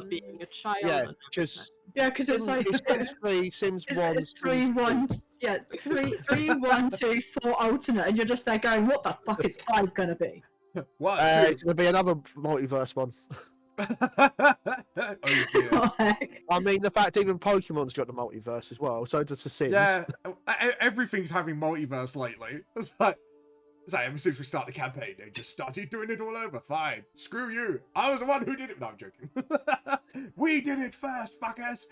being a child. Yeah, and just because it was like Sims 3, Sims 1, it's 3, 1, yeah, 3, 1, 2, 4 alternate, and you're just there going, what the fuck is 5 gonna be? What? It's going to be another multiverse one. Oh dear. What the heck? I mean, the fact even Pokemon's got the multiverse as well, so does the Sims. Yeah, everything's having multiverse lately. It's like ever since we started the campaign, they just started doing it all over. Fine, screw you. I was the one who did it. No, I'm joking. We did it first, fuckers.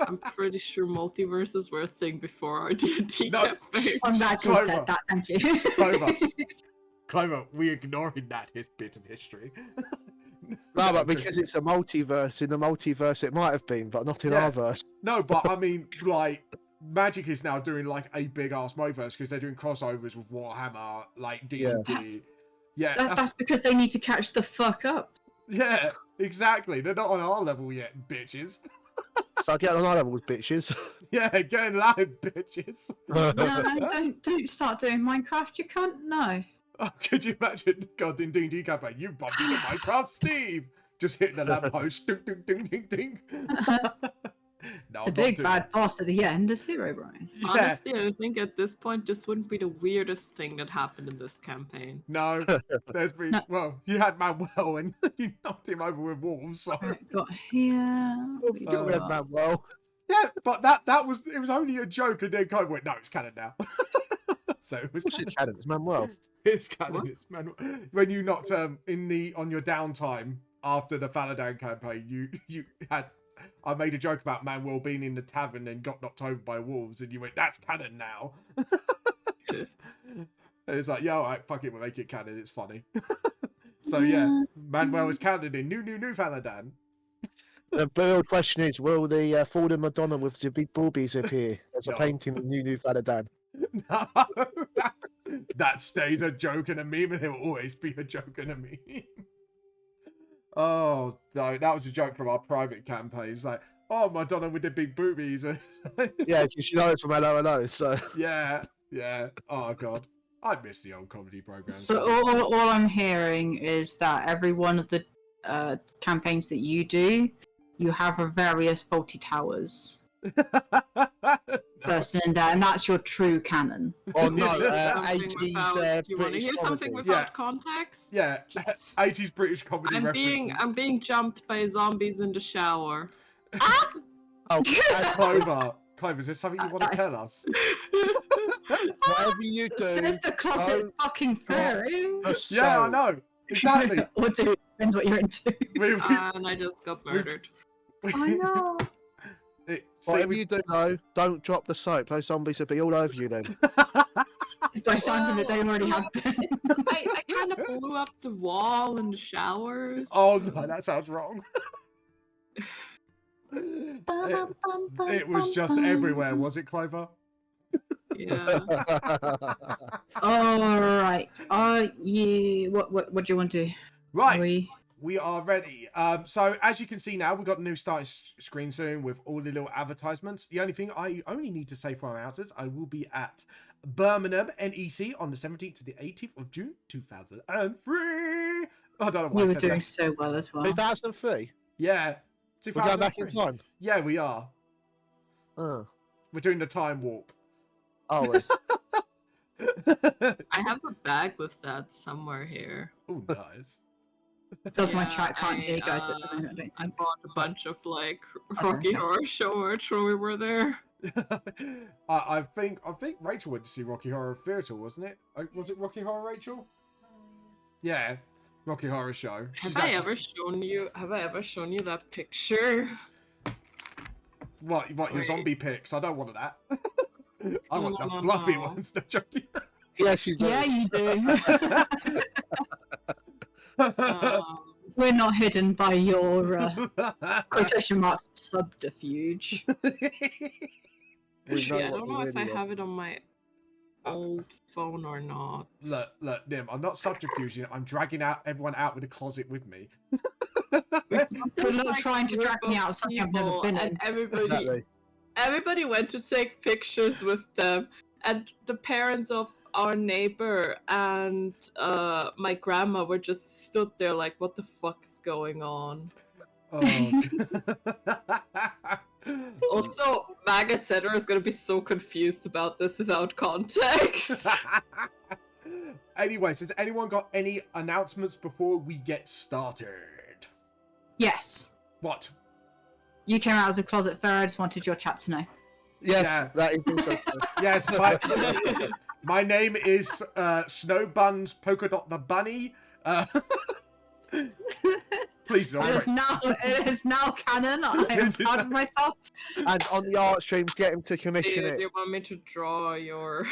I'm pretty sure multiverses were a thing before our D&D campaign. I'm glad you said that, thank you. Clover, we ignoring that bit of history. No, but because it's a multiverse, in the multiverse it might have been, but not in our verse. No, but I mean, like, Magic is now doing like a big ass multiverse because they're doing crossovers with Warhammer, like D&D. That's because they need to catch the fuck up. Yeah, exactly. They're not on our level yet, bitches. So get on our level with bitches. Yeah, get in line, bitches. No, don't start doing Minecraft. You can't. No. Oh, could you imagine? God, in D&D campaign, you bumped into Minecraft Steve. Just hitting the lamppost. Ding, ding, ding, ding, ding. No, the big bad boss at the end is Herobrine. Yeah. Honestly, I think at this point, this wouldn't be the weirdest thing that happened in this campaign. No, there's been... No. Well, you had Manuel and you knocked him over with wolves, so... Right, got here. We had Manuel. Yeah, but that was... It was only a joke, and then kind of went, no, it's canon now. So it was canon. It's Manuel. It's canon. It's Manuel. When you knocked on your downtime after the Faladan campaign, you had... I made a joke about Manuel being in the tavern and got knocked over by wolves, and you went, that's canon now. It's like, yeah, alright, fuck it, we'll make it canon, it's funny. So yeah, Manuel is canon in New Faladan. The real question is, will the fallen Madonna with the big boobies appear as a painting of New Faladan? No, that stays a joke and a meme, and it will always be a joke and a meme. Oh, no, that was a joke from our private campaign. It's like, oh, Madonna with the big boobies. Yeah, because you know it's from LOLO, so... Yeah. Oh, God. I miss the old comedy programs. So all I'm hearing is that every one of the campaigns that you do, you have a various faulty towers. Person in there, and that's your true canon. Oh no, 80s do you want to hear something without context? Yeah, yes. 80s British comedy references. I'm being jumped by zombies in the shower. Oh, Clover, is there something you want to tell us? Whatever you do. Says the closet fucking fairy. Yeah, I know. Exactly. Or do, depends what you're into. And I just got murdered. I know. Whatever you do, though, don't drop the soap. Those zombies will be all over you then. By sounds of it, they already have been. I kind of blew up the wall in the showers. Oh no, that sounds wrong. It was just everywhere, was it, Clover? Yeah. All right. Are you? What do you want to do? Right. We are ready. So as you can see now, we've got a new starting screen soon with all the little advertisements. The only thing I only need to say for our announcers, I will be at Birmingham NEC on the 17th to the 18th of June 2003. I don't know why you were doing so well as well. 2003? Yeah. We're going back in time? Yeah, we are. Oh. We're doing the time warp. Oh, I have a bag with that somewhere here. Oh, nice. My chat can't hear you guys at the moment. I bought a bunch of like Rocky Horror Show merch when we were there. I think Rachel went to see Rocky Horror Theatre, wasn't it? Was it Rocky Horror, Rachel? Yeah, Rocky Horror Show. Have I ever shown you that picture? What your zombie pics? I don't want that. I want the fluffy ones. No joking. Yes, you do. Yeah, you do. We're not hidden by your quotation marks subterfuge. I don't know if I have it on my old phone or not. Look, Nim, I'm not subterfuging. I'm dragging everyone out with the closet with me. We're not trying to drag me out of something I've never been in. Everybody went to take pictures with them, and the parents of our neighbor and my grandma were just stood there like, what the fuck is going on? Oh. Also, Mag, etc. is going to be so confused about this without context. Anyways, has anyone got any announcements before we get started? Yes. What? You came out as a closet fair. I just wanted your chat to know. Yes, Yeah. that is also true. Yes, my name is Snowbuns Polka Dot the Bunny. Please don't. It is now canon. I am proud of myself. And on the art streams, get him to commission Do it. you want me to draw your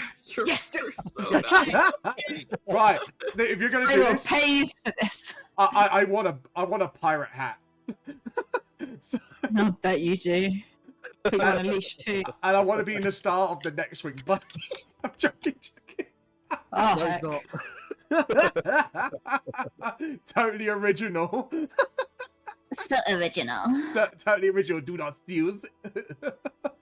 Yes, persona? Right. If you're gonna I do will this, pay you for this. I want a pirate hat. So, I bet you do. Put you on a leash too. and I want to be in the star of the next week. But I'm joking. Oh, No, heck. it's not. Totally original. So original. Totally original. Do not steal.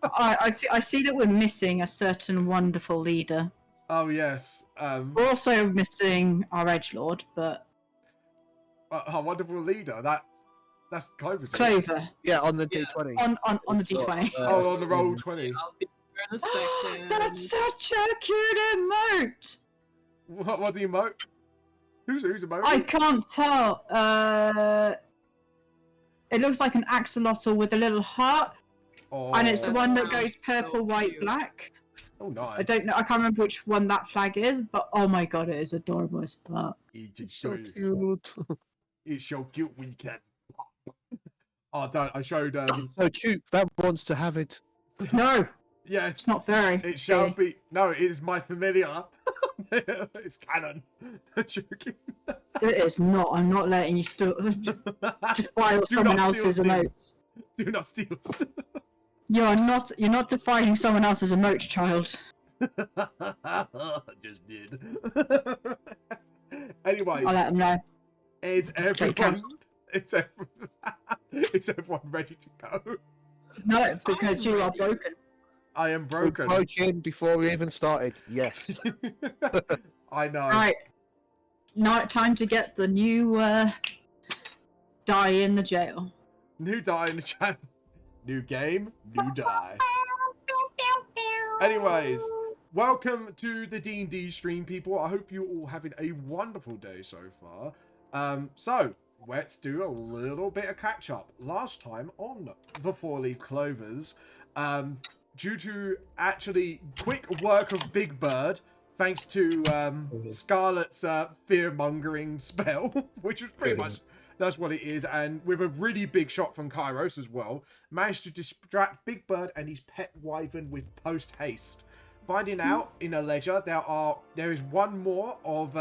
I see that we're missing a certain wonderful leader. Oh yes. We're also missing our edgelord, but Our wonderful leader. That's Clover. Clover Yeah, on the D20. on the D20. Oh, on the roll 20. I'll be here in a second. That's such a cute emote. What do you emote? Who's emoting? I can't tell. It looks like an axolotl with a little heart, Oh, and it's the That one that sounds goes purple, so white, cute. black. Oh, nice. I don't know. I can't remember which one that flag is, but oh my god, it is adorable as fuck. It's So so cute. It's so cute we can. Oh, don't. I showed. So cute. Vamp wants to have it. No, Yes. it's not furry. It shall be. No, it is my familiar. It's canon. I'm joking. It is not. I'm not letting you defile Do someone not steal else's things. emotes. Do not steal. You're not defiling someone else's emote, child. Just did. Anyways, I'll let them know. is everyone? cancelled. Is everyone ready to go? No, because you are broken. I am We broken. broke in before we even started. Yes. I know. Right. Now time to get the new die in the jail. New die in the chat. New game, new die. Anyways, welcome to the D&D stream, people. I hope you're all having a wonderful day so far. So, let's do a little bit of catch-up. Last time on the Four-Leaf Clovers, due to actually quick work of Big Bird, thanks to Scarlet's fear-mongering spell, which was pretty much... That's what it is, and with a really big shot from Kairos as well, managed to distract Big Bird and his pet wyvern with post-haste. Finding out in a ledger there is one more of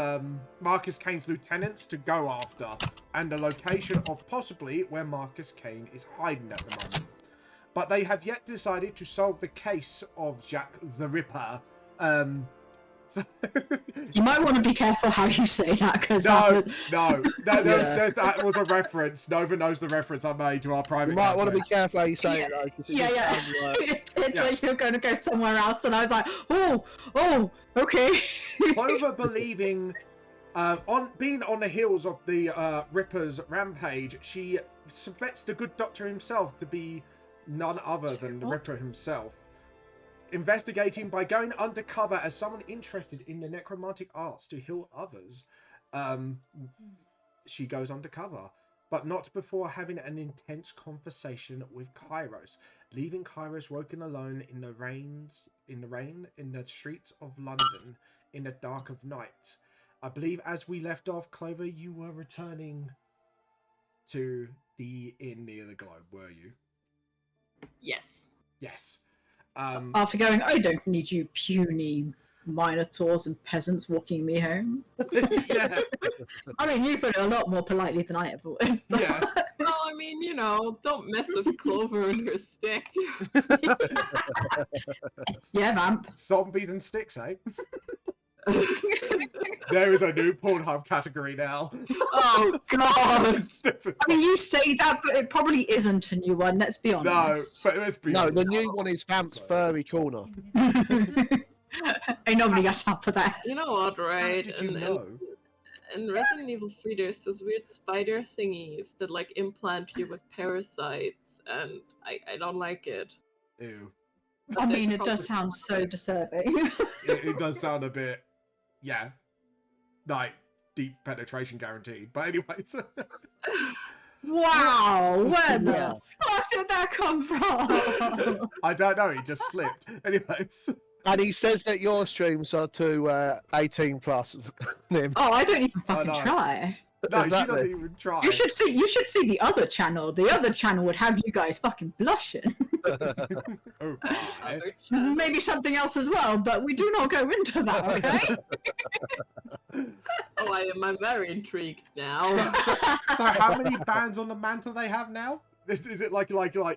Marcus Kane's lieutenants to go after, and the location of possibly where Marcus Kane is hiding at the moment. But they have yet decided to solve the case of Jack the Ripper. So You might want to be careful how you say that, because no, Yeah. that was a reference. Nova knows the reference I made to our private. You might want to be campaign. careful how you say it, though. 'Cause it does sound like... It's like you're going to go somewhere else, and I was like, oh, okay. Clover believing, being on the heels of the Ripper's rampage, she suspects the good doctor himself to be none other than the Ripper himself. Investigating by going undercover as someone interested in the necromantic arts to heal others, she goes undercover, but not before having an intense conversation with Kairos, leaving Kairos woken alone in the rain in the streets of London in the dark of night. I believe as we left off, Clover, you were returning to the inn near the globe, were you? Yes. Yes. After going, I don't need you puny minotaurs and peasants walking me home. Yeah. I mean, you put it a lot more politely than I ever would. Yeah. Well, I mean, don't mess with Clover and her stick. Yeah, Vamp. Zombies and sticks, eh? There is a new Pornhub category now. Oh, God. Sticks and I mean, you say that, but it probably isn't a new one, let's be no, honest. but let's be No, honest. the new one is Vamp's furry corner. Ain't nobody got up for that. You know what, How right? did you And- know? in Resident Evil 3, there's those weird spider thingies that like implant you with parasites, and I don't like it. Ew. I there's mean, it probably- does sound so disturbing. It does sound a bit, yeah, like deep penetration guaranteed. But anyways, Wow, where the Yeah. fuck did that come from? I don't know. He just slipped. Anyways, And he says that your streams are to 18 plus. Nim. Oh, I don't even fucking know. try. no, Exactly. she doesn't even try. You should see the other channel. The other channel would have you guys fucking blushing. Oh, my. Other channel. Maybe something else as well, but we do not go into that, okay? Oh, I'm very intrigued now. so how many bands on the mantle they have now? Is it like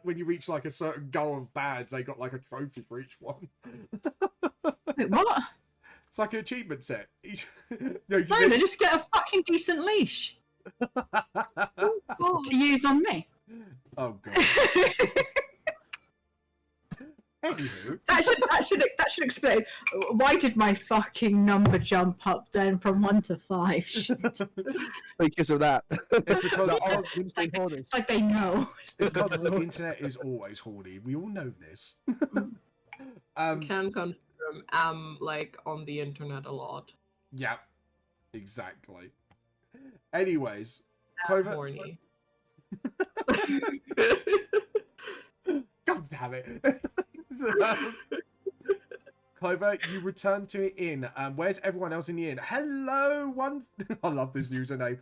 when you reach like a certain goal of bands, they got like a trophy for each one? Wait, what? It's like an achievement set. You know, you No, get- they just get a fucking decent leash Oh, to use on me. Oh god. Anywho, that should explain why did my fucking number jump up then from 1 to 5? Shit. Because of that. it's because No, Oz- Oz didn't say horny. It's like they know. it's because the internet is always horny. We all know this. can confirm I'm like on the internet a lot. Yeah, exactly. Anyways, I'm Clover. horny. God damn it. Clover, you return to an inn. Where's everyone else in the inn? Hello, one. I love this username.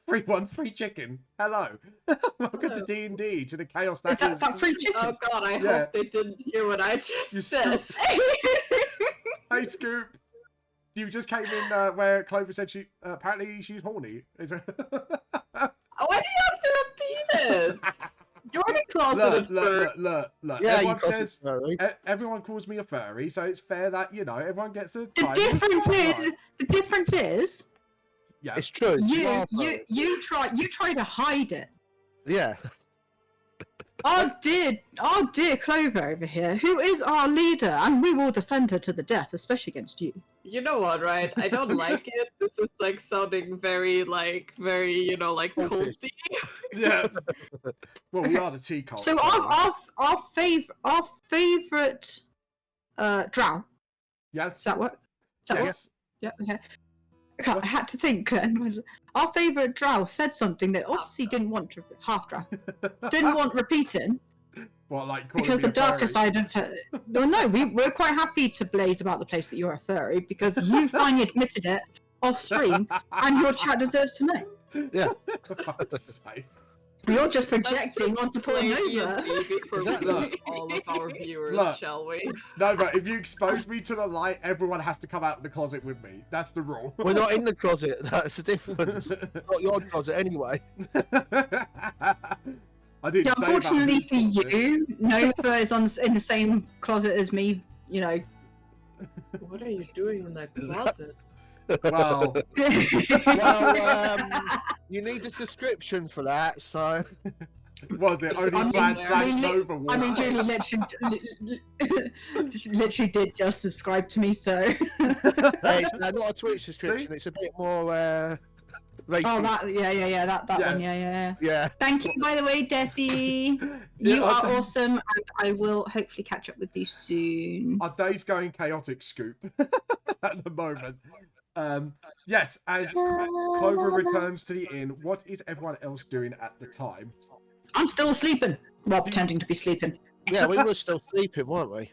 313 Chicken. Hello. Welcome to D&D, to the chaos that Is that free chicken? Oh god, I Yeah. hope they didn't hear what I just You said. Hey, Scoop. You just came in where Clover said she apparently she's horny. Is it? Why do you have to repeat it? You're the closeted look. Yeah, Everyone you cross says it, sorry. everyone calls me a furry, so it's fair that everyone gets a The time. difference is Yeah. It's true. you try to hide it. Yeah. Our dear Clover over here, who is our leader, and we will defend her to the death, especially against you. You know what, right? I don't like it. This is like sounding very, like culty. Yeah. Well, we are the tea cult. So our favorite drow. Yes. Does that work? Does that work? Yes. Yeah. Okay. I had to think. And our favorite drow said something that obviously didn't want to didn't want repeating What, like calling because me the a darker furry? side of her. No, we're quite happy to blaze about the place that you're a furry because you finally admitted it off stream, and your chat deserves to know. Yeah. For fuck's sake. You're just Let's projecting just onto play Nova. D&D before we Exactly. lose all of our viewers, Look. shall we? No, but if you expose me to the light, everyone has to come out of the closet with me. That's the rule. We're not in the closet. That's the difference. Not your closet anyway. I didn't Yeah, say that. unfortunately for you, Nova is in the same closet as me. You know. What are you doing in that closet? Well, Well, you need a subscription for that, so was it only I mean, bad I mean, Nova I mean, War? Julie literally did just subscribe to me, so. it's not a Twitch subscription. See? It's a bit more racy. Oh, that that Yeah. one, yeah. Yeah. Thank you, by the way, Deathy. Yeah, You I are think- awesome, and I will hopefully catch up with you soon. Our day's going chaotic, Scoop, at the moment. Yes, as Clover returns to the inn, what is everyone else doing at the time? I'm still sleeping. Well, pretending to be sleeping. Yeah, we were still sleeping, weren't we?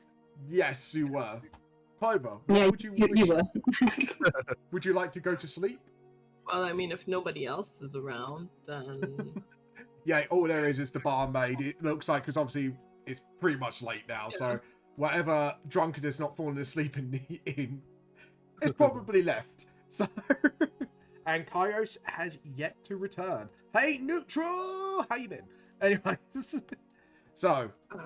Yes, you were. Clover, what Yeah, would you wish- were. Would you like to go to sleep? Well, I mean, if nobody else is around, then Yeah, all there is the barmaid. It looks like, because obviously it's pretty much late now, so whatever drunkenness not falling asleep in the inn is probably left. So, and Kairos has yet to return. Hey, Neutral! How you been? Anyway, so uh,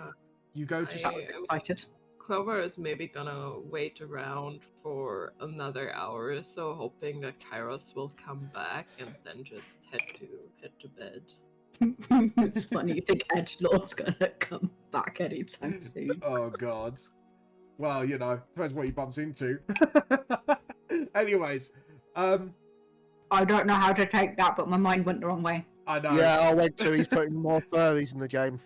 you go to I- sleep. Excited. Clover is maybe gonna wait around for another hour or so, hoping that Kairos will come back and then just head to bed. It's funny you think Edgelord's gonna come back anytime soon. Oh god. Well, depends what he bumps into. Anyways, I don't know how to take that, but my mind went the wrong way. I know. Yeah, I went to. He's putting more furries in the game.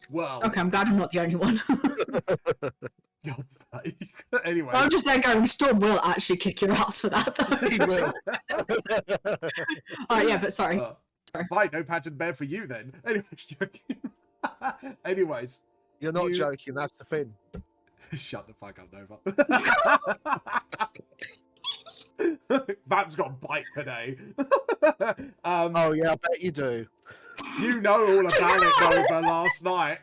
Well. Okay, I'm glad I'm not the only one. God's sake. Anyway. I'm just there going, Storm will actually kick your ass for that, though. He will. Alright, yeah, but sorry. Fine, no pattern bear for you then. Anyways, joking. Anyways. You're not joking, that's the thing. Shut the fuck up, Nova. Vamp's got a bite today. Oh yeah, I bet you do. You know all about it, Nova, last night.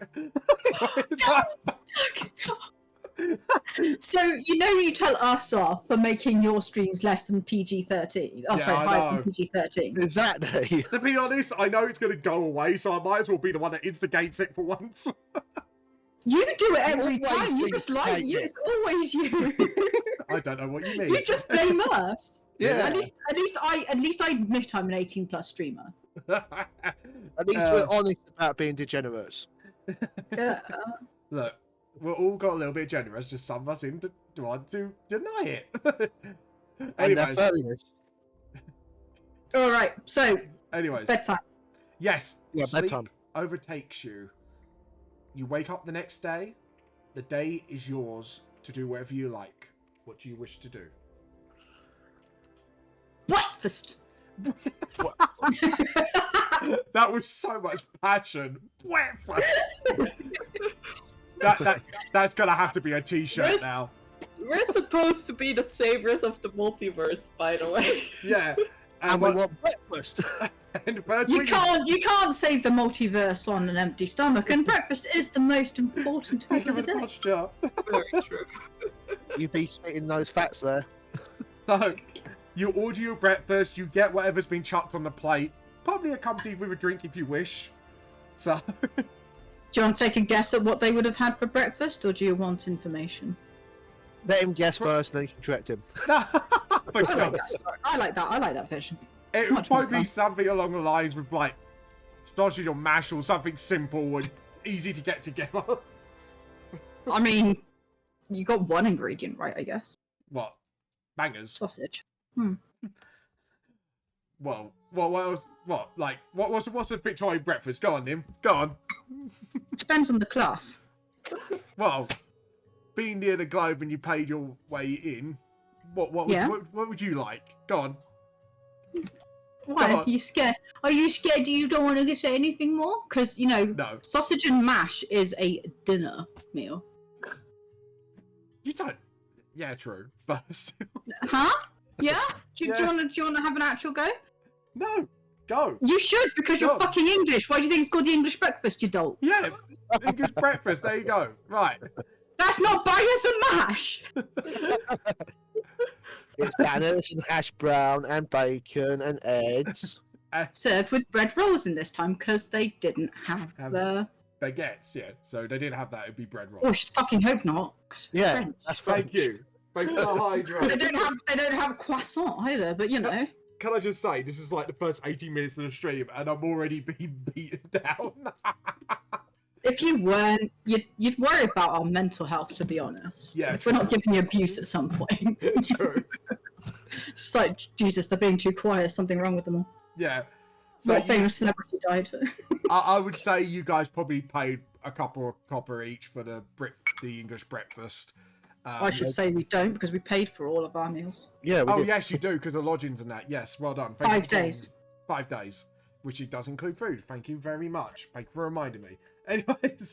So, you know you tell us off for making your streams less than PG-13. Oh, Yeah, sorry, I higher know. than PG-13. Exactly. To be honest, I know it's going to go away, so I might as well be the one that instigates it for once. You do it every always time. You just like instigate you. it. It's always you. I don't know what you mean. You just blame us. Yeah. At least I admit I'm an 18+ streamer. At least we're honest about being degenerates. Look, we've all got a little bit generous, just some of us want to deny it. And their Anyways. furriness. All right. So Anyways. bedtime. Yes. Yeah, sleep bedtime. overtakes you. You wake up the next day. The day is yours to do whatever you like. What do you wish to do? Breakfast. That was so much passion. Breakfast. That's gonna have to be a t-shirt Where's- now. We're supposed to be the saviors of the multiverse, by the way. Yeah. And we want breakfast. And first You we- can't save the multiverse on an empty stomach, and breakfast is the most important Thank thing you of for the the day. posture. Very true. You be spitting those fats there. So, you order your breakfast, you get whatever's been chucked on the plate, probably accompanied with a drink if you wish. So, Do you want to take a guess at what they would have had for breakfast, or do you want information? Let him guess first, and then you can correct him. for God's sake. I like that vision. It's It would much more probably be fun. something along the lines with like sausage or mash or something simple and easy to get together. I mean, you got one ingredient right, I guess. What? Bangers? Sausage. Well, what else? What? Like, what's a Victorian breakfast? Go on, Nim. Go on. Depends on the class. Well, being near the globe and you paid your way in, what Yeah. what would you like? Go on. Why? Come on. Are you scared? Are you scared you don't want to say anything more? Because, you know, No. sausage and mash is a dinner meal. You don't. Yeah, true. But still. Huh? Yeah? Do you Yeah. want to have an actual go? No. Go. You should, because you're Go. fucking English. Why do you think it's called the English breakfast, you dolt? Yeah. English breakfast. There you go. Right. That's not bangers and mash! It's bananas and hash brown and bacon and eggs. Served with bread rolls in this time, because they didn't have the... Baguettes, yeah. So they didn't have that. It'd be bread roll. Oh, I should fucking hope not. 'Cause we're Yeah, French. that's Thank French. you. Thank you for the hydro. They don't have croissant either, but you know. Can I just say, this is like the first 18 minutes of the stream, and I'm already being beaten down. If you weren't, you'd worry about our mental health, to be honest. Yeah, if we're not giving you abuse at some point. True. It's like, Jesus, they're being too quiet. Something wrong with them all. Yeah. So What famous celebrity died? I would say you guys probably paid a couple of copper each for the English breakfast. I should say we don't, because we paid for all of our meals. Yeah, we Oh, did. yes, you do, because of lodgings and that. Yes, well done. Thank 5 you for- days. 5 days, which it does include food. Thank you very much. Thank you for reminding me. Anyways,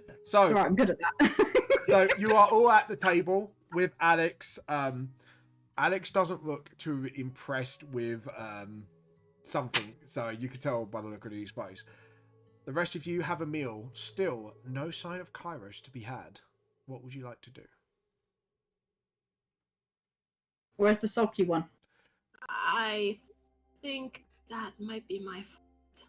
It's alright, I'm good at that. so you are all at the table with Alex. Alex doesn't look too impressed with something, so you can tell by the look of his face. The rest of you have a meal. Still, no sign of Kairos to be had. What would you like to do? Where's the sulky one? I think that might be my fault.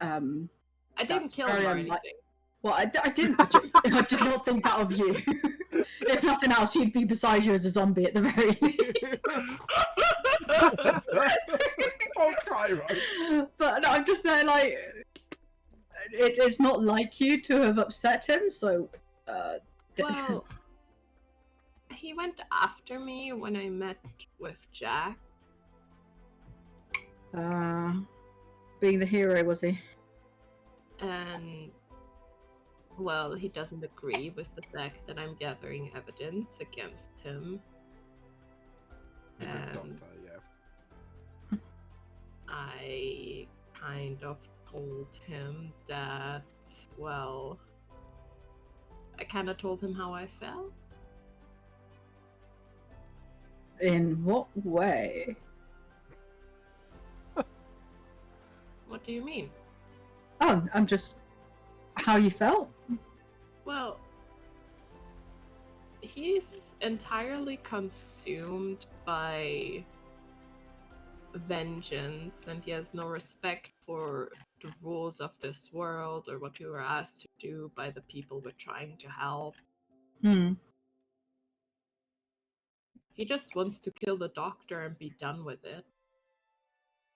I didn't That's kill him very or unlike- anything. Well, I didn't. I did not think that of you. If nothing else, he'd be beside you as a zombie at the very least. Oh, Kairos. But no, I'm just there like, it's not like you to have upset him, so. Well, he went after me when I met with Jack. Being the hero, was he? And, well, he doesn't agree with the fact that I'm gathering evidence against him. The good And doctor, yeah. I kind of told him that, well, I kind of told him how I felt. In what way? What do you mean? Oh, I'm just... How you felt? Well, he's entirely consumed by vengeance, and he has no respect for the rules of this world or what you were asked to do by the people we're trying to help. He just wants to kill the doctor and be done with it.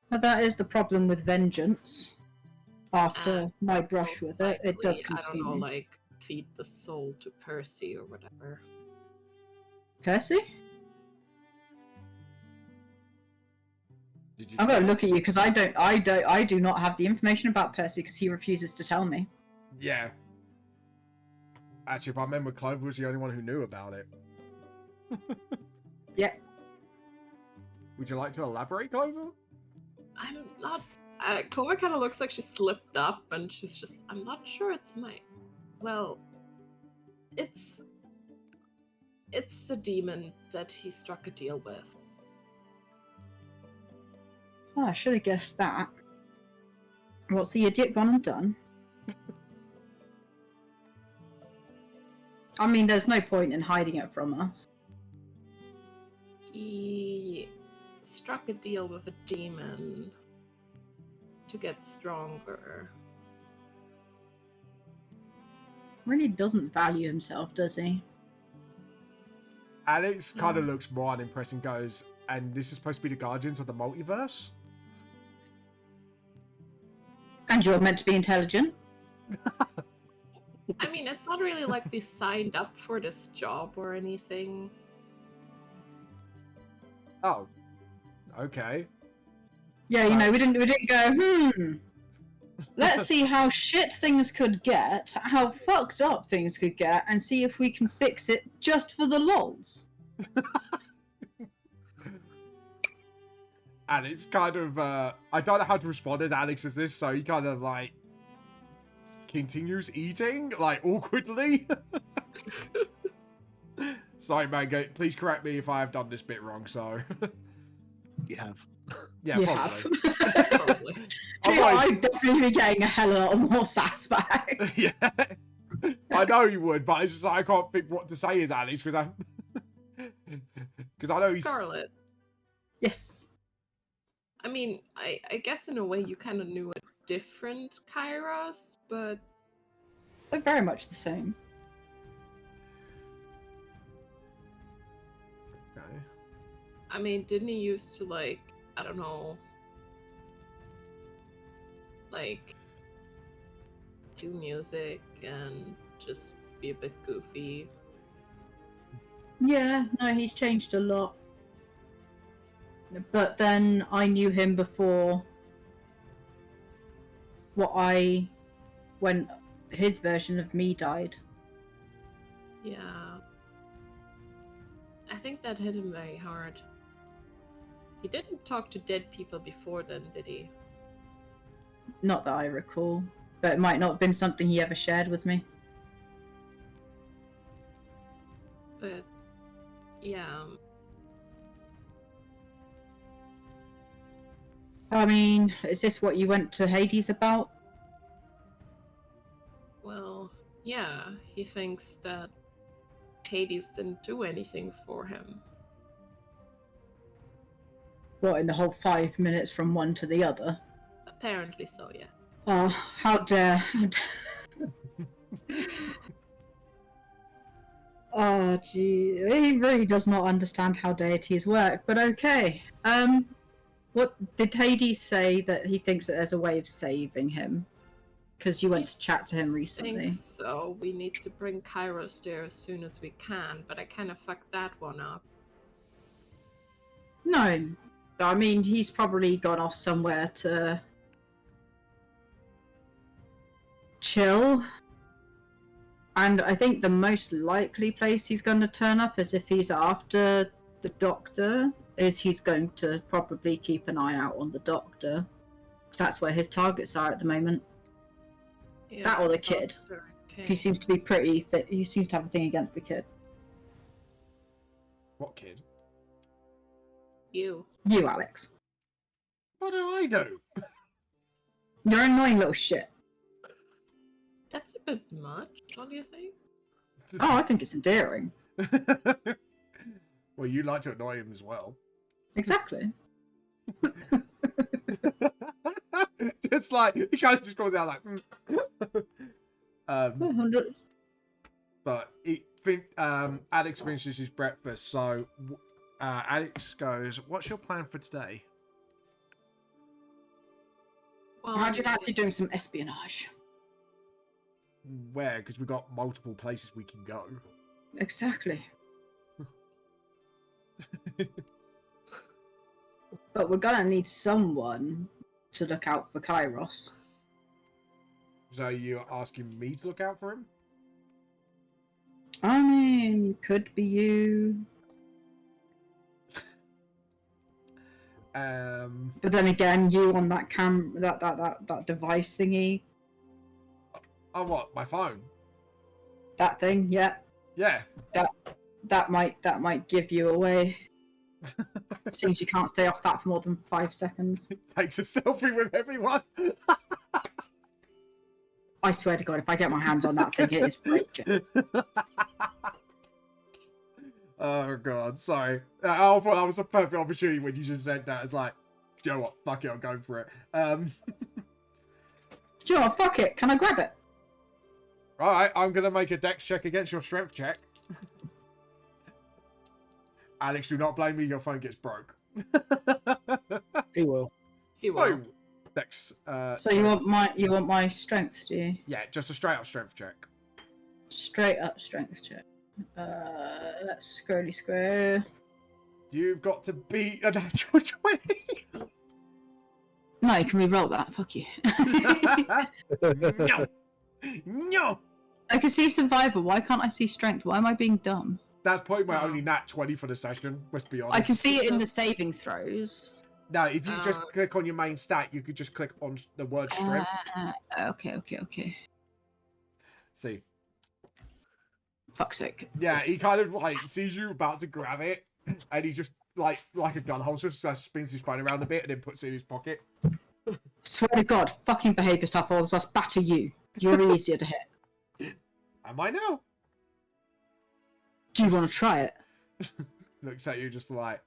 But that is the problem with vengeance. After And my brush most with it, it does likely, consume I don't know, you. like, feed the soul to Percy or whatever. Percy? Did you I'm tell gonna him? look at you because I do not have the information about Percy because he refuses to tell me. Yeah. Actually, if I remember, Clover was the only one who knew about it. Yep. Would you like to elaborate, Clover? I'm not. Clover kind of looks like she slipped up, and she's just. I'm not sure it's my. Well, it's the demon that he struck a deal with. Oh, I should have guessed that. What's the idiot gone and done? I mean, there's no point in hiding it from us. He struck a deal with a demon to get stronger. Really doesn't value himself, does he? Alex kind of looks more unimpressed and goes, and this is supposed to be the Guardians of the Multiverse? And you're meant to be intelligent? I mean, it's not really like we signed up for this job or anything. Oh. Okay. Yeah, you know, we didn't go, let's see how shit things could get, how fucked up things could get, and see if we can fix it just for the lols. And it's kind of, I don't know how to respond as Alex as this, so he kind of, like, continues eating, like, awkwardly. Sorry, Mango, please correct me if I have done this bit wrong, so... You have. Yeah, You probably. have. Probably. I'd definitely be getting a hell of a lot more sass back. Yeah. I know you would, but it's just like, I can't think what to say as Alex, because I know he's... Scarlet. Yes. I mean, I guess in a way you kind of knew a different Kairos, but They're very much the same. Okay. I mean, didn't he used to, like, I don't know, like, do music and just be a bit goofy? Yeah, no, he's changed a lot. But then I knew him before when his version of me died. Yeah. I think that hit him very hard. He didn't talk to dead people before then, did he? Not that I recall, but it might not have been something he ever shared with me. But, yeah. I mean, is this what you went to Hades about? Well, yeah, he thinks that Hades didn't do anything for him. What, in the whole 5 minutes from one to the other? Apparently so, yeah. Oh, how dare. Oh, gee. He really does not understand how deities work, but okay. What did Hades say that he thinks that there's a way of saving him? because you went to chat to him I recently. think so. We need to bring Kairos there as soon as we can, but I kind of fucked that one up. No, I mean he's probably gone off somewhere to chill. And I think the most likely place he's going to turn up is if he's after the doctor, is he's going to probably keep an eye out on the doctor. Because that's where his targets are at the moment. Yeah, That or the kid. okay. He seems to be pretty... he seems to have a thing against the kid. What kid? You. You, Alex. What did I do? You're an annoying little shit. That's a bit much, don't you think? Oh, I think it's endearing. Well, you like to annoy him as well. Exactly. It's like he kind of just goes out like. But Alex finishes his breakfast, so Alex goes, "What's your plan for today?" Well, I'm actually doing some espionage. Where? Because we've got multiple places we can go. Exactly. But we're gonna need someone to look out for Kairos. So you're asking me to look out for him? I mean, could be you. But then again, you on that that device thingy. Oh, what? My phone? That thing, yeah. Yeah. That might give you away. Seems you can't stay off that for more than 5 seconds. Takes a selfie with everyone. I swear to God, if I get my hands on that thing, it is breaking. Oh God, sorry. I thought that was a perfect opportunity when you just said that. It's like, do you know what? Fuck it, I'm going for it. Do you know what? Fuck it. Can I grab it? Alright, I'm gonna make a dex check against your strength check. Alex, do not blame me, your phone gets broke. He will. He will. Oh, dex. So you want my strength, do you? Yeah, just a straight up strength check. Straight up strength check. Let's scroll. You've got to beat a natural 20. No, you can re-roll that. Fuck you. No. No. I can see survival. Why can't I see strength? Why am I being dumb? That's probably my only nat 20 for the session, let's be honest. I can see it in the saving throws. No, if you just click on your main stat, you could just click on the word strength. Okay. See. Fuck's sake. Yeah, he kind of like sees you about to grab it, and he just like a gun holster, just spins his phone around a bit and then puts it in his pocket. Swear to God, fucking behave yourself, or else I'll batter you. You're easier to hit. Am I now? Do you want to try it? Looks at you just like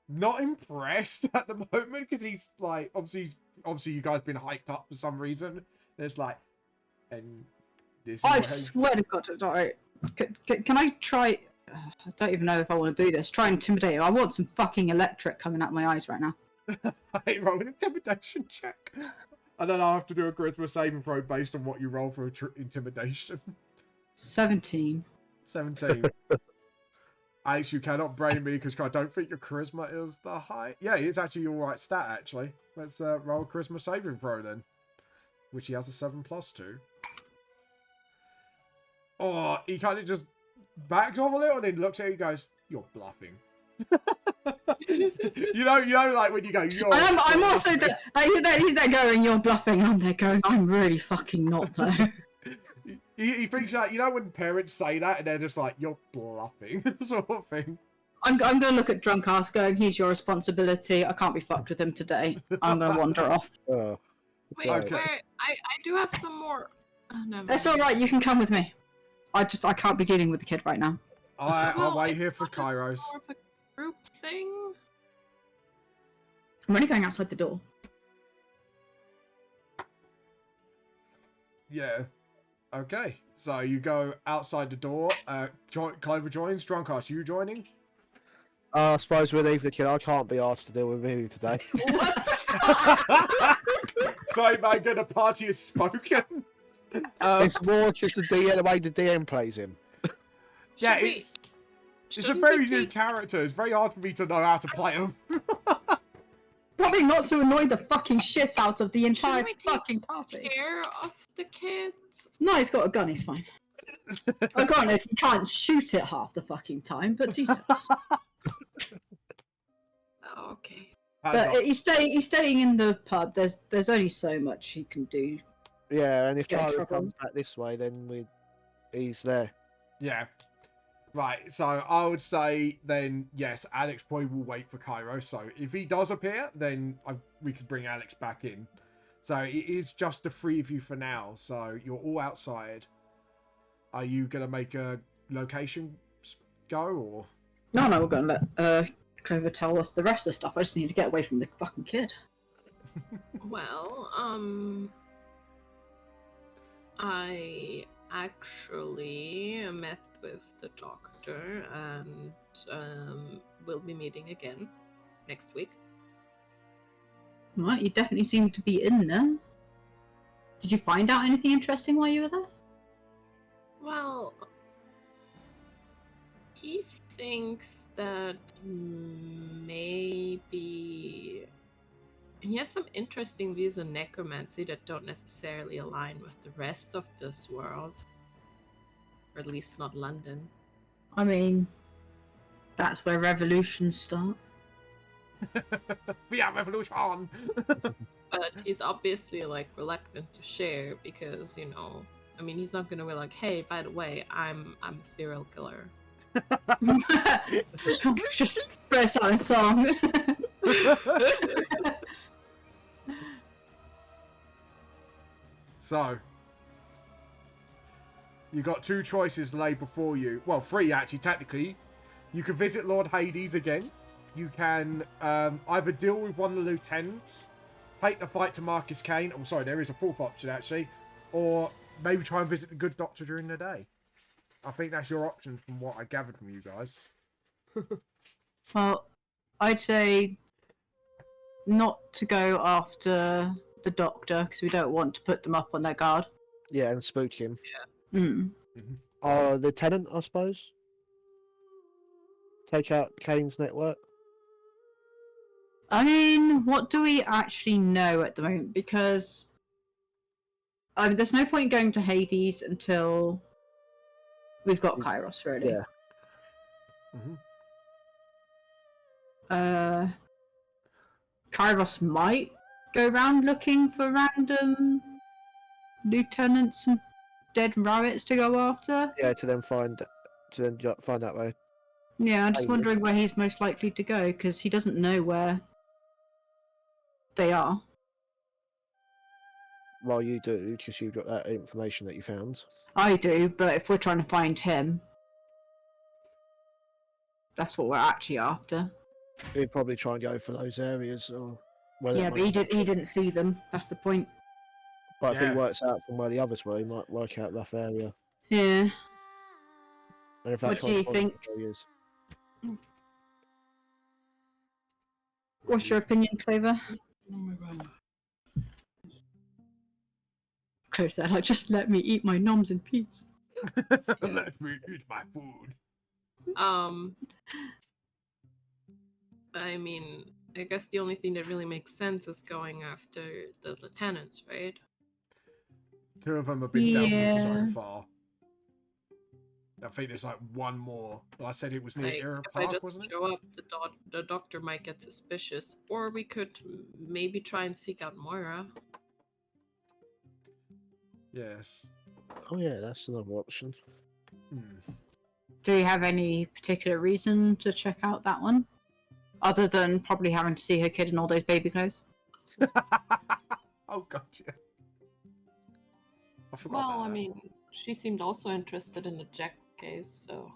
not impressed at the moment because he's like obviously you guys been hyped up for some reason. And it's like, and this. I swear to God, alright. Can I try? I don't even know if I want to do this. Try intimidate him. I want some fucking electric coming out my eyes right now. I roll an intimidation check. And then I'll have to do a charisma saving throw based on what you roll for intimidation. 17. 17. Alex, you cannot blame me because I don't think your charisma is the high. Yeah, it's actually your right stat, actually. Let's roll a charisma saving throw then. Which he has a 7+2. Oh, he kind of just backs off a little and then looks at you and goes, "You're bluffing." you know, like when you go, "You're." I'm also he's there going, "You're bluffing," and I'm there going, "I'm really fucking not though." He thinks like, you know when parents say that and they're just like, "You're bluffing," sort of thing. I'm going to look at drunk ass going, "He's your responsibility. I can't be fucked with him today. I'm going to wander off." Wait, Okay. I do have some more. Oh, no, It's all right. You can come with me. I can't be dealing with the kid right now. I'll wait here for Kairos. More of a group thing. I'm only going outside the door. Yeah. Okay. So you go outside the door. Clover joins. Drunkash, you joining? I suppose we'll leave the kid. I can't be asked to deal with him today. Sorry, man, the party has spoken. It's more just the way the DM plays him. Yeah, Should we- it's a shouldn't very we new take- character. It's very hard for me to know how to play him. Probably not to annoy the fucking shit out of the entire Shouldn't we take fucking party. care of the kids? No, he's got a gun, he's fine. Granted, he can't shoot it half the fucking time, but Jesus. Oh, okay. But he's staying in the pub. There's only so much he can do. Yeah, and if Get in Kyra trouble. comes back this way, then he's there. Yeah. Right, so I would say then, yes, Alex probably will wait for Cairo. So if he does appear, then we could bring Alex back in. So it is just the three of you for now. So you're all outside. Are you going to make a location go or? No, we're gonna let Clover tell us the rest of the stuff. I just need to get away from the fucking kid. Well, I actually met with the doctor and we'll be meeting again next week. Right, you definitely seem to be in there. Did you find out anything interesting while you were there? Well, he thinks that maybe he has some interesting views on necromancy that don't necessarily align with the rest of this world, or at least not London. I mean, that's where revolutions start. We are revolution. But he's obviously like reluctant to share because, you know, I mean, he's not gonna be like, hey, by the way, I'm a serial killer. Just press out a song. So, you got two choices laid before you. Well, three actually, technically. You can visit Lord Hades again. You can either deal with one of the lieutenants, take the fight to Marcus Kane. Oh, sorry, there is a fourth option actually. Or maybe try and visit the good doctor during the day. I think that's your options from what I gathered from you guys. Well, I'd say not to go after the doctor because we don't want to put them up on their guard. Yeah, and spook him. Mm. The tenant, I suppose. Take out Kane's network. I mean, what do we actually know at the moment? Because there's no point going to Hades until we've got Kairos, really. Yeah. Kairos might go around looking for random lieutenants and dead rabbits to go after. Yeah, to then find that way. Yeah, I'm just Maybe. wondering where he's most likely to go because he doesn't know where they are. Well, you do, because you've got that information that you found. I do, but if we're trying to find him, that's what we're actually after. He'd probably try and go for those areas, or Yeah, but he didn't see them. That's the point. But if Yeah. he works out from where the others were, he might work out rough area. Yeah. And if What do you think? Areas. What's your opinion, Clover? Clover said, "Oh, just let me eat my noms in peace." Let me eat my food. I mean, I guess the only thing that really makes sense is going after the lieutenants, right? Two of them have been dealt with so Yeah. far. I think there's like one more. I said it was near Like, Era if I Park, just wasn't it? show up, the doctor might get suspicious, or we could maybe try and seek out Moira. Yes. Oh yeah, that's another option. Hmm. Do you have any particular reason to check out that one? Other than probably having to see her kid in all those baby clothes? Oh, gotcha. I forgot Well, about I that. mean, she seemed also interested in the Jack case, so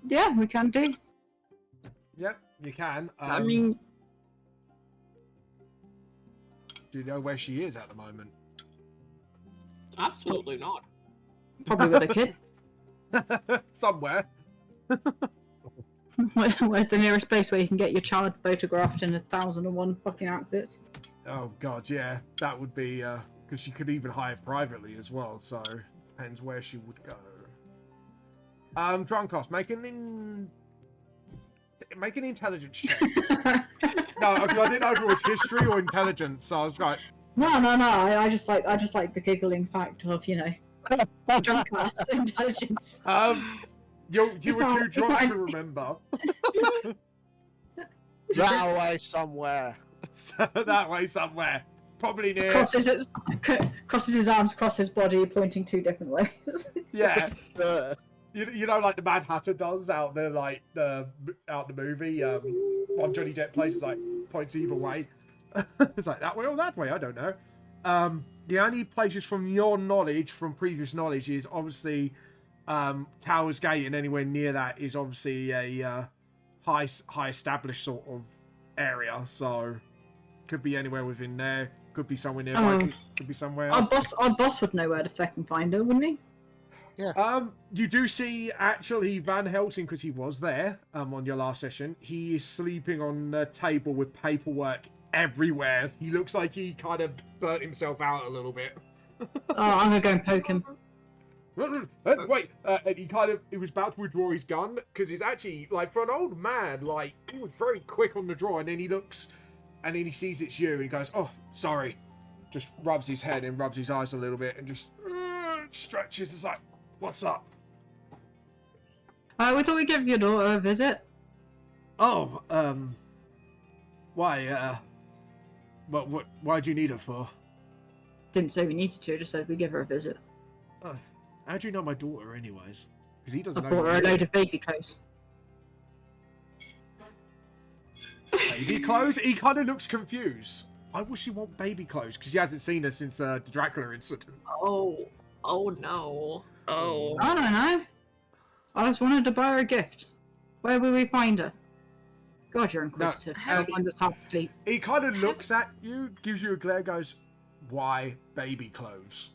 Yeah, we can do. Yep, you can. I mean, Do you know where she is at the moment? absolutely not. probably with a kid. Somewhere. Where's the nearest place where you can get your child photographed in 1,001 fucking outfits? Oh god, yeah, that would be because she could even hire privately as well. So depends where she would go. Drunkos, make an intelligence check. No, because I didn't know if it was history or intelligence. So I was like, No. I just like the giggling fact of drunk ass intelligence. you It's were not- too it's drunk not- to remember. That way somewhere. So that way somewhere, probably near. Crosses his arms across his body, pointing 2 different ways. Yeah. Uh, You know, like the Mad Hatter does out there, like the movie. One Johnny Depp plays is like points either way. It's like that way or that way. I don't know. The only places from your knowledge, from previous knowledge, is obviously Towers Gate, and anywhere near that is obviously a high established sort of area. So could be anywhere within there. Could be somewhere nearby. Could be somewhere else. Our boss would know where to fucking find her, wouldn't he? You do see actually Van Helsing, because he was there on your last session. He is sleeping on the table with paperwork everywhere. He looks like he kind of burnt himself out a little bit. I'm gonna go and poke him. Wait, and he was about to withdraw his gun, because he's actually, like, for an old man, like, he was very quick on the draw, and then he looks, and then he sees it's you, and he goes, oh, sorry. Just rubs his head and rubs his eyes a little bit, and just stretches. It's like, what's up? We thought we'd give your daughter a visit. Oh, why, why'd you need her for? Didn't say we needed to, just said we'd give her a visit. How do you know my daughter, anyways? Because he I doesn't know. bought her a load of baby clothes. Baby clothes? He kind of looks confused. Why would she want baby clothes? Because he hasn't seen her since the Dracula incident. Oh no. Oh. I don't know. I just wanted to buy her a gift. Where will we find her? God, you're inquisitive. Someone that's half asleep. He kind of looks at you, gives you a glare, goes, why baby clothes?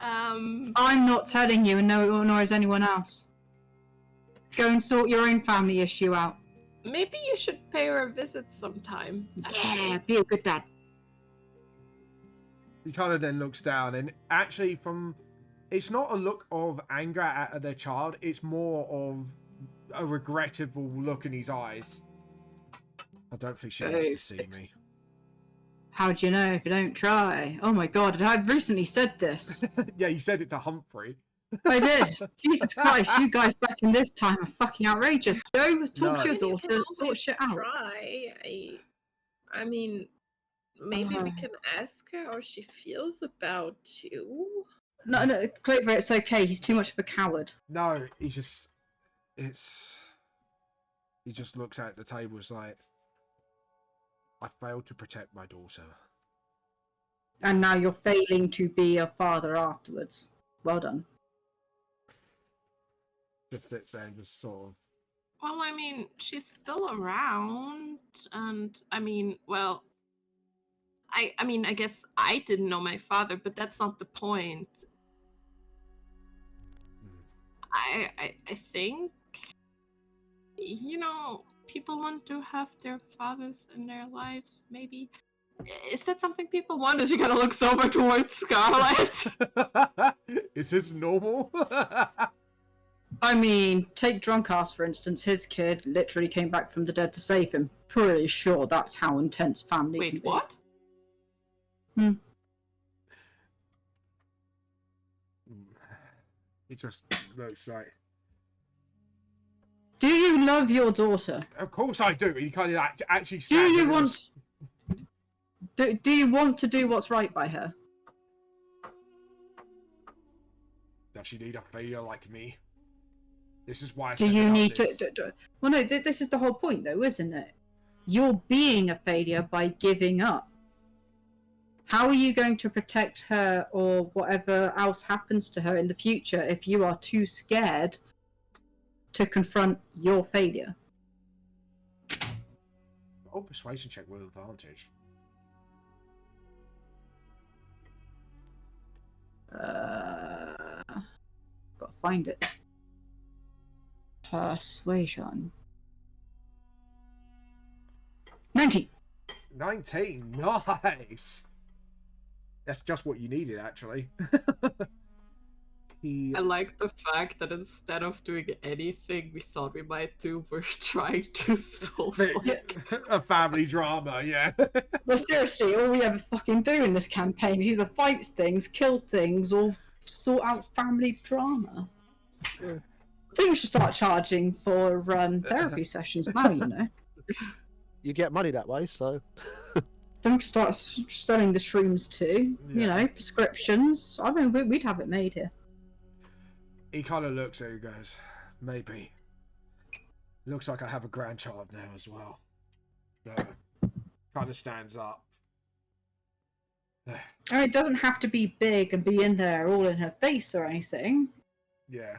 I'm not telling you, and nor is anyone else. Go and sort your own family issue out. Maybe you should pay her a visit sometime. Yeah, be a good dad. He kind of then looks down, and actually it's not a look of anger at their child, it's more of a regrettable look in his eyes. I don't think she wants to see me. How do you know if you don't try? Oh my god, I've recently said this. Yeah, you said it to Humphrey. I did. Jesus Christ, you guys back in this time are fucking outrageous. Go talk to your You daughter, can sort always shit out. Try. I mean, maybe we can ask her how she feels about you. No, Clover, it's okay. He's too much of a coward. No, he just looks at the table. It's like, I failed to protect my daughter. And now you're failing to be a father afterwards. Well done. Just sits there and just sort of. Well, I mean, she's still around, and I mean, well, I mean, I guess I didn't know my father, but that's not the point. I think, people want to have their fathers in their lives, maybe. Is that something people want? Is you gotta look over towards Scarlet? Is this normal? I mean, take Drunkass, for instance. His kid literally came back from the dead to save him. Pretty sure that's how intense family can Wait, be. what? It just looks like. Do you love your daughter? Of course I do. He kind of actually. Do you want? Do you want to do what's right by her? Does she need a failure like me? This is why. Do you need to? Well, no. This is the whole point, though, isn't it? You're being a failure by giving up. How are you going to protect her or whatever else happens to her in the future if you are too scared to confront your failure? Oh, persuasion check with advantage. Gotta find it. Persuasion. 19. 19. Nice. That's just what you needed, actually. I like the fact that instead of doing anything we thought we might do, we're trying to solve like... a family drama, yeah. Well, seriously, all we ever fucking do in this campaign is either fight things, kill things, or sort out family drama. I think we should start charging for therapy sessions now, you know. You get money that way, so. Then we should start selling the shrooms too. Yeah. You know, prescriptions. I mean, we'd have it made here. He kind of looks at you and goes, maybe. Looks like I have a grandchild now as well. So, kind of stands up. I mean, it doesn't have to be big and be in there all in her face or anything. Yeah.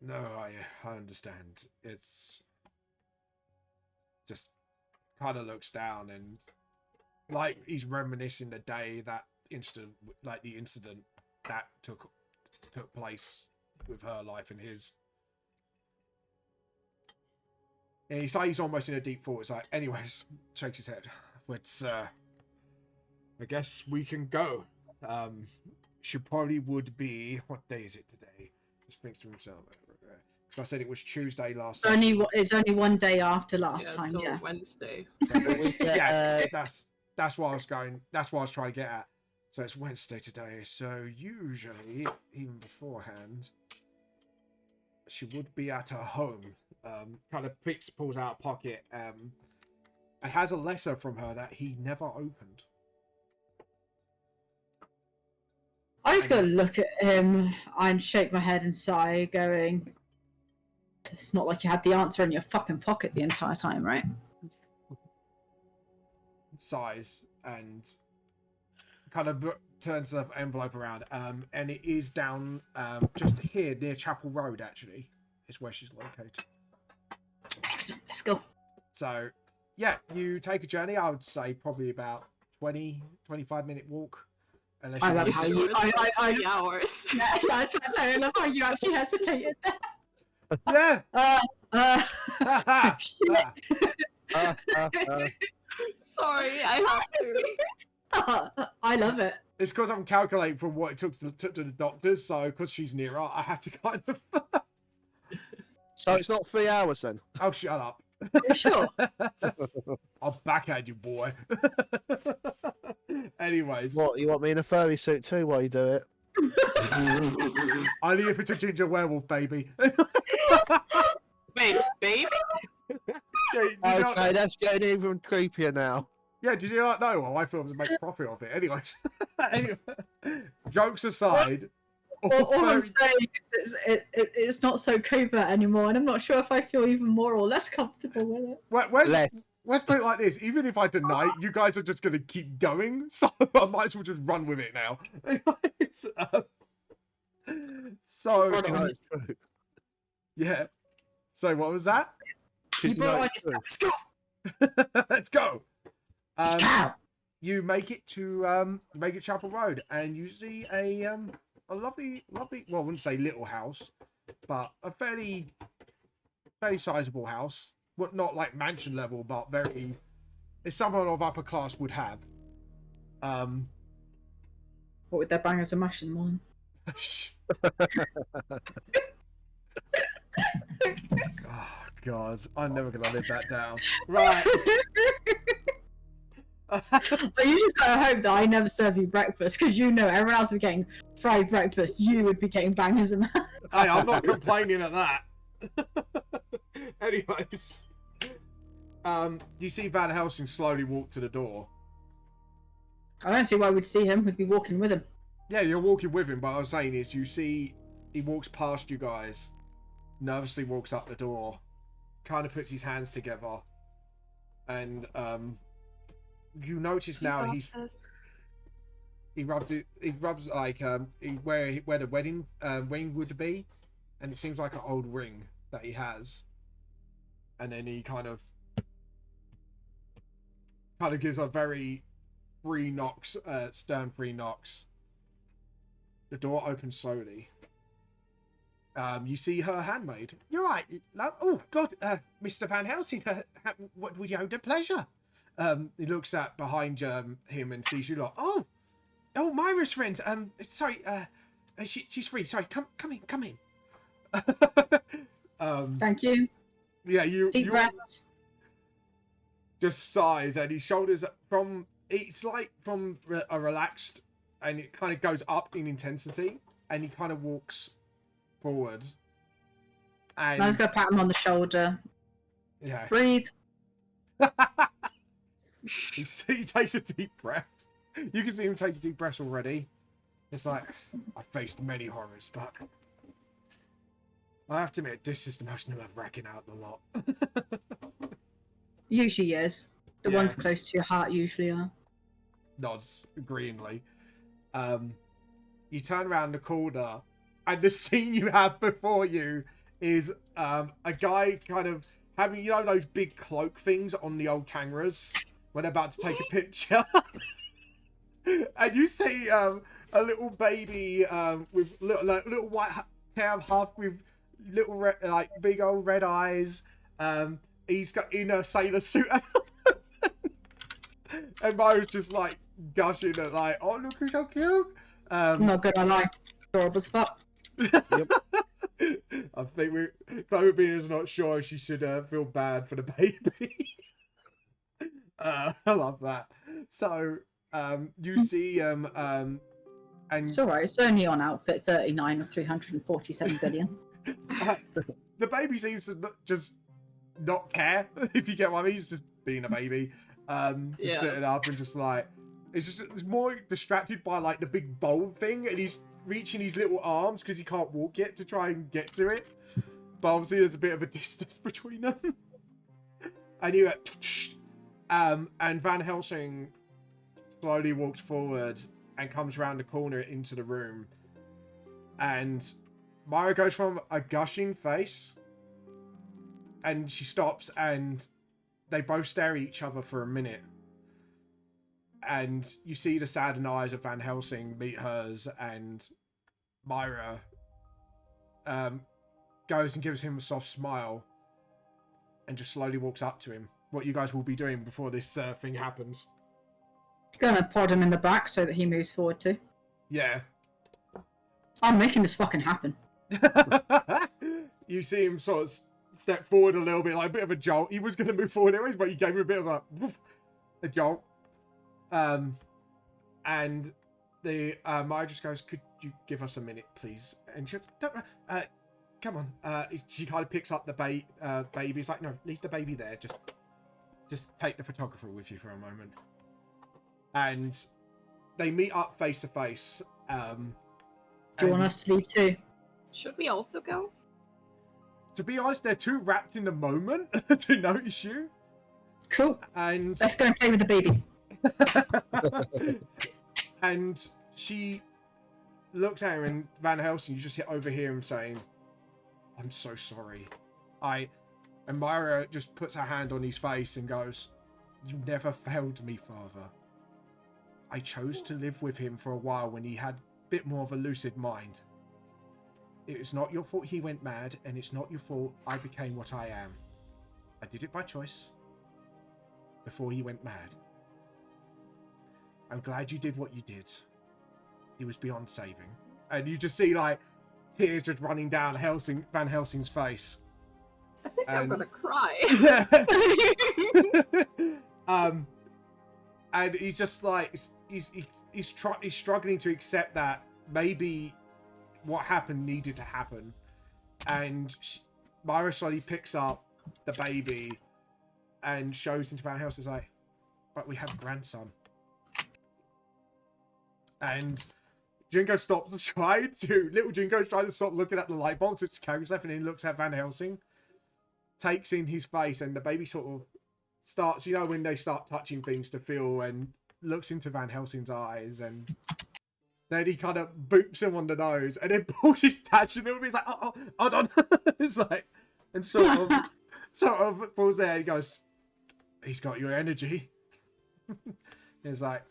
No, I understand. It's just kind of looks down and like he's reminiscing the day that incident, like the incident that took place with her life and his. And he's almost in a deep thought. It's like, anyways, shakes his head. Let's, I guess we can go. She probably would be, what day is it today? Just thinks to himself. Because I said it was Tuesday last time. It's only one day after last time, so yeah. Wednesday. So yeah, that's what I was going. That's what I was trying to get at. So it's Wednesday today. So usually, even beforehand, she would be at her home. Kind of pulls out a pocket. It has a letter from her that he never opened. I just gotta look at him and shake my head and sigh, going, it's not like you had the answer in your fucking pocket the entire time, right? Sighs and kind of turns the envelope around. And it is down just here near Chapel Road, actually, is where she's located. Excellent, let's go. So, yeah, you take a journey. I would say probably about 25-minute walk. Unless I love you how Sure, you... it's like I 3 hours. yeah, that's what I'm saying. I love how you actually hesitated there. Yeah. Sorry, I have to. I love it. It's because I'm calculating from what it took to the doctors. So, because she's near her, I had to kind of. So it's not 3 hours then? Oh, shut up. Sure. I'll backhand you, boy. Anyways. What, you want me in a furry suit too while you do it? Only if it's a ginger werewolf, baby. Wait, baby? Yeah, Okay, that's getting even creepier now. yeah, did you not know? Well, my films make profit of it. Anyways. Anyway, jokes aside. All I'm saying is it's not so covert anymore, and I'm not sure if I feel even more or less comfortable with it. Let's put it like this. Even if I deny it, you guys are just going to keep going. So I might as well just run with it now. So, yeah. So what was that? You brought on your Let's go. Let's go. You make it to Chapel Road, and you see a lovely, well, I wouldn't say little house, but a fairly sizable house. Well, not like mansion level, but it's someone of upper class would have. What with their bangers and mash in the morning? Oh God, I'm never gonna live that down. Right. But you just gotta hope that I never serve you breakfast, because you know everyone else would be getting fried breakfast. You would be getting bangers and mash. Hey, I'm not complaining at that. Anyways, you see Van Helsing slowly walk to the door. I don't see why we'd see him. We'd be walking with him. Yeah, you're walking with him, but what I was saying is you see he walks past you guys, nervously walks up the door, kind of puts his hands together, and you notice now he rubs like where the wedding ring would be, and it seems like an old ring that he has, and then he kind of gives a very stern 3 knocks. The door opens slowly, You see her handmaid. You're right. Oh God, Mr. Van Helsing. What would you hold a pleasure? He looks at behind him and sees you lot. Oh, Myra's friend. Sorry. She's free. Sorry. Come in. Thank you. Yeah, Deep breaths. Just sighs, and his shoulders it's like from a relaxed, and it kind of goes up in intensity, and he kind of walks forward. And I was gonna pat him on the shoulder. Yeah. Breathe. He takes a deep breath. You can see him take a deep breath already. It's like, I've faced many horrors, but I have to admit, this is the most nerve-wracking out of the lot. Usually is. The Yeah. ones close to your heart usually are. Nods greenly. You turn around the corner, and the scene you have before you is a guy kind of having, you know, those big cloak things on the old kangaroos when they're about to take a picture. And you see a little baby with little white hair, half with little like big old red eyes. He's got in a sailor suit, and Mo's just like gushing at like, oh look who's so cute. I'm not gonna lie, adorable as fuck. Yep. I think Clover is not sure she should feel bad for the baby. I love that. So you see and It's alright, it's only on outfit 39 of 347 billion. the baby seems to just not care, if you get what I mean. He's just being a baby, just sitting up and just like, it's more distracted by like the big bowl thing, and he's reaching his little arms because he can't walk yet to try and get to it, but obviously there's a bit of a distance between them. And you went, and Van Helsing slowly walks forward and comes around the corner into the room, and Myra goes from a gushing face, and she stops, and they both stare at each other for a minute, and you see the saddened eyes of Van Helsing meet hers, and Myra goes and gives him a soft smile and just slowly walks up to him. What you guys will be doing before this thing happens. Gonna prod him in the back so that he moves forward too. Yeah. I'm making this fucking happen. You see him sort of step forward a little bit, like a bit of a jolt. He was going to move forward anyways, but you gave him a bit of a jolt. And the Maya just goes, "Could you give us a minute, please?" And she goes, "Don't, come on." She kind of picks up the baby. He's like, "No, leave the baby there. Just take the photographer with you for a moment." And they meet up face to face. Do you want us to leave too? Should we also go? To be honest, they're too wrapped in the moment to notice you. Cool. And Let's go and play with the baby. and she looks at him, and Van Helsing, you just overhear him saying, "I'm so sorry." And Myra just puts her hand on his face and goes, "You never failed me, Father. I chose to live with him for a while when he had a bit more of a lucid mind. It is not your fault he went mad, and it's not your fault I became what I am. I did it by choice before he went mad. I'm glad you did what you did. He was beyond saving." And you just see like tears just running down Van Helsing's face. I think I'm gonna cry. And he's just like he's struggling to accept that maybe what happened needed to happen. And Myra slowly picks up the baby and shows into Van Helsing's like, "But we have a grandson." And Junko stops little Junko's trying to stop looking at the light bulbs which carries left, and he looks at Van Helsing, takes in his face, and the baby sort of starts, you know, when they start touching things to feel, and looks into Van Helsing's eyes, and then he kind of boops him on the nose, and then pulls his touch a little bit. He's like, "Oh, hold on." It's like, and sort of pulls there, and he goes, "He's got your energy." He's like,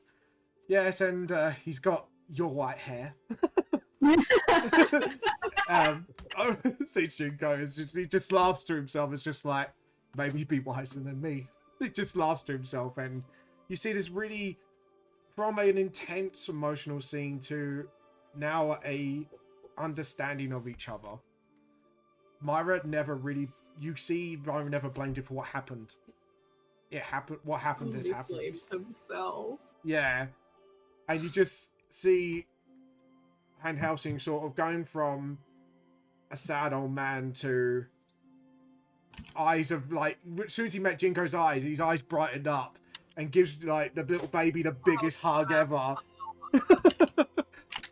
"Yes, and he's got your white hair." See Junko is just, he just laughs to himself. It's just like, maybe he'd be wiser than me. He just laughs to himself, and you see this really, from an intense emotional scene to now a understanding of each other. Myra never really, you see Myra never blamed him for what happened. It happened, what happened has happened. He blamed himself. Yeah. And you just see Van Helsing sort of going from a sad old man to eyes of like, as soon as he met Jinko's eyes, his eyes brightened up and gives like the little baby the biggest hug ever.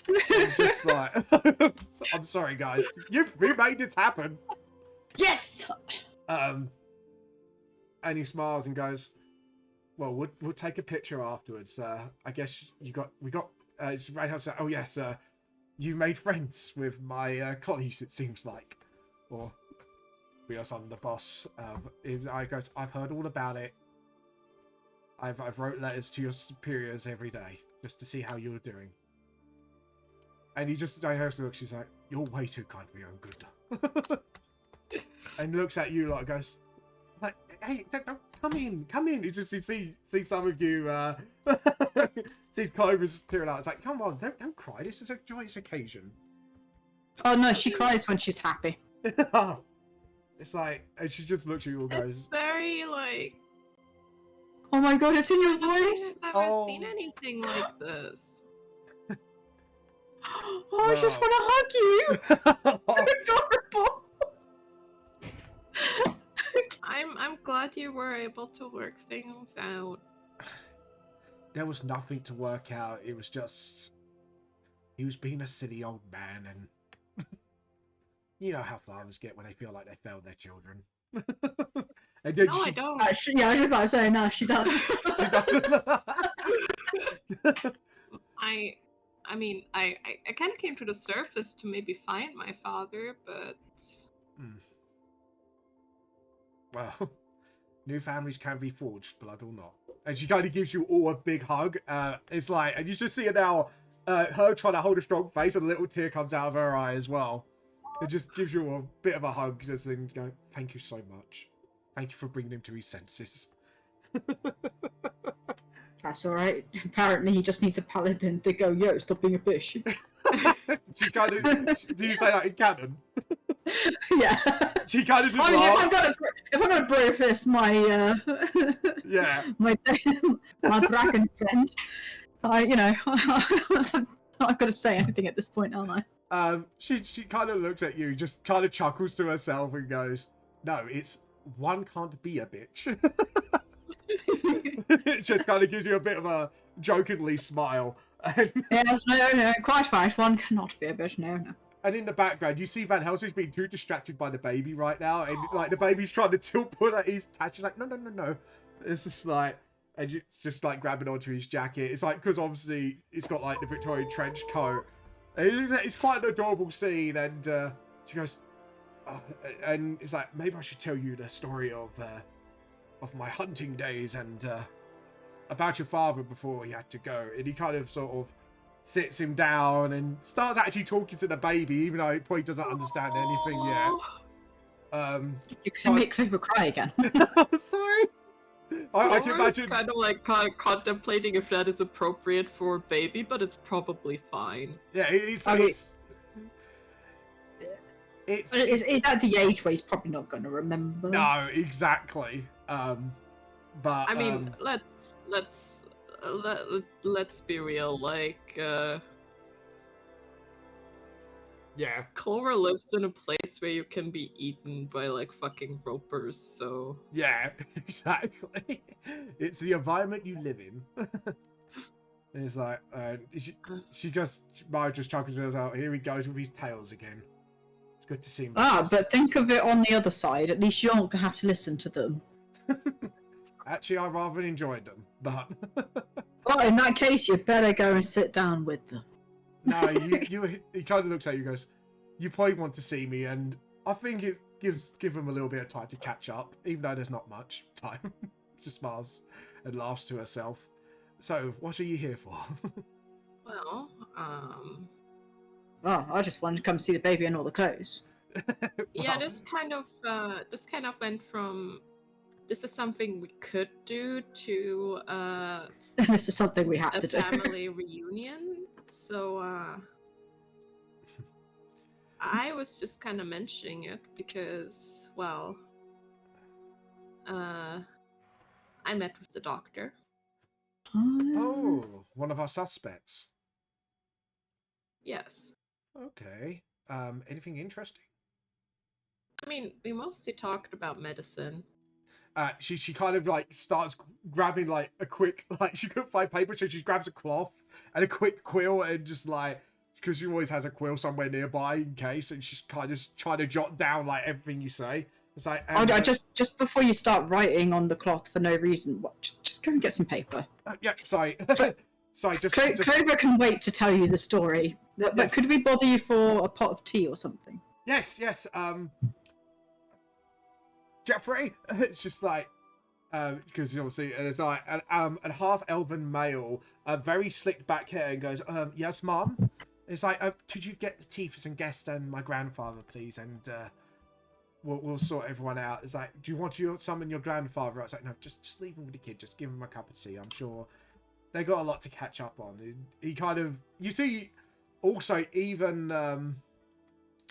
It's just like, I'm sorry guys, we made this happen. Yes. And he smiles and goes, well, we'll take a picture afterwards. I guess we got oh yes, you made friends with my colleagues, it seems like. Or we are son of the boss. I goes, I've heard all about it. I've wrote letters to your superiors every day just to see how you're doing. And he just looks, he's like, you're way too kind for your own good. And looks at you like, goes, like, hey, don't, come in. He just see some of you, sees Clovers tearing out. It's like, come on, don't cry. This is a joyous occasion. Oh no, she cries when she's happy. It's like, and she just looks at you all, goes, It's very like. Oh my god, it's in your voice. I've never seen anything like this. Oh, I just want to hug you. Adorable. I'm glad you were able to work things out. There was nothing to work out. It was just, he was being a silly old man, and you know how fathers get when they feel like they failed their children. And then No, I don't. Yeah, I was about to say, no, she does. She doesn't. I mean, I kind of came to the surface to maybe find my father, but... Well, new families can be forged, blood or not. And she kind of gives you all a big hug. It's like, and you just see it now, her trying to hold a strong face, and a little tear comes out of her eye as well. It just gives you a bit of a hug, just and go, thank you so much. Thank you for bringing him to his senses. That's alright. Apparently he just needs a paladin to go, yo, stop being a bitch. She kind of, do you say that in canon? Yeah. She kind of just I mean, laughs. if I'm gonna brave fist my Yeah. my dragon friend, I'm not gonna say anything at this point, am I? She kind of looks at you, just kind of chuckles to herself and goes, no, it's one can't be a bitch. It just kind of gives you a bit of a jokingly smile. And, Yes, no, quite right. One cannot be a bitch, no. and in the background, you see Van Helsing's being too distracted by the baby right now, and like the baby's trying to pull at his touch. She's like, no. It's just like, and it's just like grabbing onto his jacket. It's like, because obviously it's got like the Victorian trench coat. It's quite an adorable scene, and she goes, and it's like, maybe I should tell you the story of my hunting days and about your father before he had to go. And he kind of sort of sits him down and starts actually talking to the baby, even though he probably doesn't understand anything yet. You can make Clover cry again. Sorry. I can imagine. Kind of like contemplating if that is appropriate for a baby, but it's probably fine. Yeah, it's Is at the age where he's probably not going to remember. no, exactly. But I mean, let's be real. Like, yeah, Clover lives in a place where you can be eaten by like fucking ropers. So yeah, exactly. It's the environment you live in. And it's like, Maya just chuckles out. Here he goes with his tails again. It's good to see him. But think of it on the other side. At least you're not going to have to listen to them. Actually, I rather enjoyed them, but Well, in that case, you better go and sit down with them. no, he kind of looks at you and goes, you probably want to see me, and I think it give him a little bit of time to catch up, even though there's not much time. She smiles and laughs to herself. So, what are you here for? well, Oh, I just wanted to come see the baby and all the clothes. Yeah, Well, this kind of went from this is something we could do to This is something we have a to do. family reunion. So I was just kind of mentioning it because, well, I met with the doctor. oh, one of our suspects. Yes. Okay. Anything interesting? I mean, we mostly talked about medicine. She kind of like starts grabbing like a quick, like she couldn't find paper, so she grabs a cloth and a quick quill and just like, because she always has a quill somewhere nearby in case, and she's kind of trying to jot down like everything you say. It's like, I just before you start writing on the cloth for no reason, just go and get some paper. yeah, sorry. Sorry, just Clover can wait to tell you the story. But Yes. could we bother you for a pot of tea or something? yes, Jeffrey. It's just like, because obviously there's like a half elven male, very slicked back hair, and goes, yes, mom. It's like, could you get the tea for some guests and my grandfather, please, and we'll sort everyone out. It's like, do you want to summon your grandfather? I was like, no, just leave him with the kid. Just give him a cup of tea. I'm sure they got a lot to catch up on. He kind of, you see, also even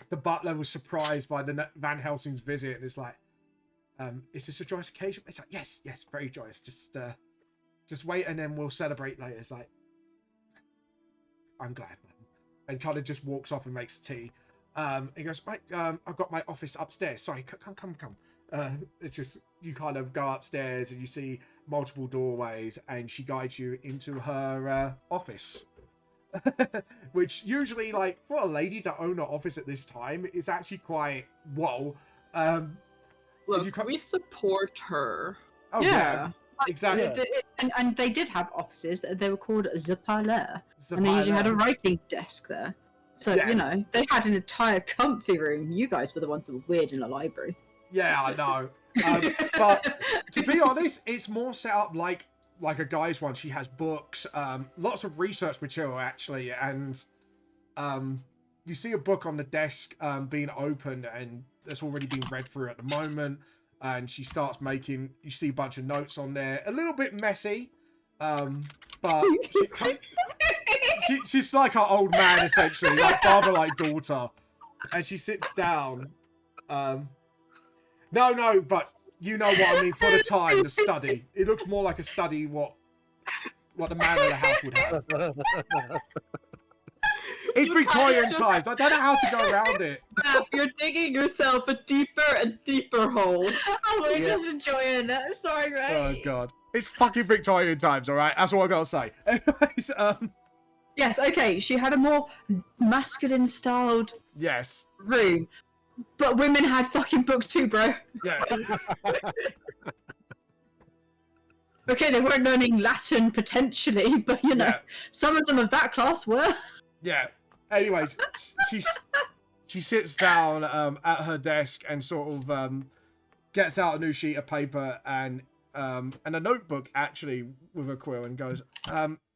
the butler was surprised by the Van Helsing's visit, and it's like, is this a joyous occasion? It's like, yes, very joyous. Just wait, and then we'll celebrate later. It's like, I'm glad, man. And kind of just walks off and makes tea. He goes, right, I've got my office upstairs. Sorry, come. It's just, you kind of go upstairs and you see multiple doorways, and she guides you into her office. Which usually, like, for a lady to own an office at this time is actually quite, whoa. Look, we support her. Oh, yeah. Exactly. And they did have offices. They were called the parlor, and they usually had a writing desk there. So, Yeah. you know, they had an entire comfy room. You guys were the ones that were weird in a library. Yeah, I know. But to be honest, it's more set up like a guy's one. She has books, lots of research material actually, and you see a book on the desk being opened, and it's already been read through at the moment. And she starts making, you see a bunch of notes on there, a little bit messy, but she's like her old man essentially, like father, like daughter, and she sits down. No, but you know what I mean. For the time, the study, it looks more like a study what the man of the house would have. It's Victorian times. I don't know how to go around it. You're digging yourself a deeper and deeper hole. We're just enjoying it. Sorry, Ray. Oh god, it's fucking Victorian times. All right, that's all I gotta say. Anyways, Yes, okay. She had a more masculine-styled yes, room, but women had fucking books too, bro. yeah. Okay, they weren't learning Latin potentially, but you know, Yeah. some of them of that class were. Yeah. Anyways, she sits down at her desk and sort of gets out a new sheet of paper and a notebook actually with a quill and goes,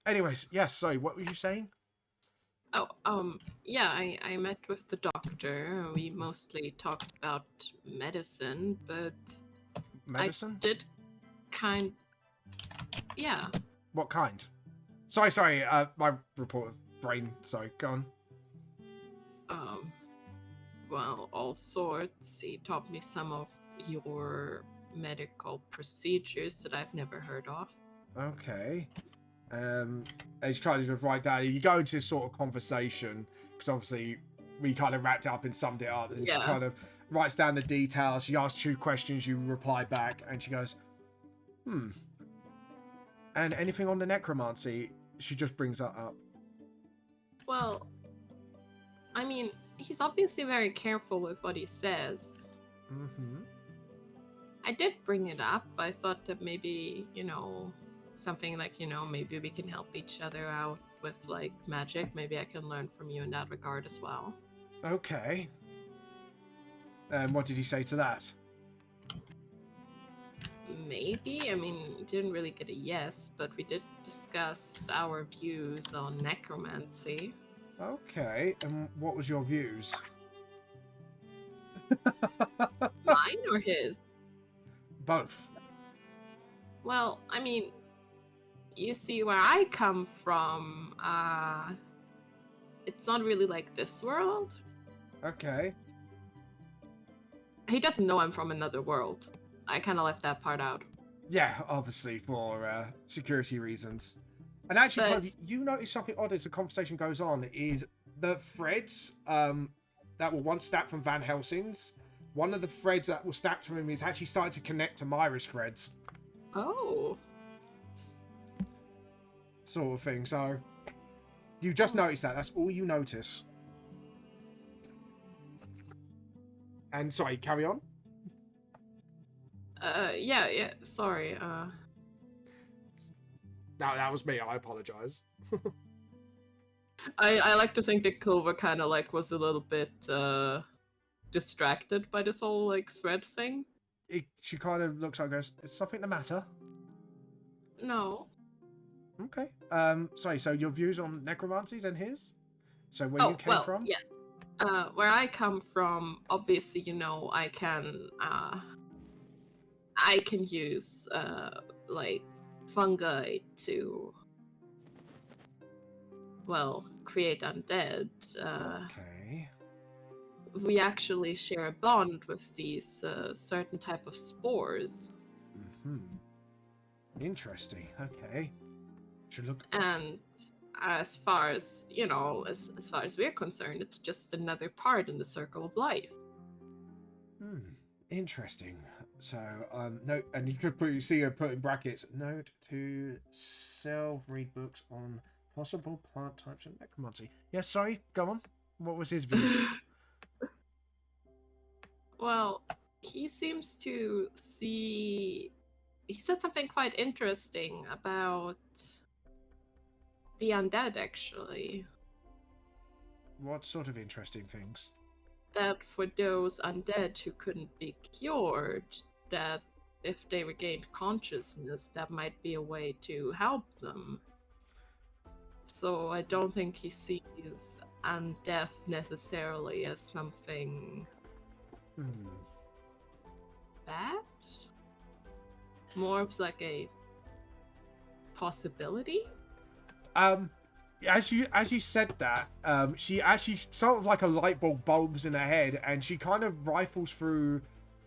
anyways, yes, sorry, what were you saying? Oh, yeah, I met with the doctor. We mostly talked about medicine, but Medicine? I did yeah. What kind? Sorry, my report of brain, sorry, go on. Well, all sorts. He taught me some of your medical procedures that I've never heard of. Okay. And he's trying to write down, you go into this sort of conversation, because obviously we kind of wrapped it up and summed it up, and she kind of writes down the details, she asks 2 questions, you reply back, and she goes, and anything on the necromancy? She just brings that up. Well, I mean, he's obviously very careful with what he says. Mm-hmm. I did bring it up. I thought that maybe, you know, something like, you know, maybe we can help each other out with, like, magic. Maybe I can learn from you in that regard as well. Okay. And what did he say to that? Maybe. I mean, didn't really get a yes, but we did discuss our views on necromancy. Okay, and what was your views? Mine or his? Both. Well, I mean, you see where I come from, it's not really like this world. Okay. He doesn't know I'm from another world. I kind of left that part out. Yeah, obviously for security reasons. And actually, But- Chloe, you notice something odd as the conversation goes on is the threads that were once snapped from Van Helsing's, one of the threads that was snapped from him is actually starting to connect to Myra's threads. Oh. Sort of thing. So you just noticed that. That's all you notice. And sorry, carry on. Yeah, sorry, No, that was me. I apologize. I like to think that Clover kind of like was a little bit distracted by this whole like thread thing. She kind of looks like goes, is something the matter? No. Okay. Sorry, so your views on necromancies and his? So where you came from? Yes. Where I come from, obviously, you know, I can use like fungi to, well, create undead. Okay. We actually share a bond with these certain type of spores. Interesting. Okay. Should look. And as far as, you know, as far as we're concerned, it's just another part in the circle of life. Interesting. So, note, and you could see her put in brackets, note to self-read books on possible plant types and necromancy. Yes, sorry, go on. What was his view? Well, he seems to see... He said something quite interesting about the undead, actually. What sort of interesting things? That for those undead who couldn't be cured, that if they regained consciousness, that might be a way to help them. So I don't think he sees undeath necessarily as something bad. More of like a possibility. As you said that, she actually sort of like a light bulbs in her head, and she kind of rifles through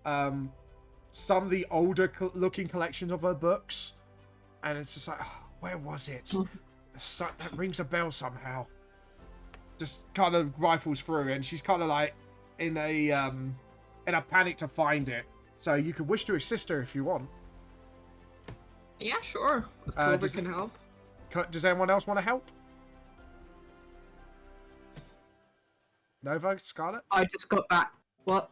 some of the older looking collections of her books, and it's just like, oh, where was it? So, that rings a bell somehow. Just kind of rifles through, and she's kind of like in a panic to find it. So you could wish to assist her if you want. Yeah, sure. If Clover can help. Does anyone else want to help? Nova, Scarlet? I just got back. What?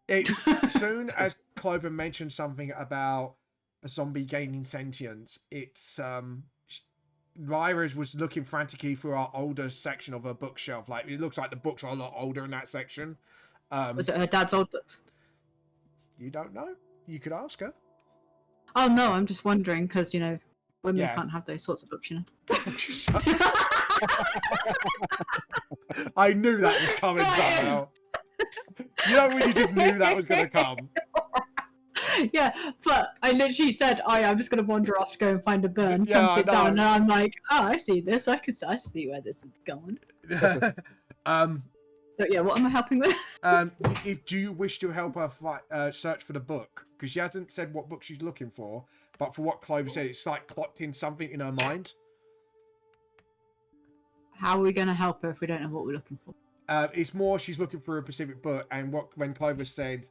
It's soon as Clover mentioned something about a zombie gaining sentience, it's Lyra's was looking frantically through our older section of her bookshelf. Like, it looks like the books are a lot older in that section. Was it her dad's old books? You don't know? You could ask her. Oh no, I'm just wondering because, you know, women Yeah. can't have those sorts of books, you know. I knew that was coming somehow. You know when you just knew that was going to come. Yeah, but I literally said, I'm just going to wander off to go and find a burn, Yeah, come sit I down, and know. I'm like, oh, I see this, I see where this is going. So yeah, what am I helping with? Do you wish to help her search for the book? Because she hasn't said what book she's looking for, but for what Clover said, it's like clocked in something in her mind. How are we going to help her if we don't know what we're looking for? It's more she's looking for a specific book, and when Clover said,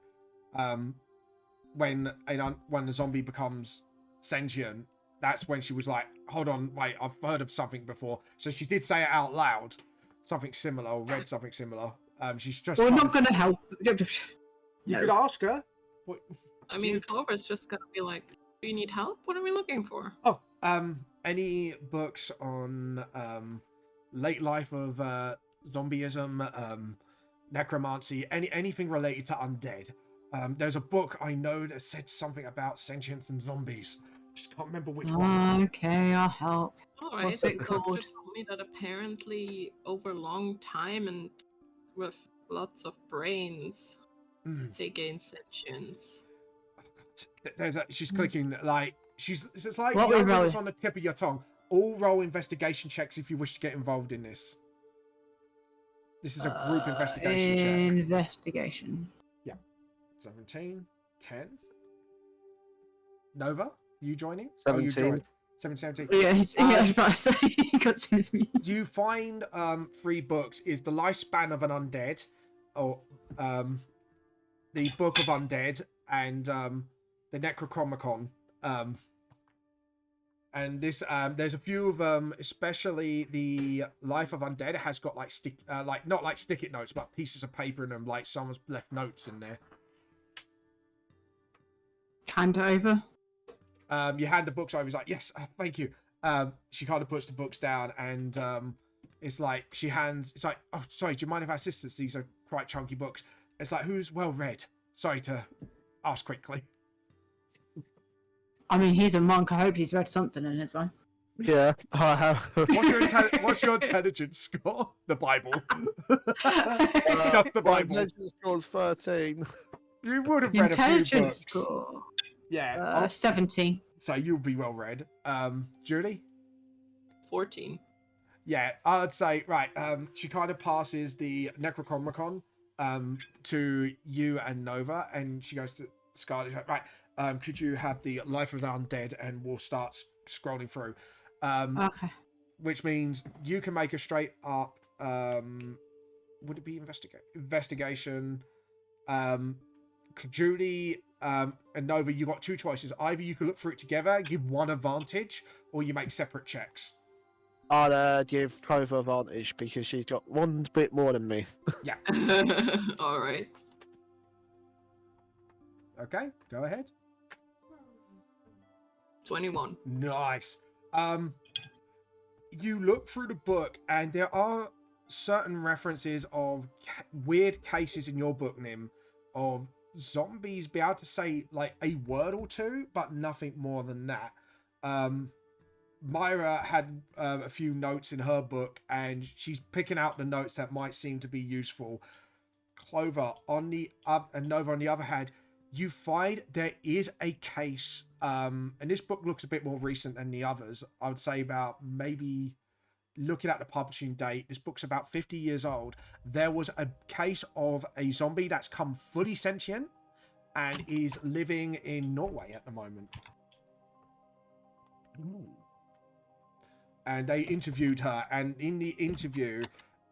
when the zombie becomes sentient, that's when she was like, hold on, wait, I've heard of something before. So she did say it out loud, something similar, or read something similar. She's just. We're not going to help. You could ask her. What? I mean, Clover's just gonna be like, do you need help? What are we looking for? Oh, any books on late life of zombieism, necromancy, anything related to undead. There's a book I know that said something about sentience and zombies. Just can't remember which one. Okay, I'll help. All right. What's it called? me that apparently over a long time and with lots of brains, they gain sentience. She's clicking like it's like What you we know when roll? it's on the tip of your tongue. All roll investigation checks if you wish to get involved in this. This is a group investigation check. Investigation. 17, 10. Nova, you joining? 17. Oh, you joined. 17. Yeah, I was about to say he got me. You find 3 books is the lifespan of an undead, or the Book of Undead, and the Necronomicon. And this there's a few of them, especially the Life of Undead has got like not like stick-it notes, but pieces of paper in them, like someone's left notes in there. Hand it over. You hand the books over. He's like, yes, thank you. She kind of puts the books down, and it's like she hands. It's like, oh, sorry, do you mind if I assist us? These are quite chunky books. It's like, who's well read? Sorry to ask quickly. I mean, he's a monk. I hope he's read something in his life. Yeah, I have. What's your intelligence score? The Bible. Just the My Bible. intelligence score's 13. You would have read a few Intelligence books. score. Yeah. 17. So you'll be well read. Julie? 14. Yeah, I'd say, right, she kind of passes the Necronomicon to you and Nova, and she goes to Scarlet. She's like, right, could you have the Life of the Undead, and we'll start scrolling through. Okay. Which means you can make a straight up, would it be investigation? Judy and Nova, you got 2 choices. Either you can look through it together, give one advantage, or you make separate checks. I'll give Clover advantage because she's got one bit more than me. Yeah. All right. Okay, go ahead. 21. Nice. You look through the book, and there are certain references of weird cases in your book, Nim, of zombies be able to say like a word or two, but nothing more than that. Myra had a few notes in her book, and she's picking out the notes that might seem to be useful. Clover on the and Nova on the other hand, you find there is a case, and this book looks a bit more recent than the others. I would say about maybe looking at the publishing date, this book's about 50 years old. There was a case of a zombie that's come fully sentient and is living in Norway at the moment. Ooh. And they interviewed her, and in the interview,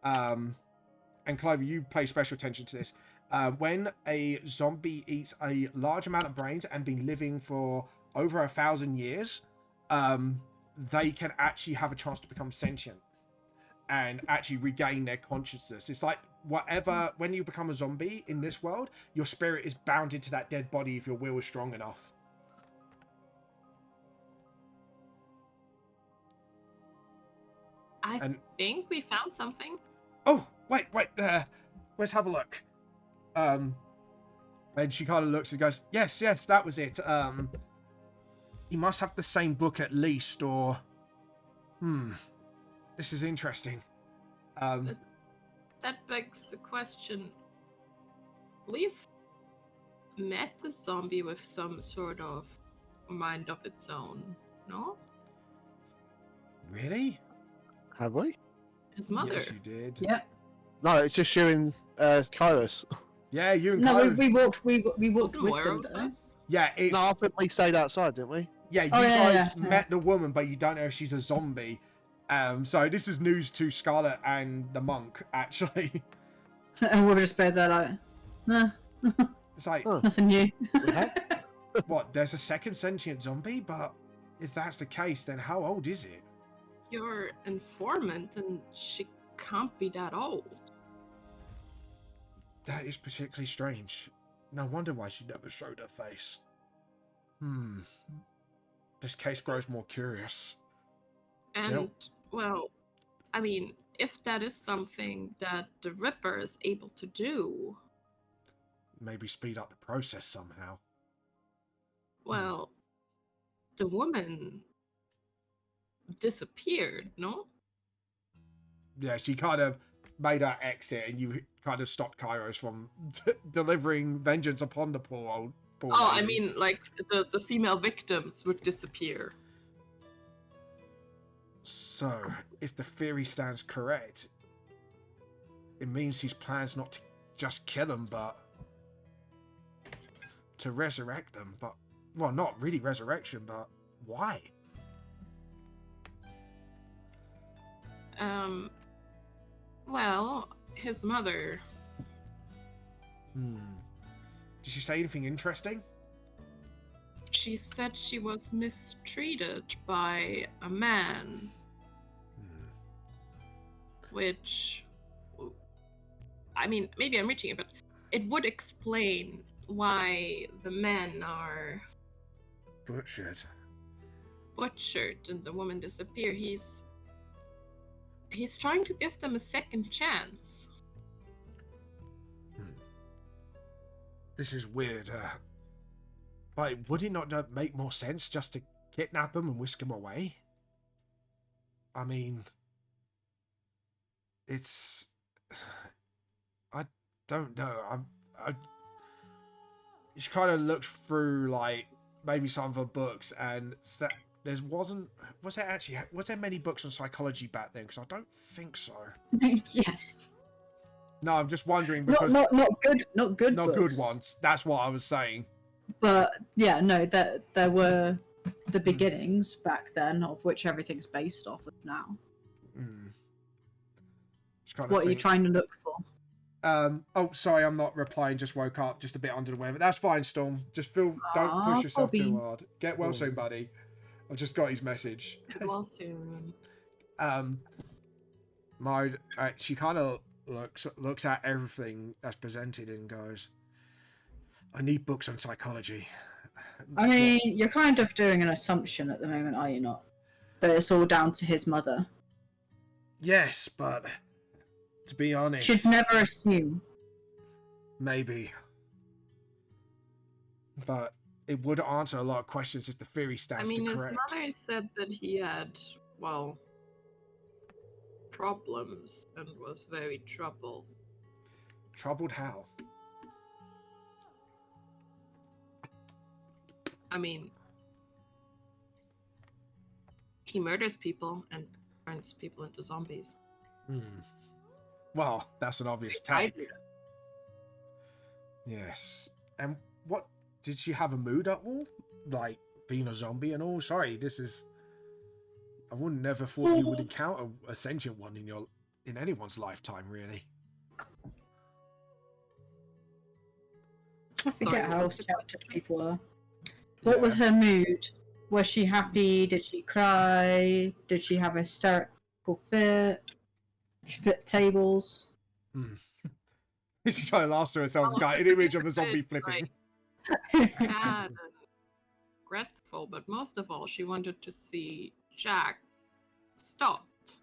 and Clover, you pay special attention to this. When a zombie eats a large amount of brains and been living for over 1,000 years, they can actually have a chance to become sentient and actually regain their consciousness. It's like whatever, when you become a zombie in this world, your spirit is bound into that dead body if your will is strong enough. I think we found something. Oh, wait, let's have a look. And she kind of looks and goes, yes, that was it. He must have the same book at least, or... This is interesting. That begs the question. We've met the zombie with some sort of mind of its own, no? Really? Have we? His mother. Yes, you did. Yep. No, it's just you and Kairos. Yeah, you and No, Clover. we walked Wasn't with aware them. of Though. this. Yeah, it's... No, I think we stayed outside, didn't we? Yeah, you Yeah, guys met the woman, but you don't know if she's a zombie. So this is news to Scarlet and the monk, actually. And we were just there like, nah, It's like, nothing new. what, there's a second sentient zombie? But if that's the case, then how old is it? Your informant, and she can't be that old. That is particularly strange. No wonder why she never showed her face. This case grows more curious. And, well, I mean, if that is something that the Ripper is able to do, Maybe speed up the process somehow. well, the woman disappeared, no? yeah, she kind of made her exit, and you kind of stopped Kairos from delivering vengeance upon the poor Oh, I lady. mean, like, the female victims would disappear. So, if the theory stands correct, it means his plan's not to just kill them, but to resurrect them. But, well, not really resurrection, but why? Well, his mother. Did she say anything interesting? She said she was mistreated by a man. Which, I mean, maybe I'm reaching it, but it would explain why the men are Butchered. and the woman disappear. He's trying to give them a second chance. This is weird. But would it not make more sense just to kidnap them and whisk them away? I mean, it's... I don't know. She kind of looked through, like, maybe some of her books, and was there many books on psychology back then? Because I don't think so. Yes. No, I'm just wondering because Not good not books. good ones. That's what I was saying. But yeah, no, there were the beginnings back then, of which everything's based off of now. What are you trying to look for? Oh, sorry, I'm not replying. Just woke up, just a bit under the weather. That's fine, Storm. Just don't push yourself Bobby. too hard. Get well soon, buddy. I've just got his message. Well, soon. She kind of looks at everything that's presented and goes, "I need books on psychology." I mean, you're kind of doing an assumption at the moment, are you not? That it's all down to his mother. Yes, but to be honest, Should never assume. Maybe. But it would answer a lot of questions if the theory stands to correct. His mother said that he had, well, problems and was very troubled. Troubled how? I mean, he murders people and turns people into zombies. Well, that's an obvious take. Yes. And what, did she have a mood at all? Like, being a zombie and all? Sorry, I wouldn't never thought you would encounter a sentient one in anyone's lifetime, really. I forget how sheltered people are. What was her mood? Was she happy? Did she cry? Did she have a hysterical fit? She flipped tables. She kind of laughs to herself, got an image of a zombie flipping. Like, sad and regretful, but most of all, she wanted to see Jack stopped.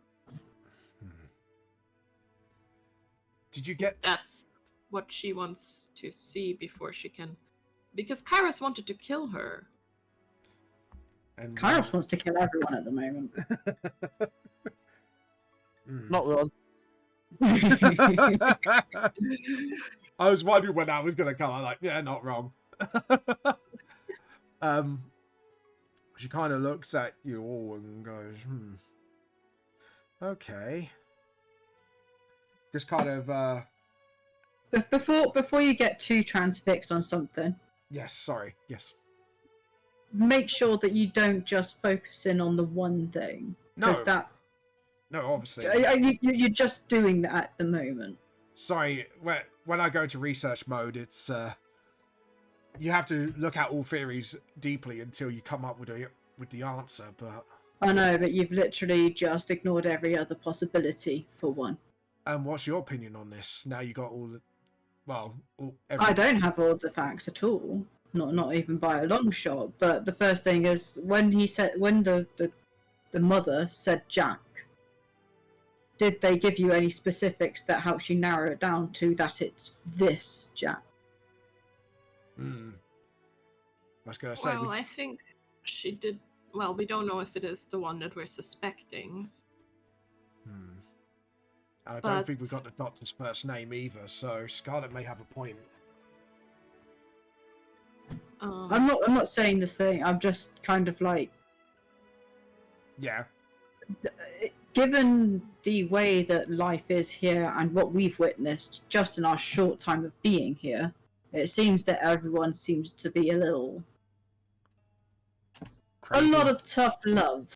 Did you get... That's what she wants to see before she can... Because Kairos wanted to kill her. And Kairos wants to kill everyone at the moment. Not wrong. I was wondering when that was going to come. I'm like, yeah, not wrong. She kind of looks at you all and goes, okay. Just kind of... But before you get too transfixed on something, Yes, sorry. Yes. make sure that you don't just focus in on the one thing. No. No, obviously. You're just doing that at the moment. Sorry, when I go into research mode, it's you have to look at all theories deeply until you come up with the answer. But I know, but you've literally just ignored every other possibility for one. what's your opinion on this? Now you got all the I don't have all the facts at all, not even by a long shot. But the first thing is when the mother said Jack. Did they give you any specifics that helps you narrow it down to that it's this Jack? I was going to say... Well, I think she did... Well, we don't know if it is the one that we're suspecting. I don't think we got the doctor's first name either, so Scarlet may have a point. I'm not saying the thing. I'm just kind of like, yeah. Given the way that life is here and what we've witnessed just in our short time of being here, it seems that everyone seems to be a lot of tough love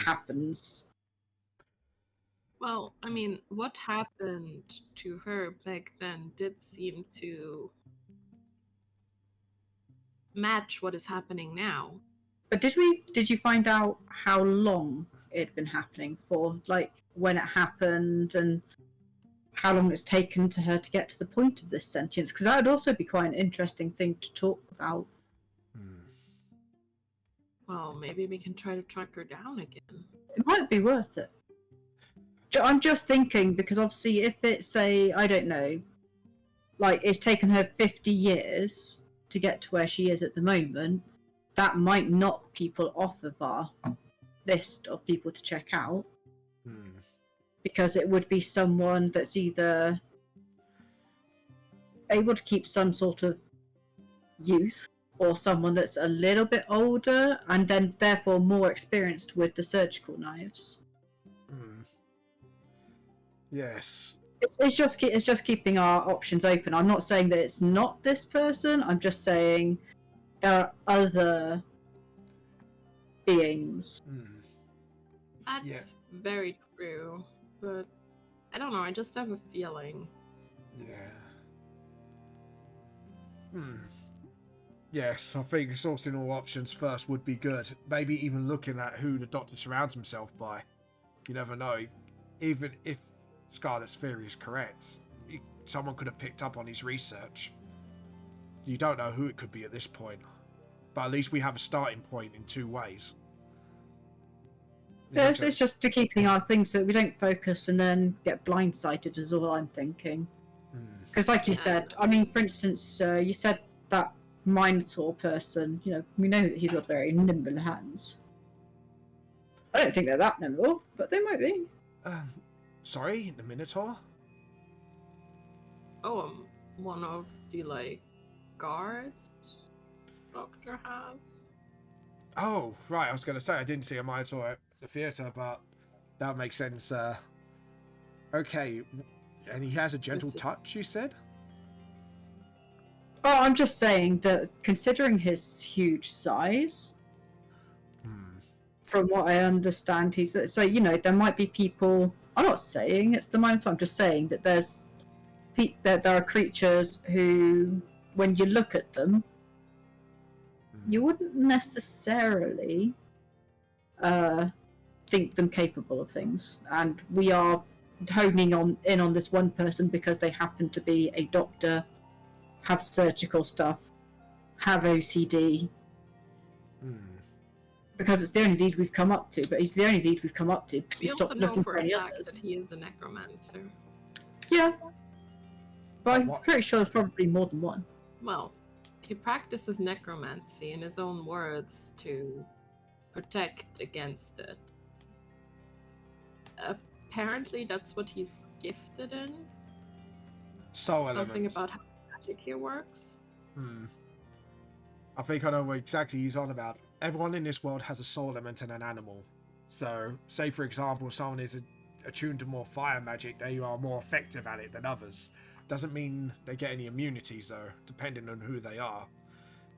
happens. Well, I mean, what happened to her back then did seem to match what is happening now. But did you find out how long it'd been happening for? Like, when it happened and how long it's taken to her to get to the point of this sentience? Because that would also be quite an interesting thing to talk about. Well, maybe we can try to track her down again. It might be worth it. I'm just thinking, because obviously if it's I don't know, like it's taken her 50 years to get to where she is at the moment, that might knock people off of our list of people to check out. Because it would be someone that's either able to keep some sort of youth, or someone that's a little bit older and then therefore more experienced with the surgical knives. Yes. It's just keeping our options open. I'm not saying that it's not this person. I'm just saying there are other beings. That's very true, but I don't know. I just have a feeling. Yeah. Yes, I think exhausting all options first would be good. Maybe even looking at who the Doctor surrounds himself by. You never know. Even if Scarlet's theory is correct, someone could have picked up on his research. You don't know who it could be at this point. But at least we have a starting point in two ways. Yeah, it's just to keeping our things so that we don't focus and then get blindsided is all I'm thinking. Because like you said, I mean, for instance, you said that Minotaur person, we know that he's got very nimble hands. I don't think they're that nimble, but they might be. Sorry, the Minotaur? Oh, one of the, guards Doctor has? Oh, right, I was going to say, I didn't see a Minotaur at the theatre, but that makes sense. Okay, and he has a gentle touch, you said? Oh, I'm just saying that considering his huge size, from what I understand, he's so there might be people. I'm not saying it's the Minotaur. I'm just saying that there are creatures who, when you look at them, you wouldn't necessarily think them capable of things. And we are honing in on this one person because they happen to be a doctor, have surgical stuff, have OCD. Because it's the only lead we've come up to, but he's the only lead we've come up to because we stopped looking for any others. We also know for a fact that he is a necromancer. Yeah. But I'm pretty sure there's probably more than one. Well, he practices necromancy in his own words to protect against it. Apparently that's what he's gifted in. Something about how magic here works. I think I know what exactly he's on about. Everyone in this world has a soul element and an animal. So, say for example, someone is attuned to more fire magic, they are more effective at it than others. Doesn't mean they get any immunities though, depending on who they are.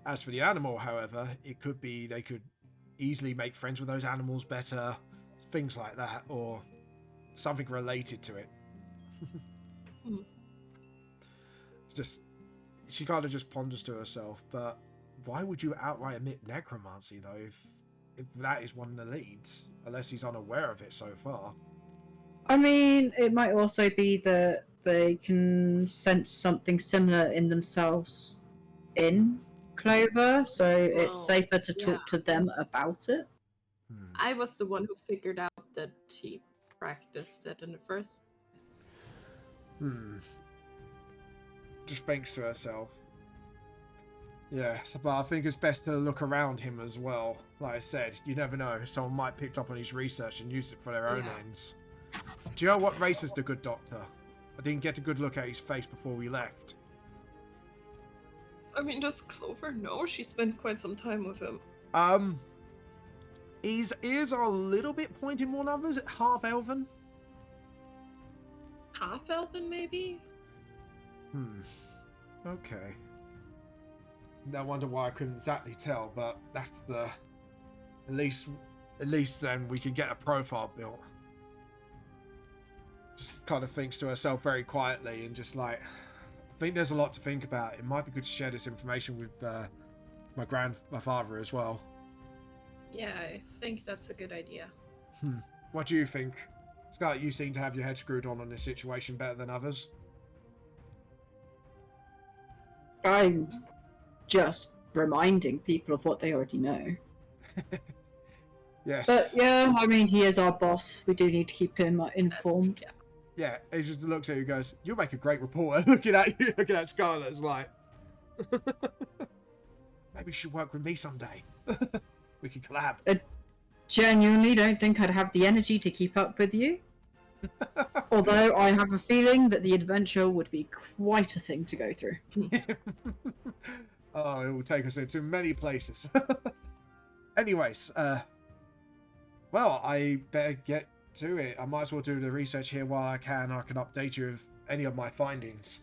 As for the animal, however, it could be they could easily make friends with those animals better, things like that, or something related to it. She kind of just ponders to herself, but why would you outright admit necromancy though if that is one of the leads, unless he's unaware of it so far? I mean, it might also be that they can sense something similar in themselves in Clover, so it's safer to talk to them about it. I was the one who figured out that he practiced it in the first place. Just thinks to herself. Yes, but I think it's best to look around him as well. Like I said, you never know. Someone might pick up on his research and use it for their own ends. Do you know what race is the good doctor? I didn't get a good look at his face before we left. I mean, does Clover know? She spent quite some time with him. His ears are a little bit pointed more than others. Half elven. Half elven, maybe? Okay. No wonder why I couldn't exactly tell, but that's the... At least then we can get a profile built. Just kind of thinks to herself very quietly and just like... I think there's a lot to think about. It might be good to share this information with my father as well. Yeah, I think that's a good idea. What do you think? Scott, you seem to have your head screwed on this situation better than others. I'm just reminding people of what they already know. Yes. But yeah, I mean, he is our boss. We do need to keep him informed. Yeah, he just looks at you and goes, "You'll make a great reporter." Looking at you, looking at Scarlett, it's like, maybe you should work with me someday. We can collab. I genuinely don't think I'd have the energy to keep up with you. Although I have a feeling that the adventure would be quite a thing to go through. Oh, it will take us into many places. Anyways, well, I better get to it. I might as well do the research here while I can. I can update you with any of my findings.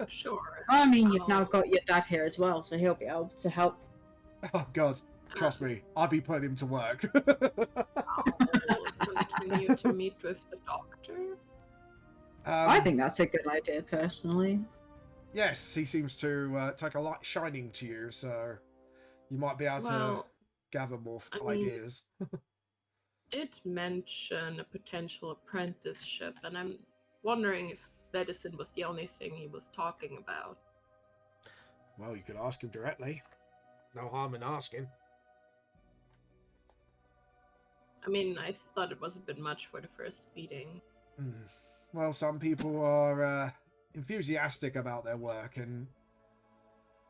Sure. I mean, you've now got your dad here as well, so he'll be able to help. Oh, God. Trust me, I'll be putting him to work. I'll continue to meet with the doctor. I think that's a good idea, personally. Yes, he seems to take a light shining to you, so you might be able to gather more ideas. Did mention a potential apprenticeship, and I'm wondering if medicine was the only thing he was talking about. Well, you could ask him directly. No harm in asking. I mean, I thought it was a bit much for the first meeting. Well, some people are enthusiastic about their work, and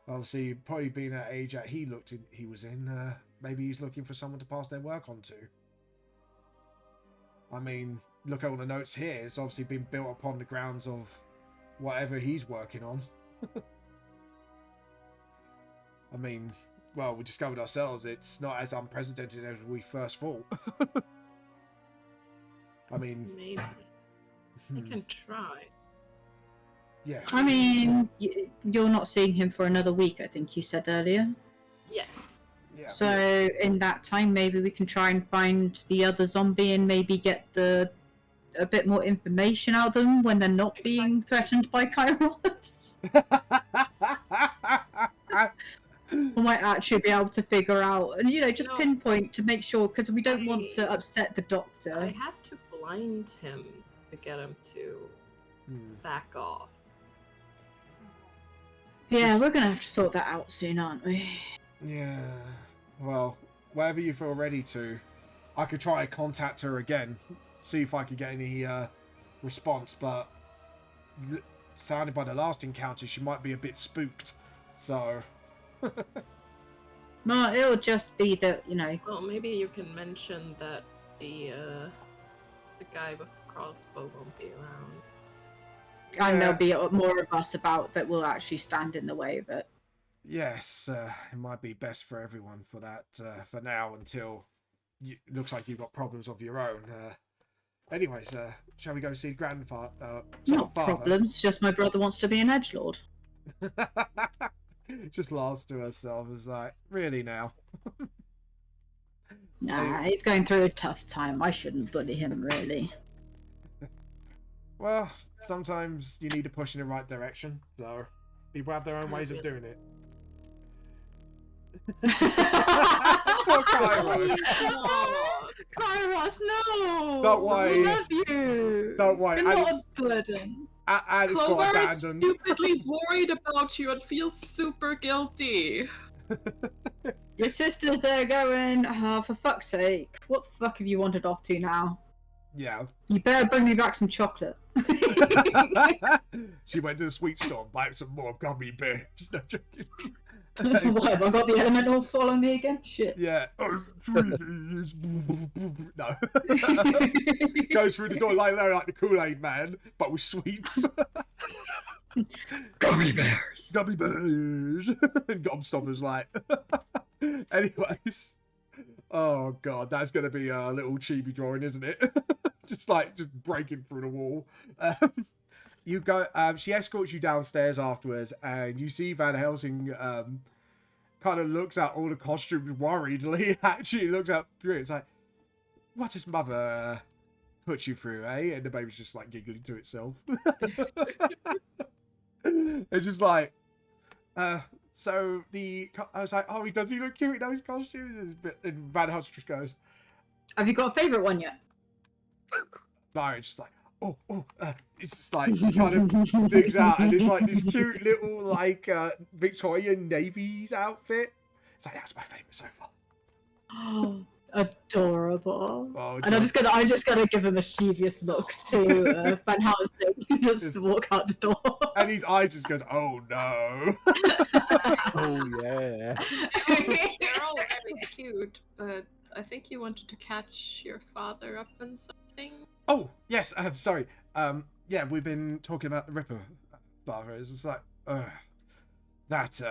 obviously, probably being at age that he was in, maybe he's looking for someone to pass their work on to. I mean, look at all the notes here. It's obviously been built upon the grounds of whatever he's working on. I mean, well, we discovered ourselves it's not as unprecedented as we first thought. I mean... Maybe. I can try. Yeah. I mean, you're not seeing him for another week, I think you said earlier. Yes. Yeah. So in that time, maybe we can try and find the other zombie and maybe get a bit more information out of them when they're not being threatened by Kairos. We might actually be able to figure out and just pinpoint to make sure, because we don't want to upset the doctor. I had to blind him to get him to back off. Yeah, we're gonna have to sort that out soon, aren't we? Yeah. Well, wherever you feel ready to, I could try and contact her again, see if I could get any response, but sounded by the last encounter, she might be a bit spooked, so... No, it'll just be that, Well, maybe you can mention that the guy with the crossbow won't be around. And there'll be more of us about that will actually stand in the way of it. Yes, it might be best for everyone for that, for now, until it looks like you've got problems of your own. Anyways, shall we go see grandfather? Not father? problems, just my brother wants to be an edgelord. Just laughs to herself, is like, really now? Nah, he's going through a tough time. I shouldn't bully him, really. Well, sometimes you need to push in the right direction, so people have their own ways of doing it. Poor Kairos. Kairos, no! Don't worry. We love you! Don't worry. You're not a burden. Alice got Clover is abandoned. stupidly worried about you and feels super guilty. Your sister's there going, for fuck's sake, what the fuck have you wandered off to now? Yeah. You better bring me back some chocolate. She went to the sweet store and bought some more gummy bears. No joking. What, have I got the elemental following me again? Shit. Yeah. No. Goes through the door like they're like the Kool-Aid man, but with sweets. Gummy bears. Gummy bears. And Gobstopper's like. Anyways. Oh god, that's gonna be a little chibi drawing, isn't it? just breaking through the wall. You go. She escorts you downstairs afterwards, and you see Van Helsing. Kind of looks at all the costumes worriedly. Actually, looks at Fury. It's like, what has mother put you through, eh? And the baby's just like giggling to itself. It's just like, so I was like, oh, does he look cute in those costumes? And Van Helsing just goes, have you got a favourite one yet? No, it's just like, it's just like kind of digs out, and it's like this cute little like Victorian Navy's outfit. It's like, that's my favourite so far. Oh, adorable. Oh, and I'm just gonna give a mischievous look to Van Helsing just walk out the door. And his eyes just goes, oh no. Oh yeah. They're all very cute, but I think you wanted to catch your father up in something. Oh yes, sorry. Yeah, we've been talking about the Ripper, Barbara. It's just like, that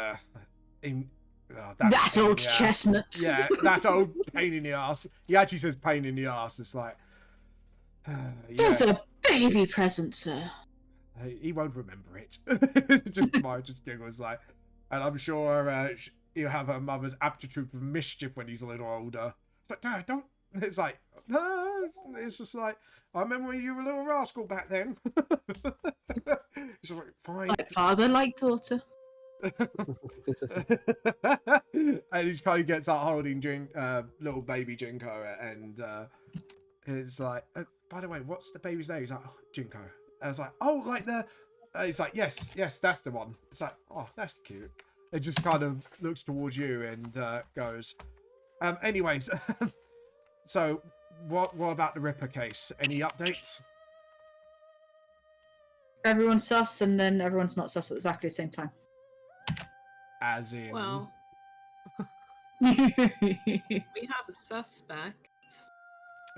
old chestnut. Yeah, that old pain in the ass. He actually says pain in the ass. It's like, Those yes. are baby presents, sir. He won't remember it. just giggles like, and I'm sure he'll have her mother's aptitude for mischief when he's a little older. But no, don't. It's like, no. It's just like, I remember when you were a little rascal back then. It's like, fine. Like father, like daughter. And he kind of gets out holding little baby Jinko, and it's like, by the way, what's the baby's name? He's like, oh, Jinko. I was like, oh, like the. He's like, yes, that's the one. It's like, oh, that's cute. It just kind of looks towards you and goes. Anyways, so what about the Ripper case? Any updates? Everyone's sus, and then everyone's not sus at exactly the same time. As in, Well, we have a suspect.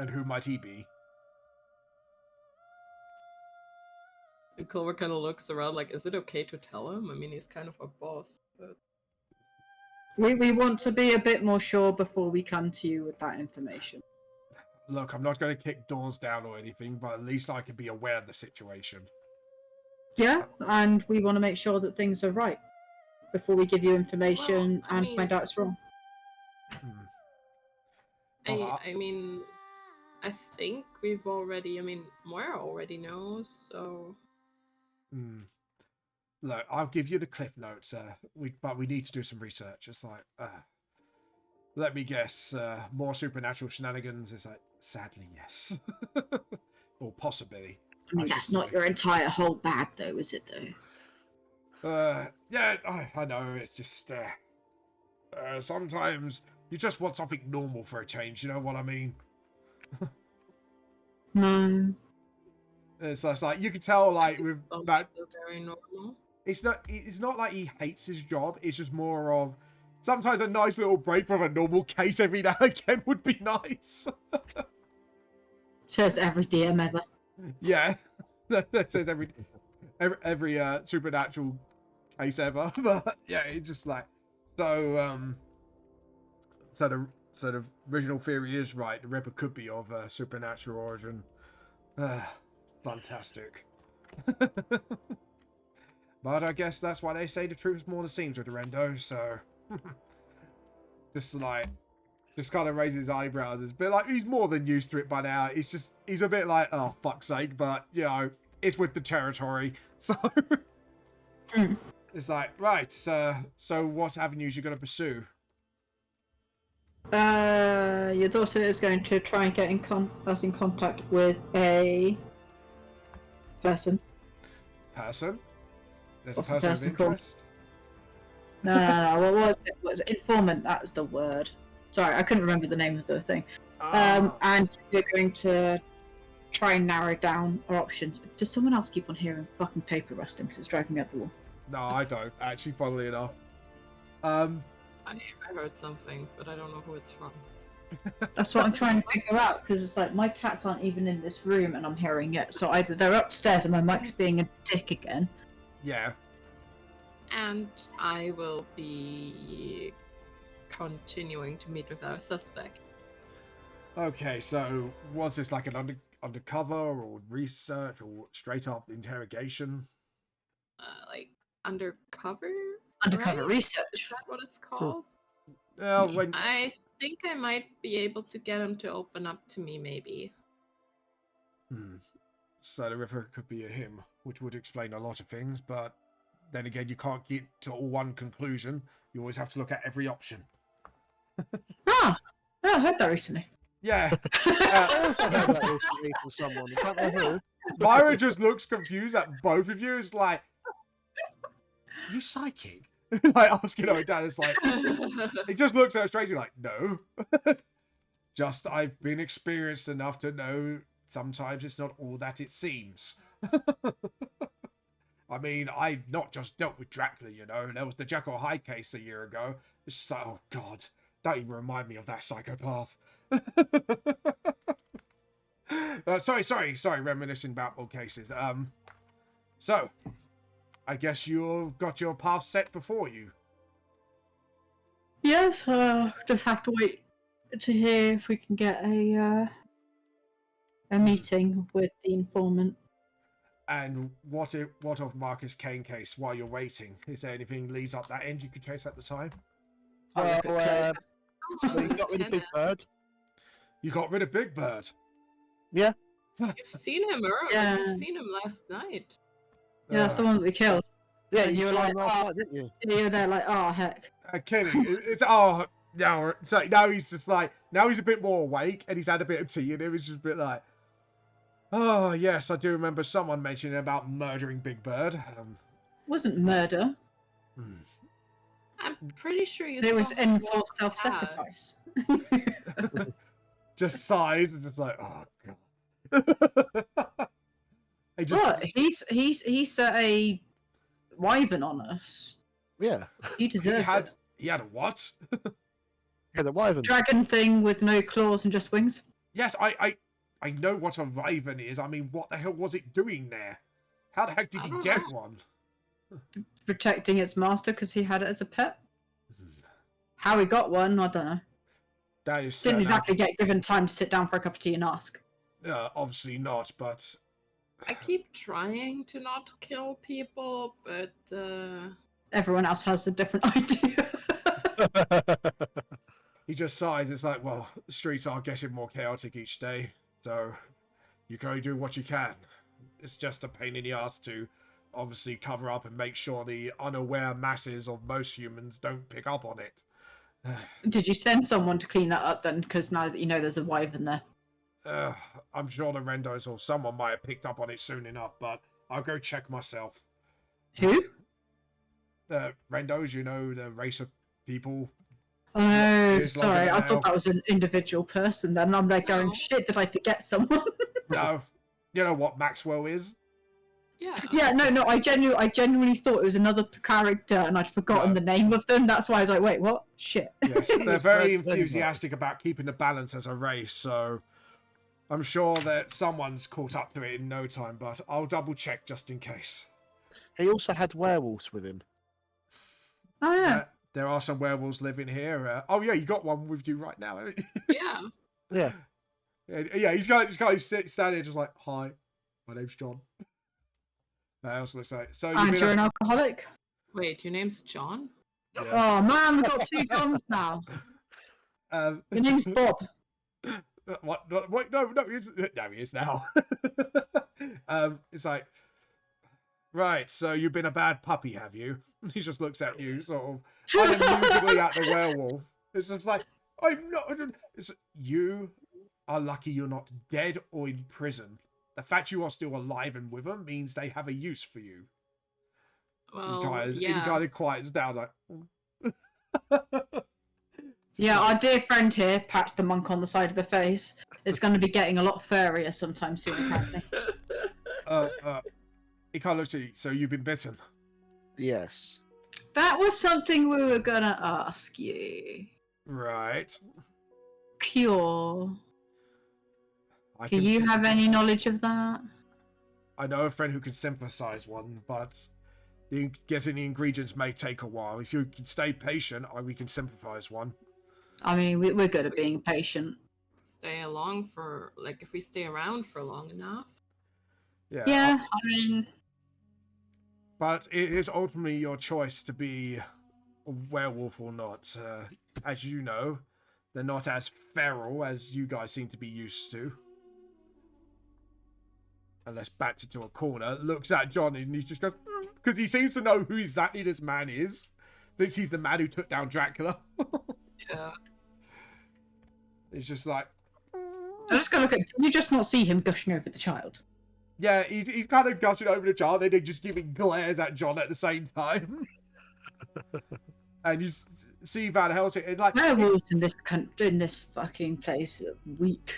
and who might he be? And Clover kind of looks around like, is it okay to tell him? I mean, he's kind of a boss, but... We want to be a bit more sure before we come to you with that information. Look, I'm not going to kick doors down or anything, but at least I can be aware of the situation. Yeah, and we want to make sure that things are right before we give you information Well, I and mean- find out it's wrong. I mean, I think we've already, Moira already knows, so... Look, I'll give you the cliff notes, but we need to do some research. It's like, let me guess, more supernatural shenanigans? It's like, sadly, yes. Or possibly. I mean, should that's not say. your entire whole bag, though, is it, though? Yeah, I know, it's just, sometimes you just want something normal for a change, you know what I mean? No. It's just like, you can tell, like, with Some that... things are very normal. It's not like he hates his job, it's just more of... Sometimes a nice little break from a normal case every now and again would be nice. Says every DM ever. Yeah. That says every supernatural case ever. But yeah, it's just like... So the original theory is right. The Ripper could be of supernatural origin. Fantastic. But I guess that's why they say the truth is more than seems with the Rendo, so... just kind of raises his eyebrows. It's a bit like, he's more than used to it by now. He's a bit like, oh, fuck's sake, but, you know, it's with the territory. So... It's like, right, so what avenues you going to pursue? Your daughter is going to try and get us in contact with a person. Person? There's What's a the person person of called? interest? No. What was it? What was it? Informant. That was the word. Sorry, I couldn't remember the name of the thing. And we're going to try and narrow down our options. Does someone else keep on hearing fucking paper rustling? Because it's driving me up the wall. No, I don't, actually, funnily enough. I heard something, but I don't know who it's from. That's what I'm trying to figure out, because it's like my cats aren't even in this room and I'm hearing it. So either they're upstairs and my mic's being a dick again. Yeah. And I will be continuing to meet with our suspect. Okay, so was this like an undercover or research or straight up interrogation? Like undercover? Undercover right? Is research. that what it's called? When I think I might be able to get him to open up to me, maybe. So the river could be a him, which would explain a lot of things, but then again, you can't get to one conclusion. You always have to look at every option. I heard that recently. Yeah. I also heard that recently from someone. Can't they who? Myra just looks confused at both of you. It's like, you psychic? Like asking her dad. It's like, he just looks at her straight. Like, no. Just I've been experienced enough to know sometimes it's not all that it seems. I mean, I not just dealt with Dracula, you know. There was the Jekyll Hyde case a year ago. It's just like, oh God, don't even remind me of that psychopath. Sorry, reminiscing about old cases. So, I guess you've got your path set before you. Yes, just have to wait to hear if we can get a meeting with the informant. And what of Marcus Kane case while you're waiting? Is there anything leads up that end you could chase at the time? Well, you got rid of Big Bird. You got rid of Big Bird. Yeah. You've seen him earlier. Yeah. You've seen him last night. Yeah, that's the one that we killed. Yeah, And you were saw like, him last night, didn't you? You were there like, oh heck. Kenny, it's now he's just like now he's a bit more awake and he's had a bit of tea and it was just a bit like, oh yes, I do remember someone mentioning about murdering Big Bird. Wasn't murder. I'm pretty sure you. It was saw him walk enforced self-sacrifice. Just sighs and just like, oh God. I just, Look, he set a wyvern on us. Yeah. He deserved it. he had a what? Yeah, the wyvern. Dragon thing with no claws and just wings. Yes, I know what a wyvern is. I mean, what the hell was it doing there? How the heck did he get one? Protecting its master because he had it as a pet. How he got one, I don't know. That is Didn't exactly get given time to sit down for a cup of tea and ask. Obviously not, but I keep trying to not kill people, but Everyone else has a different idea. he just sighs. It's like, well, the streets are getting more chaotic each day, so you can only do what you can. It's just a pain in the ass to obviously cover up and make sure the unaware masses of most humans don't pick up on it. Did you send someone to clean that up then? Because now that you know there's a wyvern there. I'm sure the Rendos or someone might have picked up on it soon enough, but I'll go check myself. Who? The Rendos, you know, the race of people. Oh, sorry. I now. thought that was an individual person. Then I'm there going, No. shit, did I forget someone? No. You know what Maxwell is? yeah. Yeah, no. I genuinely thought it was another character, and I'd forgotten the name of them. That's why I was like, wait, what? Shit. Yes, they're very enthusiastic about keeping the balance as a race, so I'm sure that someone's caught up to it in no time, but I'll double check just in case. He also had werewolves with him. Oh yeah. There are some werewolves living here. Oh yeah, you got one with you right now, haven't you? Yeah. Yeah. Yeah, he's got standing here just like, hi, my name's John. That also looks like so. And you're an alcoholic. Wait, your name's John? Yeah. Oh man, we've got two Johns now. Your name's Bob. What? No, he is now. It's like, right, so you've been a bad puppy, have you? He just looks at you, sort of unamusingly at the werewolf. It's just like, I'm not. You are lucky you're not dead or in prison. The fact you are still alive and with them means they have a use for you. Well, He yeah. kind of quiets down, like. Yeah, our dear friend here pats the monk on the side of the face. It's going to be getting a lot furrier sometime soon, apparently. He kind of looks at you. So you've been bitten. Yes. That was something we were gonna ask you. Right. Cure. I Do can you s- have any knowledge of that? I know a friend who can synthesize one, but getting the ingredients may take a while. If you can stay patient, we can synthesize one. I mean, we're good at being patient. Stay along for like if we stay around for long enough. Yeah. Yeah, I mean, But it is ultimately your choice to be a werewolf or not. As you know, they're not as feral as you guys seem to be used to. Unless backs into a corner, looks at John and he just goes, because he seems to know who exactly this man is. Thinks he's the man who took down Dracula. Yeah. He's just like, I just gotta look at. Did you just not see him gushing over the child? yeah, he's kind of gushing over the child and then just giving glares at John at the same time. And you see Van Helsing, and like, Werewolves in this country, in this fucking place, are weak.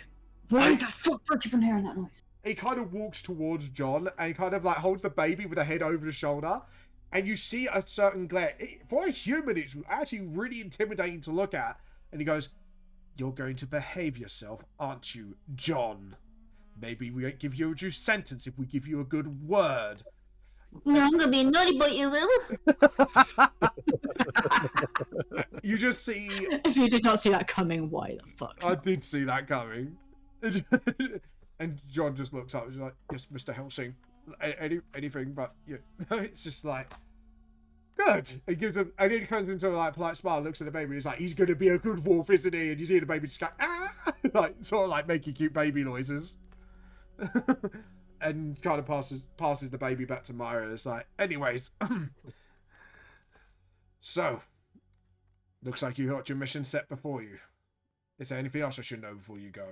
Why the fuck are you even hearing that noise? he kind of walks towards John and he kind of like holds the baby with the head over the shoulder. And you see a certain glare. For a human, it's actually really intimidating to look at. And he goes, "You're going to behave yourself, aren't you, John? Maybe we won't give you a due sentence if we give you a good word." No, I'm gonna be a naughty boy, you will. You just see... If you did not see that coming, why the fuck? I did see that coming. And John just looks up and is like, "Yes, Mr. Helsing. Anything but you." It's just like, good. He gives him, and then he comes into a like polite smile, looks at the baby, and he's like, "He's gonna be a good wolf, isn't he?" And you see the baby just go, "Ah," like sort of like making cute baby noises. And kind of passes the baby back to Myra. It's like, anyways, so looks like you got your mission set before you. Is there anything else I should know before you go?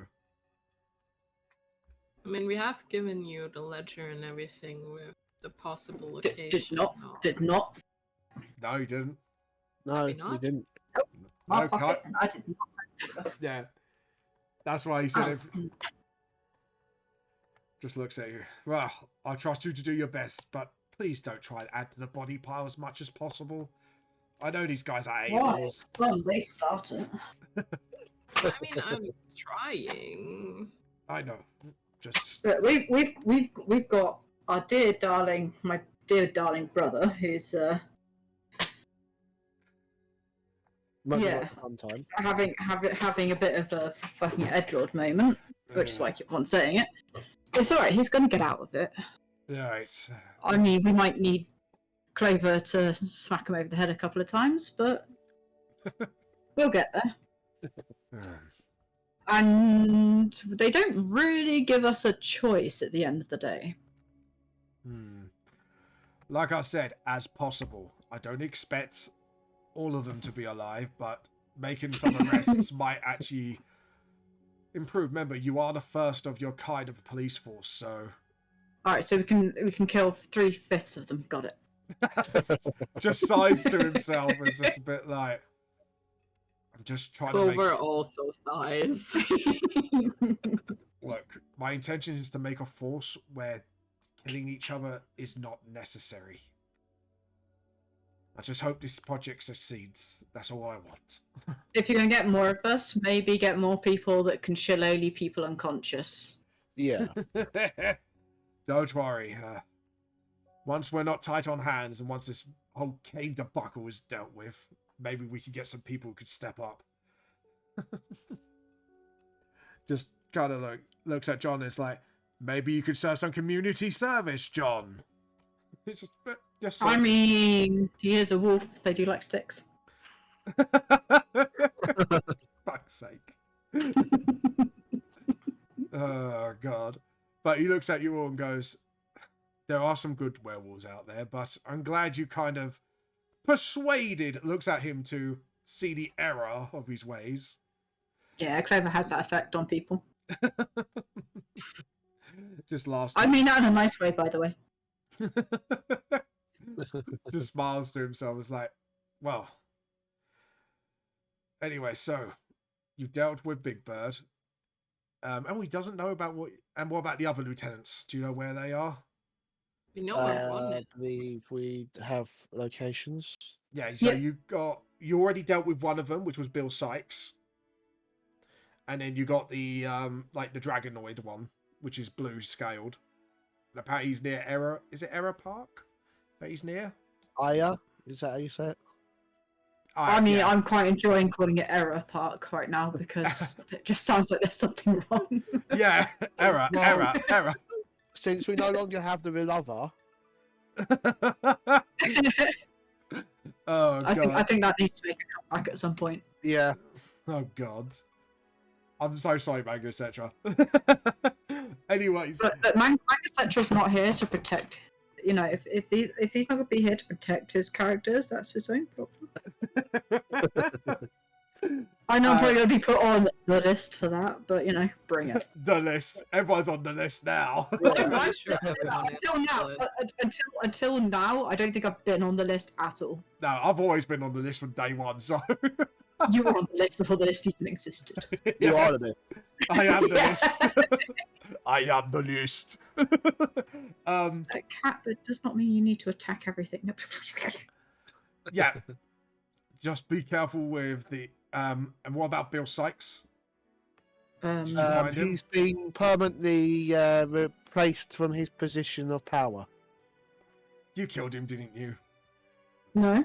I mean, we have given you the ledger and everything with the possible location. Did not. and all. Did not. No, you didn't. No, we we not? didn't. My No, pocket, and I did not. yeah. That's why he said Oh. it. Just looks at you. "Well, I trust you to do your best, but please don't try and add to the body pile as much as possible. I know these guys are Why? a-holes." Well, they started. I mean, I'm trying. I know. Just But we've got our dear darling, my dear darling brother, who's Might be Yeah. like one time. having a bit of a fucking edgelord moment, which is why I keep on saying it. It's alright, he's gonna get out of it. right. I mean, we might need Clover to smack him over the head a couple of times, but we'll get there. And they don't really give us a choice at the end of the day. Like I said, as possible. I don't expect all of them to be alive, but making some arrests might actually improve. Remember, you are the first of your kind of police force, so Alright, so we can kill 3/5 of them. Got it. just sighs to himself is just a bit like, I'm just trying to Clover make... also sighs. Look, my intention is to make a force where killing each other is not necessary. I just hope this project succeeds. That's all I want. If you're gonna get more of us, maybe get more people that can shillelagh people unconscious. Yeah. Don't worry. Once we're not tight on hands and once this whole Kane debacle is dealt with, maybe we could get some people who could step up. Just kind of looks at John and it's like, maybe you could serve some community service, John. It's just so... I mean, he is a wolf. They do like sticks. Fuck's sake. Oh, God. But he looks at you all and goes, there are some good werewolves out there, but I'm glad you kind of persuaded, looks at him to see the error of his ways. Yeah, Clover has that effect on people. Just laughs. I mean that in a nice way, by the way. Just smiles to himself. It's like, well. Anyway, so you've dealt with Big Bird. And he doesn't know about what about the other lieutenants? Do you know where they are? We know where one I is. believe we have locations. Yeah, so you already dealt with one of them, which was Bill Sykes. And then you got the like the Dragonoid one, which is blue scaled. And apparently he's near Error. Is it Error Park that he's near? Aya? Is that how you say it? I mean, yeah. I'm quite enjoying calling it Error Park right now because it just sounds like there's something wrong. Yeah, Error, Well- Error. Since we no longer have the Relover, Oh, God. I think that needs to make a comeback at some point. yeah. Oh, God. I'm so sorry, Manga, etc. Anyways. But Manga Central's not here to protect. You know, if he's not going to be here to protect his characters, that's his own problem. I know I'm probably going to be put on the list for that, but you know, bring it. The list. Everyone's on the list now. I'm sure Until now, I don't think I've been on the list at all. No, I've always been on the list from day one, so... You were on the list before the list even existed. You are the I am the list. I am the list. Cat, that does not mean you need to attack everything. Yeah. Just be careful with the... and what about Bill Sykes? Did you find him? He's been permanently replaced from his position of power. You killed him, didn't you? No.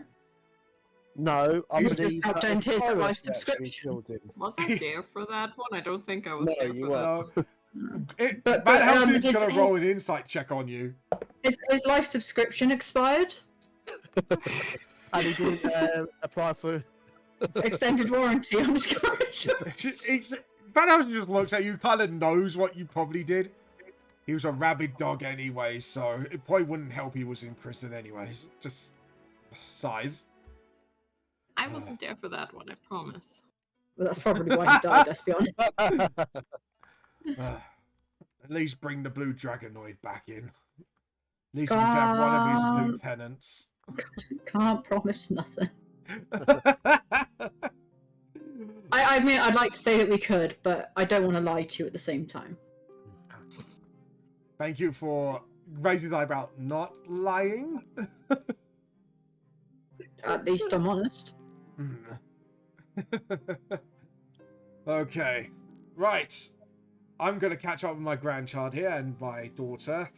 No, I He's just believe helped that end his Clover life actually subscription. killed him. Was I there for that one? I don't think I was No, there you for that weren't. one. But, Van Helsing's his- going to roll an insight check on you. His life subscription expired. And he didn't apply for... Extended warranty on his garage. Van Helsing just looks at you, kind of knows what you probably did. He was a rabid dog anyway, so it probably wouldn't help he was in prison anyways. Just size. I wasn't there for that one, I promise. Well, that's probably why he died, let's be honest. At least bring the blue Dragonoid back in. At least we can have one of his lieutenants. Can't promise nothing. I mean, I'd like to say that we could, but I don't want to lie to you at the same time. Thank you for raising the eyebrow, not lying. At least I'm honest. Okay. Right. I'm going to catch up with my grandchild here and my daughter.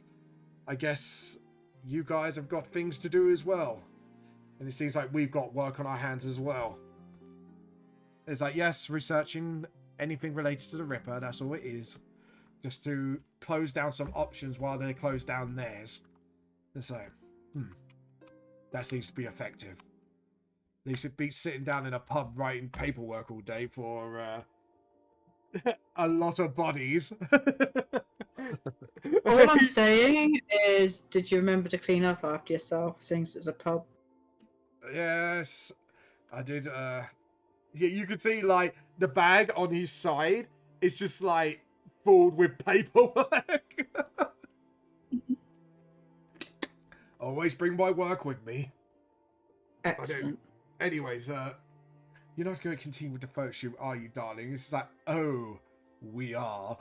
I guess you guys have got things to do as well. And it seems like we've got work on our hands as well. It's like, yes, researching anything related to the Ripper, that's all it is. Just to close down some options while they close down theirs. And so, that seems to be effective. At least it beats sitting down in a pub writing paperwork all day for a lot of bodies. All I'm saying is, did you remember to clean up after yourself, since it's a pub? Yes, I did. Yeah, you could see like the bag on his side is just like filled with paperwork. Always bring my work with me. Excellent. Anyways, you're not going to continue with the photo shoot, are you, darling? It's like, oh, we are.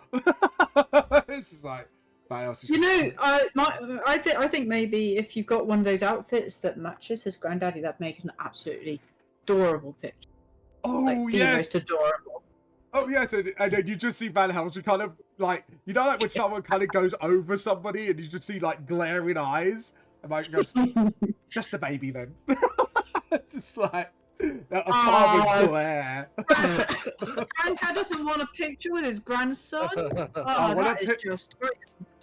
It's just like, what else is You know, I think maybe if you've got one of those outfits that matches his granddaddy, that'd make an absolutely adorable picture. oh, Like the yes. most adorable. Oh, yes. And then you just see Van Helsing kind of like, you know, like when someone kind of goes over somebody and you just see like glaring eyes. And Mike goes, just a baby then. It's just like a father's glare. Granddad doesn't want a picture with his grandson. I Oh, want that a is pic- just.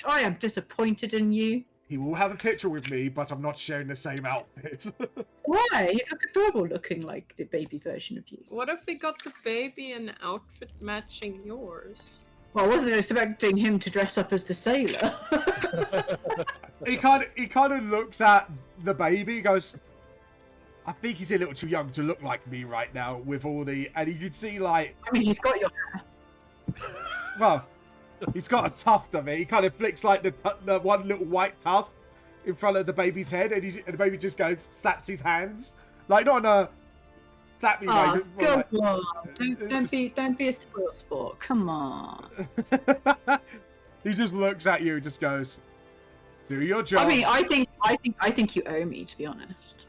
I am disappointed in you. He will have a picture with me, but I'm not sharing the same outfit. Why? You look adorable looking like the baby version of you. What if we got the baby an outfit matching yours? Well, I wasn't expecting him to dress up as the sailor. He kind of looks at the baby, goes, I think he's a little too young to look like me right now with all the... And you can see, like... I mean, he's got your Well, he's got a tuft of it. He kind of flicks, like, the one little white tuft in front of the baby's head, and the baby just goes, slaps his hands. Like, not in a... Slap me, Oh, baby. come Like, on. Don't be a spoiled sport. Come on. He just looks at you and just goes, do your job. I mean, I think you owe me, to be honest.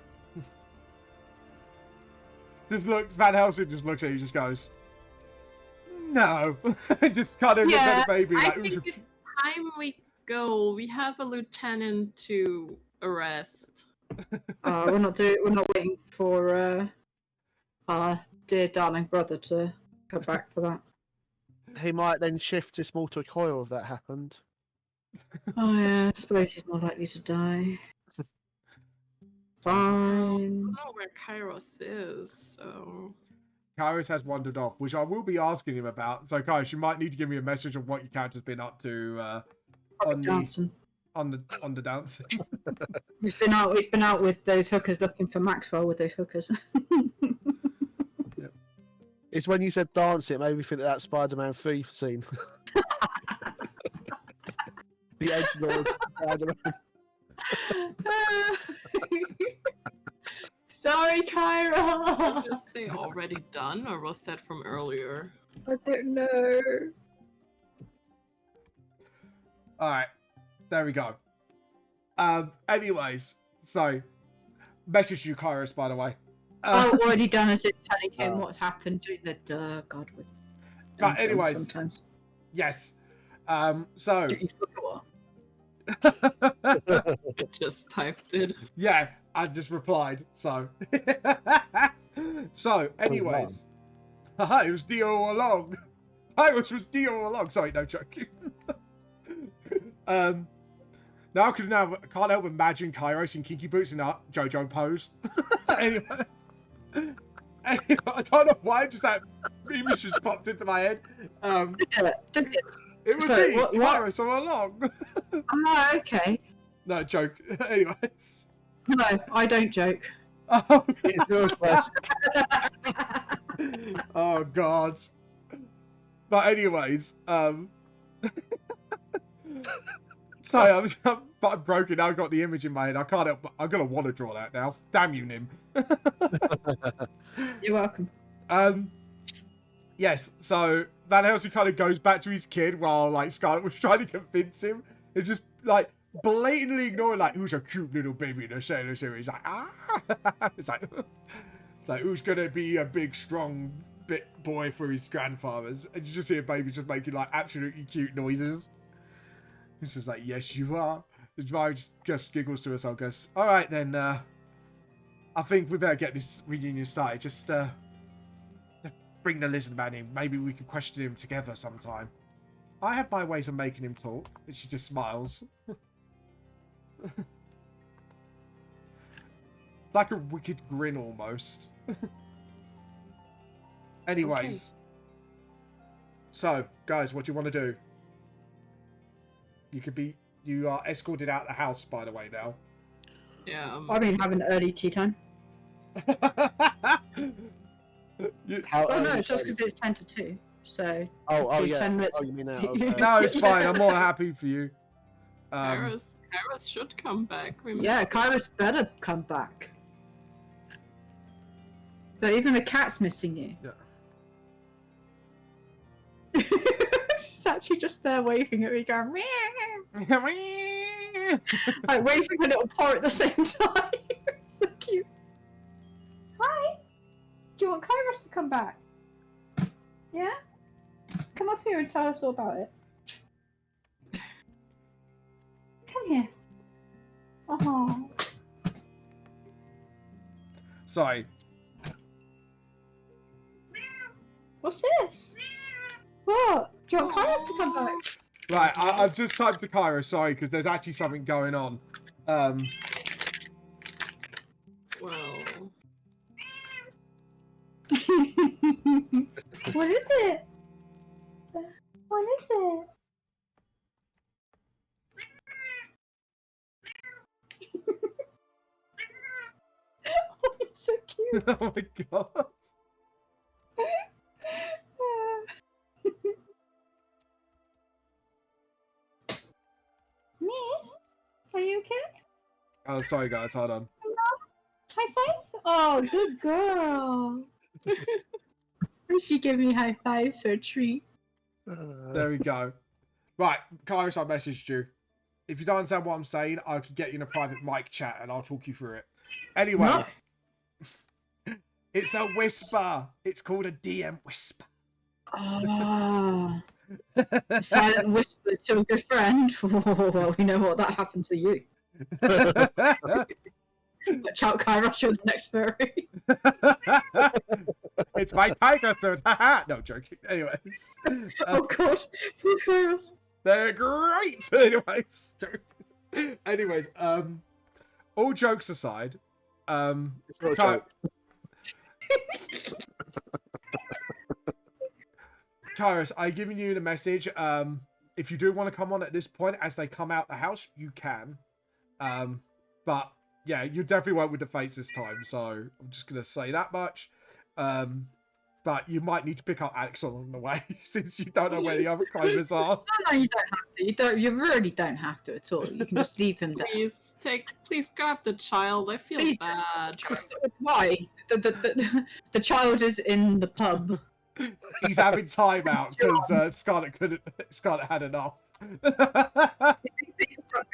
just looks. Van Helsing just looks at you, just goes, "No," and just kind of looks Yeah, at the baby I like, think it's time we go. We have a lieutenant to arrest. We're not waiting for our dear darling brother to come back for that. He might then shift to small toy coil if that happened. Oh yeah, I suppose he's more likely to die. I Fine. don't know where Kairos is, so... Kairos has wandered off, which I will be asking him about. So, Kairos, you might need to give me a message of what your character's been up to on Dancing. the dance. He's been out with those hookers looking for Maxwell with those hookers. It's when you said dance, it made me think of that Spider-Man 3 scene. The edgelord Spider-Man. Sorry, Did Kyra. just say already done, or was that from earlier? I don't know. All right, there we go. Anyways, so message you, Kairos, by the way. I've already done as it telling him Oh. what's happened during the God. But anyways, sometimes yes. So you forgot. I just typed it. yeah, I just replied. So so anyways, it was Dio all along. Kairos was Dio all along. Sorry, no joking. Now can't help imagine Kairos in kinky boots and that JoJo pose. anyway, I don't know why, just that image just popped into my head. It was Sorry, me, what? Kairos all along. Ah, okay. No joke. Anyways. No, I don't joke. Oh, It's yours first. oh God. But anyways, sorry, I'm broken. I've got the image in my head. I can't help. I'm gonna want to draw that now. Damn you, Nim. You're welcome. Yes. So Van Helsing kind of goes back to his kid while like Scarlett was trying to convince him. It's just like blatantly ignoring like who's a cute little baby in the Sailor series. Like it's like who's gonna be a big strong bit boy for his grandfathers, and you just hear babies just making like absolutely cute noises. It's just like, yes, you are. Mary just giggles to herself, goes, all right, then, I think we better get this reunion started. Just bring the lizard man in. Maybe we can question him together sometime. I have my ways of making him talk. And she just smiles. It's like a wicked grin almost. Anyways. So, guys, what do you want to do? You are escorted out the house, by the way, now. Yeah. I've been having early tea time. How Oh no, early it's just is because it's 10 to 2. So Oh, do yeah. 10 minutes. Oh, you mean now? to- Okay. No, it's fine. I'm more happy for you. Kairos should come back. We Yeah, must- Kairos better come back. But even the cat's missing you. Yeah. She's actually just there waving at me, going meow. Like waving a little paw at the same time. It's so cute. Hi. Do you want Kairos to come back? Yeah? Come up here and tell us all about it. Come here. Oh. Sorry. What's this? What? Do you want Kairos to come back? Right, I've just typed to Cairo, sorry, because there's actually something going on. Well, What is it? What is it? Oh, it's so cute. Oh my god. Miss, are you okay? Oh, sorry guys, hold on. High five? Oh, good girl. She gave me high fives for a treat. There we go. Right, Kairos, I messaged you. If you don't understand what I'm saying, I could get you in a private mic chat and I'll talk you through it. Anyways. It's a whisper. It's called a DM whisper. Ah. Silent whisper to a good friend. Well, we know what that happened to you. Watch out, Kairos, you're the next furry. It's my tiger suit. No, joking. Anyways. Oh god, poor Kairos. They're great. Anyways, all jokes aside, Kairos, I've given you the message. If you do want to come on at this point as they come out the house, you can. But yeah, you definitely won't with the Fates this time, so I'm just gonna say that much. But you might need to pick up Alex along the way since you don't know where the other Clovers are. No, you don't have to. You really don't have to at all. You can just leave him there. Please grab the child. I feel bad. Why? The child is in the pub. He's having time out because Scarlet had enough.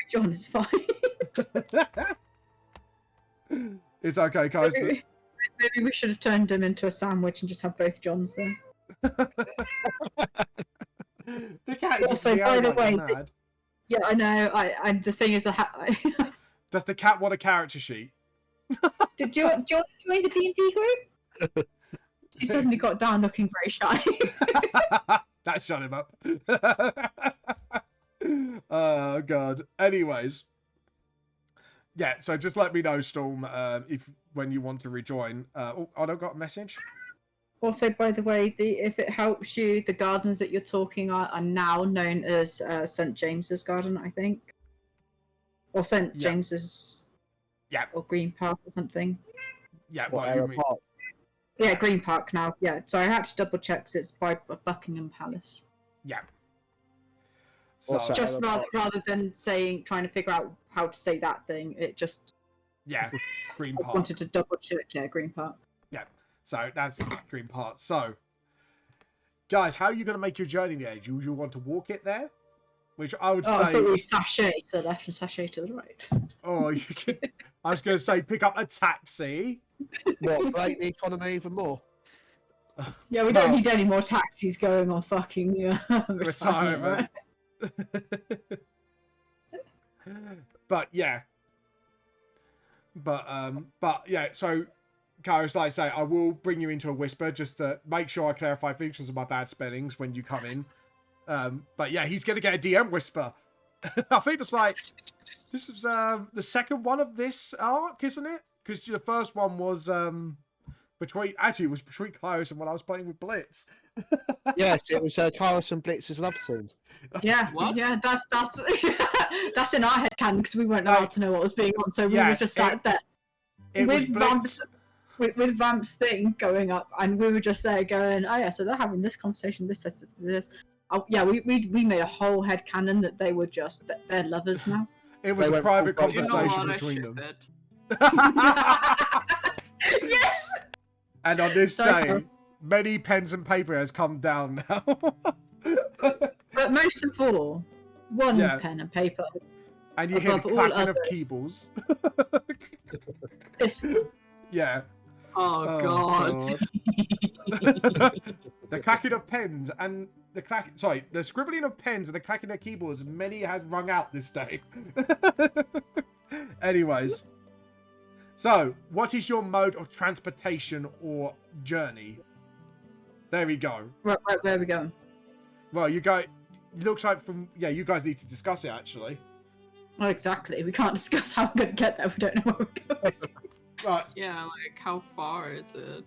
John is fine. It's okay, guys. Maybe we should have turned him into a sandwich and just have both Johns there. The cat is also, by the way, mad. Yeah, I know. The thing is, Does the cat want a character sheet? Did you want to join the D&D group? He suddenly got down looking very shy. That shut him up. Oh god. Anyways, yeah. So just let me know, Storm, when you want to rejoin. I got a message. Also, by the way, if it helps you, the gardens that you're talking are now known as St. James's Garden, I think, or St. James's, or Green Park or something. Yeah, Park. Yeah, Green Park now. Yeah, so I had to double check. 'Cause it's by Buckingham Palace. Yeah. So just rather than trying to figure out how to say that thing, it just Green I Park. wanted to double check. Yeah, Green Park. Yeah. So that's Green Park. So, guys, how are you going to make your journey there? Do you want to walk it there? Which I would say. I thought we sashay to the left and sashay to the right. Oh, you can. I was going to say pick up a taxi. What, break the economy even more? Yeah, we don't need any more taxis going on fucking retirement. Right? But yeah. So Kairos, like I say, I will bring you into a whisper just to make sure I clarify things because of my bad spellings when you come in. But yeah, he's gonna get a DM whisper. I think it's like this is the second one of this arc, isn't it? Because the first one was between Kairos and when I was playing with Blitz. Yes, it was Kairos and Blitz's love scene. Yeah, What? yeah, that's that's in our head canon because we weren't allowed to know what was being on, so we were just sat there with Vamp's thing going up, and we were just there going, oh yeah, so they're having this conversation, this. Oh, yeah, we made a whole head canon that they were just they're lovers now. It was a private conversation between them. Yes. And on this day, many pens and paper has come down now. But most of all, one pen and paper. And you hear the clacking of keyballs. This one. Yeah. Oh god. The clacking of pens and the scribbling of pens and the clacking of keyboards, many have rung out this day. Anyways. So, what is your mode of transportation or journey? There we go. Right, where are we going? Well, you go. It looks like you guys need to discuss it actually. Oh, exactly. We can't discuss how we're going to get there. We don't know where we're going. Right. Yeah, like how far is it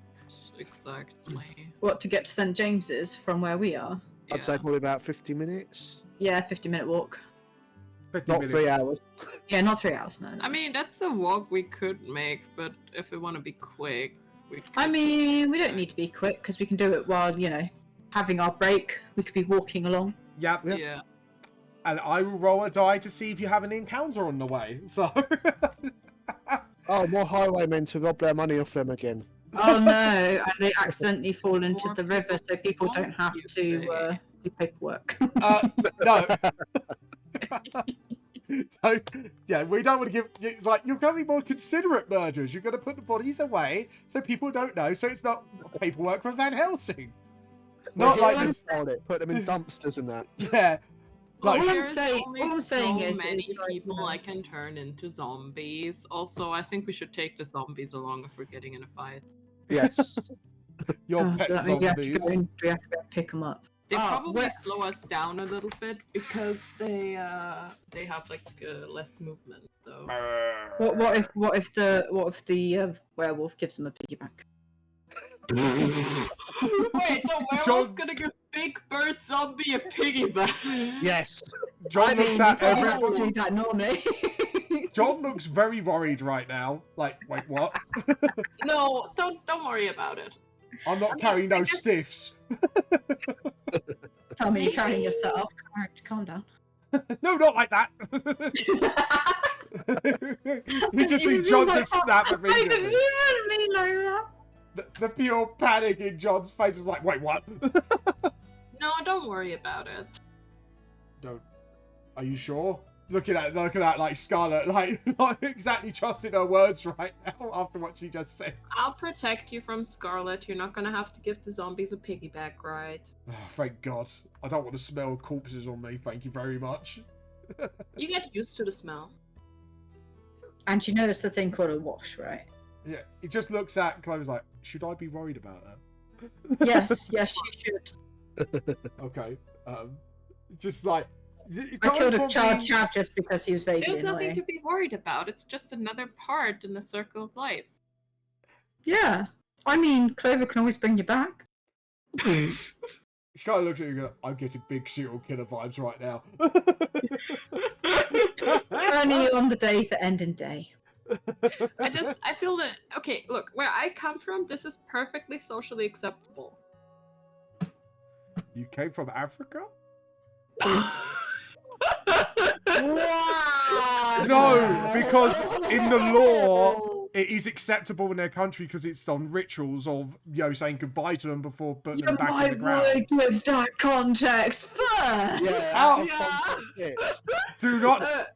exactly? What, to get to St. James's from where we are? I'd say probably about 50 minutes. Yeah, 50-minute walk. 50 Not minutes. 3 hours. Yeah, not 3 hours, no. I mean, that's a walk we could make, but if we want to be quick, we could. I mean, we don't need to be quick because we can do it while, having our break. We could be walking along. Yep. Yeah. And I will roll a die to see if you have an encounter on the way. So. Oh, more highwaymen to rob their money off them again. Oh no, and they accidentally fall into the river so people don't have to do paperwork. No. So, yeah, we don't want to give... It's like, you're going to be more considerate murderers. You're going to put the bodies away so people don't know, so it's not paperwork for Van Helsing. Not Well, like this... on it, put them in dumpsters and that. Yeah. Well, Like, there's saying- only all I'm saying so is many like, people you know- I can turn into zombies. Also, I think we should take the zombies along if we're getting in a fight. Yes. your Oh, pet that means we have to zombies. go and we have to go pick them up. They Ah, probably where- slow us down a little bit because they have like less movement though. What if the werewolf gives them a piggyback? Wait, no, werewolf's John- gonna give Big Bird Zombie a piggyback. Yes. John looks at you can't everyone. do that normally. John looks very worried right now. Like, wait, what? No, don't worry about it. I'm not carrying no stiffs. Tell me you're carrying yourself. Calm down. No, not like that. You just see John just snap I didn't immediately. even mean like that. The pure panic in John's face is like, wait, what? No, don't worry about it. Don't. Are you sure? Looking at like Scarlet, like not exactly trusting her words right now after what she just said. I'll protect you from Scarlet. You're not gonna have to give the zombies a piggyback, right? Oh, thank God. I don't want to smell corpses on me. Thank you very much. You get used to the smell. And you notice the thing called a wash, right? Yeah, he just looks at Clover's like, should I be worried about her? Yes, yes, you should. Okay. Just like I killed a child chap just because he was vaguely There's nothing annoying. to be worried about. It's just another part in the circle of life. Yeah. I mean, Clover can always bring you back. She kind of looks at you and goes, I'm getting big serial killer vibes right now. Only on the days that end in day. I feel that, okay, look, where I come from, this is perfectly socially acceptable. You came from Africa? No, because in the law, it is acceptable in their country because it's on rituals of, saying goodbye to them before putting You them back in the might ground. want to give that context first. Yeah. Ow. Yes. Do not...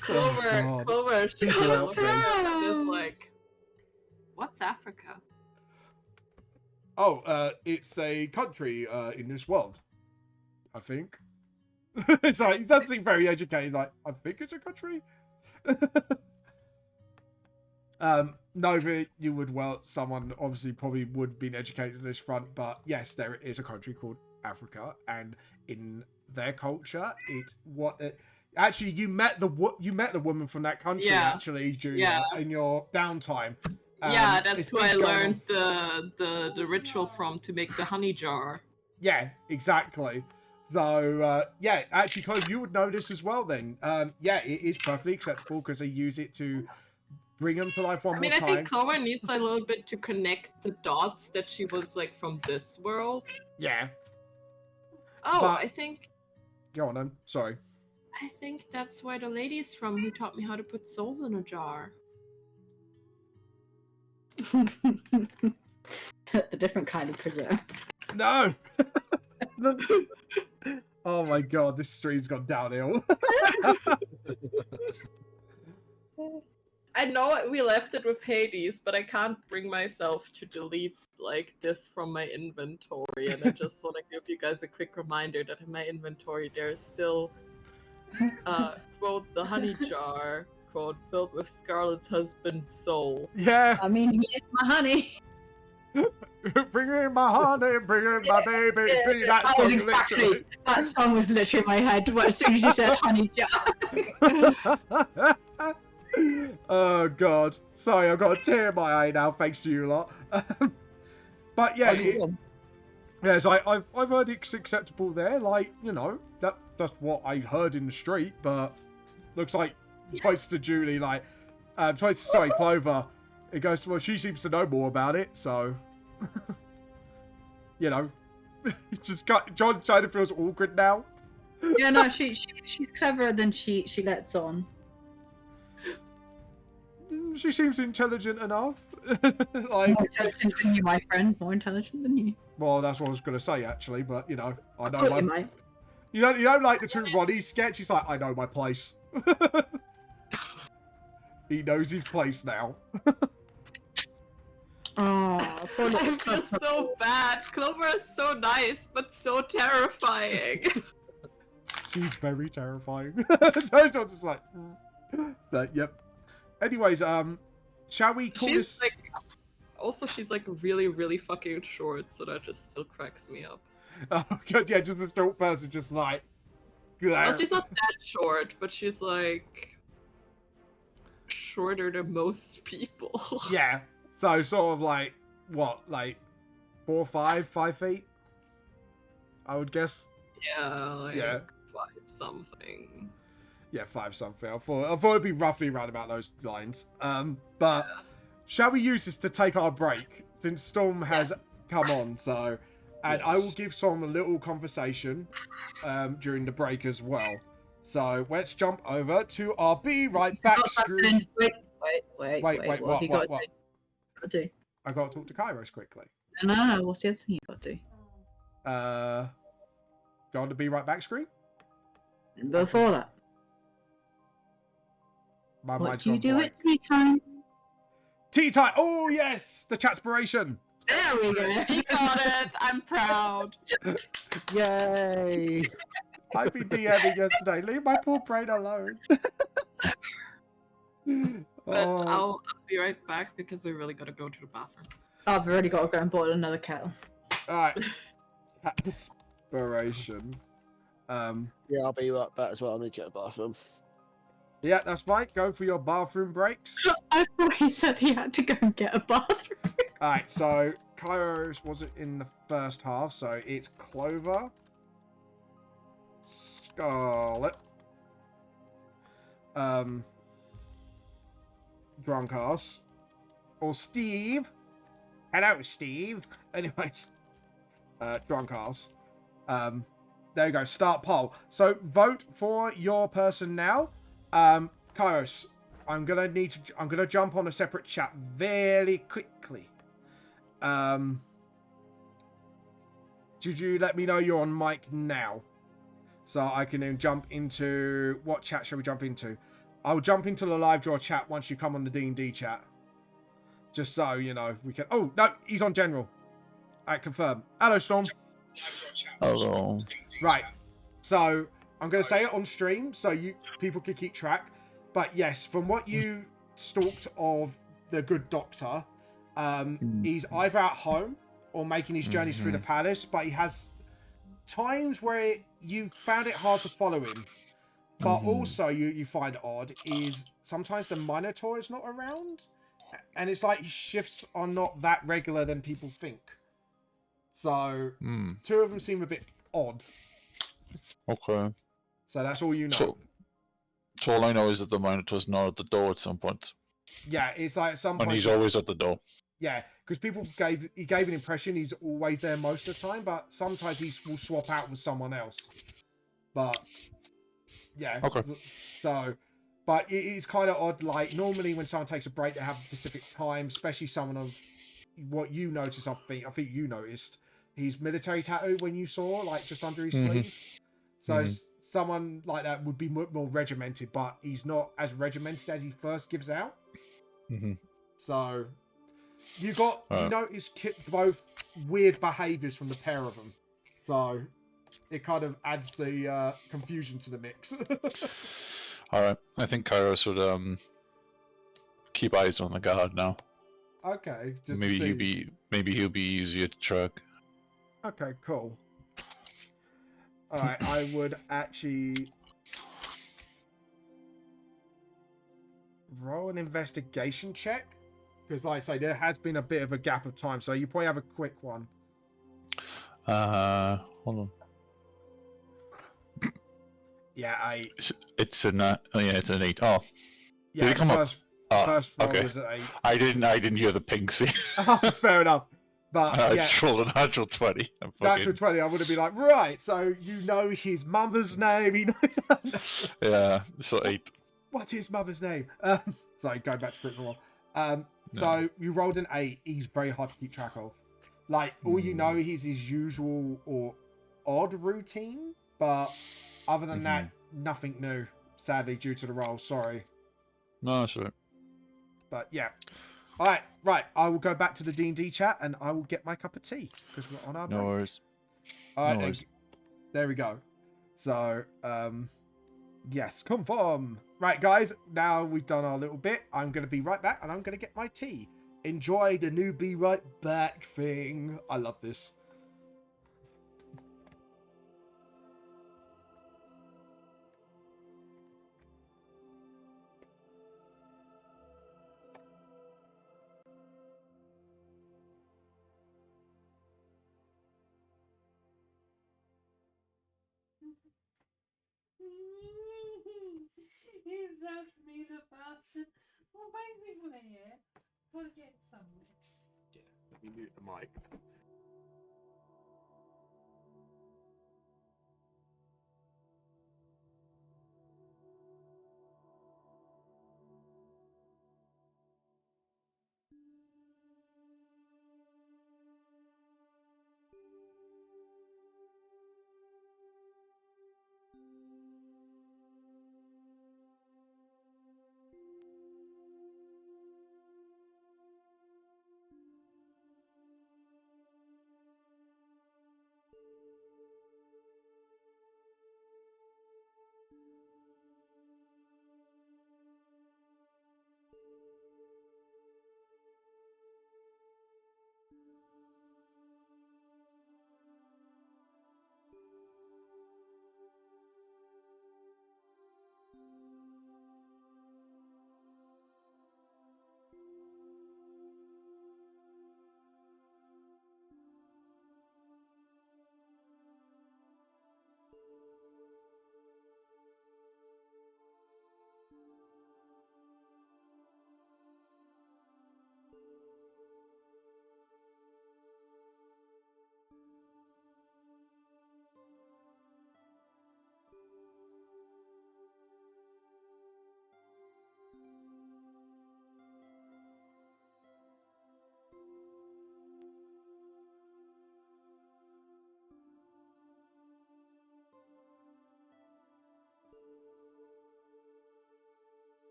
Clover, God. Clover, she's People gonna out look there. at it and is like, what's Africa? Oh, it's a country in this world, I think. It's like, he doesn't seem very educated, like, I think it's a country? No, but you would, someone obviously probably would have been educated on this front, but yes, there is a country called Africa, and in their culture, actually, you met the woman from that country, Yeah. actually, Julia, in your downtime. Yeah, it's that's been where I going on. learned the ritual from to make the honey jar. Yeah, exactly. So, yeah, actually, Clove, you would know this as well then. Yeah, it is perfectly acceptable because they use it to bring them to life one I mean, more I time. think Clover needs a little bit to connect the dots that she was like from this world. Yeah. Oh, But- I think Go on then. Sorry. that's where the lady's from who taught me how to put souls in a jar. The different kind of preserve. No! Oh my god, this stream's gone downhill. I know we left it with Hades, but I can't bring myself to delete like this from my inventory, and I just want to give you guys a quick reminder that in my inventory there's still quote the honey jar quote filled with Scarlet's husband's soul. Yeah! I mean, he is my honey. Bring in my honey, bring in my baby. Bring that That song, was exactly literally. that song was literally in my head as soon as you said honey jar. Oh god. Sorry, I've got a tear in my eye now, thanks to you lot. But yeah, yes, I've heard it's acceptable there. Like, that's what I heard in the street, but looks like points to Julie, like Clover. It goes, well, she seems to know more about it, so it's just John kind of feels awkward now. Yeah, no, she's cleverer than she lets on. She seems intelligent enough. Like, More intelligent than you, my friend. More intelligent than you. well, that's what I was going to say actually, but I know Thought you my. might. You know, like the two Ronnie sketch. He's like, I know my place. He knows his place now. Oh, I feel so bad. Clover is so nice, but so terrifying. She's very terrifying. So I was just like, yep. Anyways, shall we call She's this? like, also she's like really, really fucking short, so that just still cracks me up. Oh god, yeah, just a short person, just like. Well, she's not that short, but she's like shorter than most people. Yeah. So sort of like what, like 4, 5 feet? I would guess. Yeah, like Yeah. 5 something. Yeah, 5 something. I thought it'd be roughly around about those lines. But shall we use this to take our break since Storm has come on? So, and I will give Storm a little conversation during the break as well. So let's jump over to our Be Right Back screen. Wait, What? have you got to do? I got to talk to Kairos quickly. No, what's the other thing you got to do? Go on to Be Right Back screen. Before that, My what mind's do you gone do blank. at tea time? Tea time. Oh yes, the chatspiration. There we go. You got it. I'm proud. Yay! I've been DMing yesterday. Leave my poor brain alone. But Oh. I'll be right back because we really gotta go to the bathroom. I've already got to go and boil another kettle. Alright. Inspiration. Yeah, I'll be right back as well. I need to get a bathroom. Yeah, that's fine. Go for your bathroom breaks. I thought he said he had to go and get a bathroom. Alright, so Kairos wasn't in the first half, so it's Clover, Scarlet, Drunkass, or Steve. Hello, Steve. Anyways, Drunkass. There you go. Start poll. So vote for your person now. Kairos, I'm gonna jump on a separate chat very quickly. Did you let me know you're on mic now? So I can then jump into... What chat shall we jump into? I'll jump into the live draw chat once you come on the D&D chat. Just so, you know, we can... Oh, no, he's on general. Alright, confirm. Hello, Storm. Hello. Right. So, I'm going to say it on stream so people can keep track. But yes, from what you stalked of the good doctor, he's either at home or making his journeys through the palace, but he has times where you found it hard to follow him. But also you find odd is sometimes the Minotaur is not around, and it's like his shifts are not that regular than people think. So two of them seem a bit odd. Okay. So that's all you know. So all I know is that the Minotaur's not at the door at some point. Yeah, it's like at some point. And he's always at the door. Yeah, because people gave an impression he's always there most of the time, but sometimes he will swap out with someone else. But yeah, Okay. So, but it is kind of odd. Like normally when someone takes a break, they have a specific time, especially someone of what you notice. I think you noticed his military tattoo when you saw like just under his sleeve. So someone like that would be more regimented, but he's not as regimented as he first gives out. So you notice both weird behaviors from the pair of them. So it kind of adds the confusion to the mix. Alright. I think Kairos would keep eyes on the guard now. Okay. Just Maybe to see. he'll be easier to track. Okay, cool. Alright, I would actually roll an investigation check. Because like I say, there has been a bit of a gap of time, so you probably have a quick one. Hold on. Yeah, It's an it's an 8. Oh. yeah, Did it come up? first roll okay. was at 8. I didn't hear the ping see. Fair enough. But I yeah, just rolled a natural 20. natural 20, I would have been like, right, so you know his mother's name, you know... Yeah, so 8. What's his mother's name? Sorry, going back to critical roll. So you rolled an 8. He's very hard to keep track of. Like, all you know is his usual or odd routine, but other than that, nothing new. sadly, due to the roll. Sorry. No, that's all right. But yeah. All right, right. I will go back to the D&D chat and I will get my cup of tea because we're on our No break. worries. All right, No worries. there we go. So, yes, confirm. Right, guys, now we've done our little bit. I'm going to be right back and I'm going to get my tea. Enjoy the new be right back thing. I love this. He's after me, the bastard. Well, basically, yeah. Gotta get somewhere. Yeah, let me mute the mic.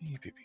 EPP.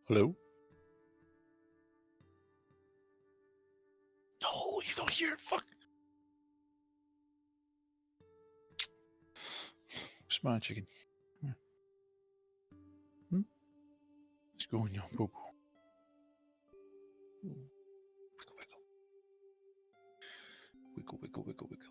Hello? No, he's not here. Fuck. Where's my chicken? Come here. Hmm? Let's go in your boo boo. Wiggle, wiggle. Wiggle, wiggle, wiggle, wiggle.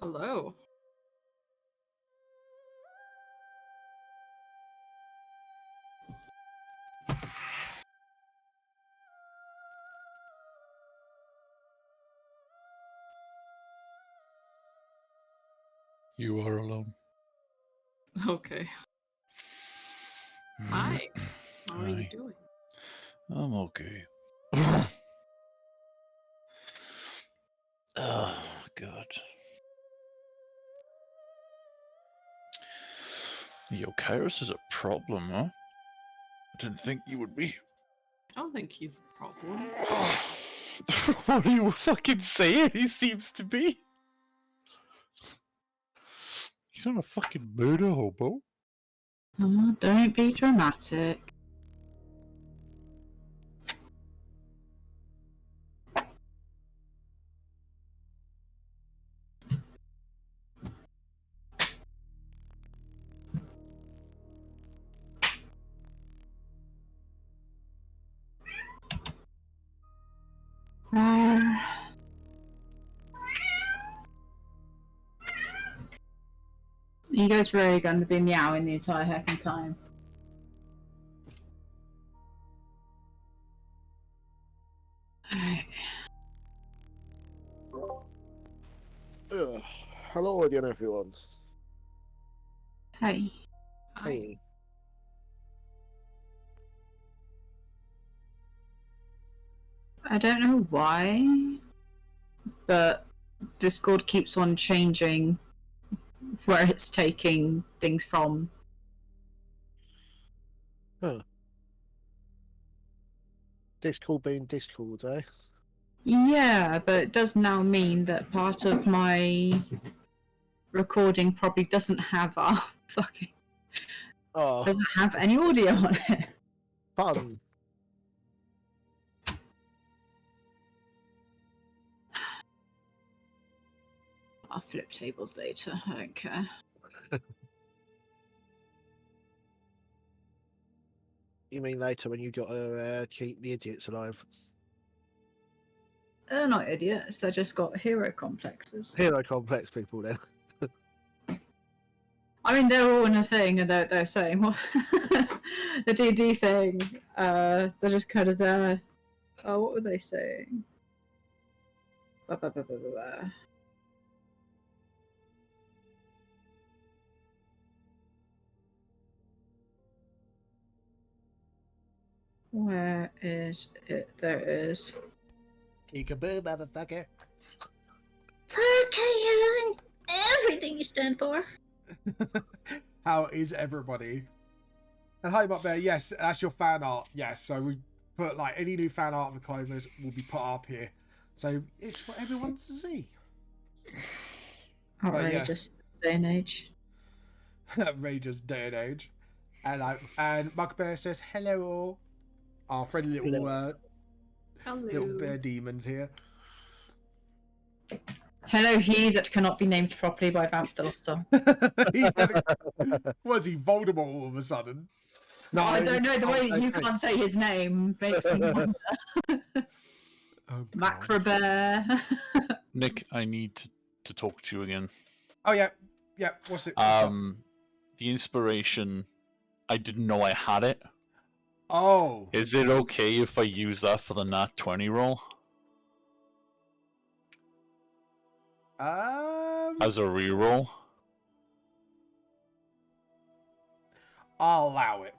Hello. You are alone. Okay. Hi. How are you Hi. doing? I'm okay. Oh, God. Yo, Kairos is a problem, huh? I didn't think you would be. I don't think he's a problem. What are you fucking saying? He seems to be. He's not a fucking murder hobo. Oh, don't be dramatic. You guys really going to be meowing the entire heckin' time? Alright. Hello again, everyone. Hey. Hi. Hey. I don't know why, but Discord keeps on changing where it's taking things from. Discord being Discord, eh? Yeah, but it does now mean that part of my recording probably doesn't have Oh, doesn't have any audio on it. fun. I'll flip tables later. I don't care. You mean later when you got to keep the idiots alive? They're not idiots. They just got hero complexes. Hero complex people then. I mean, they're all in a thing, and they're saying what the D&D thing. They're just kind of there. Oh, what were they saying? Ba, ba, ba, ba, ba, ba. Where is it? There it is. Peekaboo, motherfucker. Fuck you and everything you stand for. How is everybody? And hi, Butt Bear. Yes, that's your fan art. Yes, so we put like any new fan art of the Clovers will be put up here, so it's for everyone to see. Outrageous day and age. Outrageous day and age. And Bugbear says hello all. Our friendly little Hello. little bear demons here. Hello, he that cannot be named properly by Vamp the Lost Soul. Was he Voldemort all of a sudden? No, I don't know, the way okay. you can't say his name makes me wonder. Oh, God. Macrobear. Nick, I need to talk to you again. Oh yeah, yeah. What's it? What's up? The inspiration, I didn't know I had it. Oh. Is it okay if I use that for the Nat 20 roll? As a reroll? I'll allow it.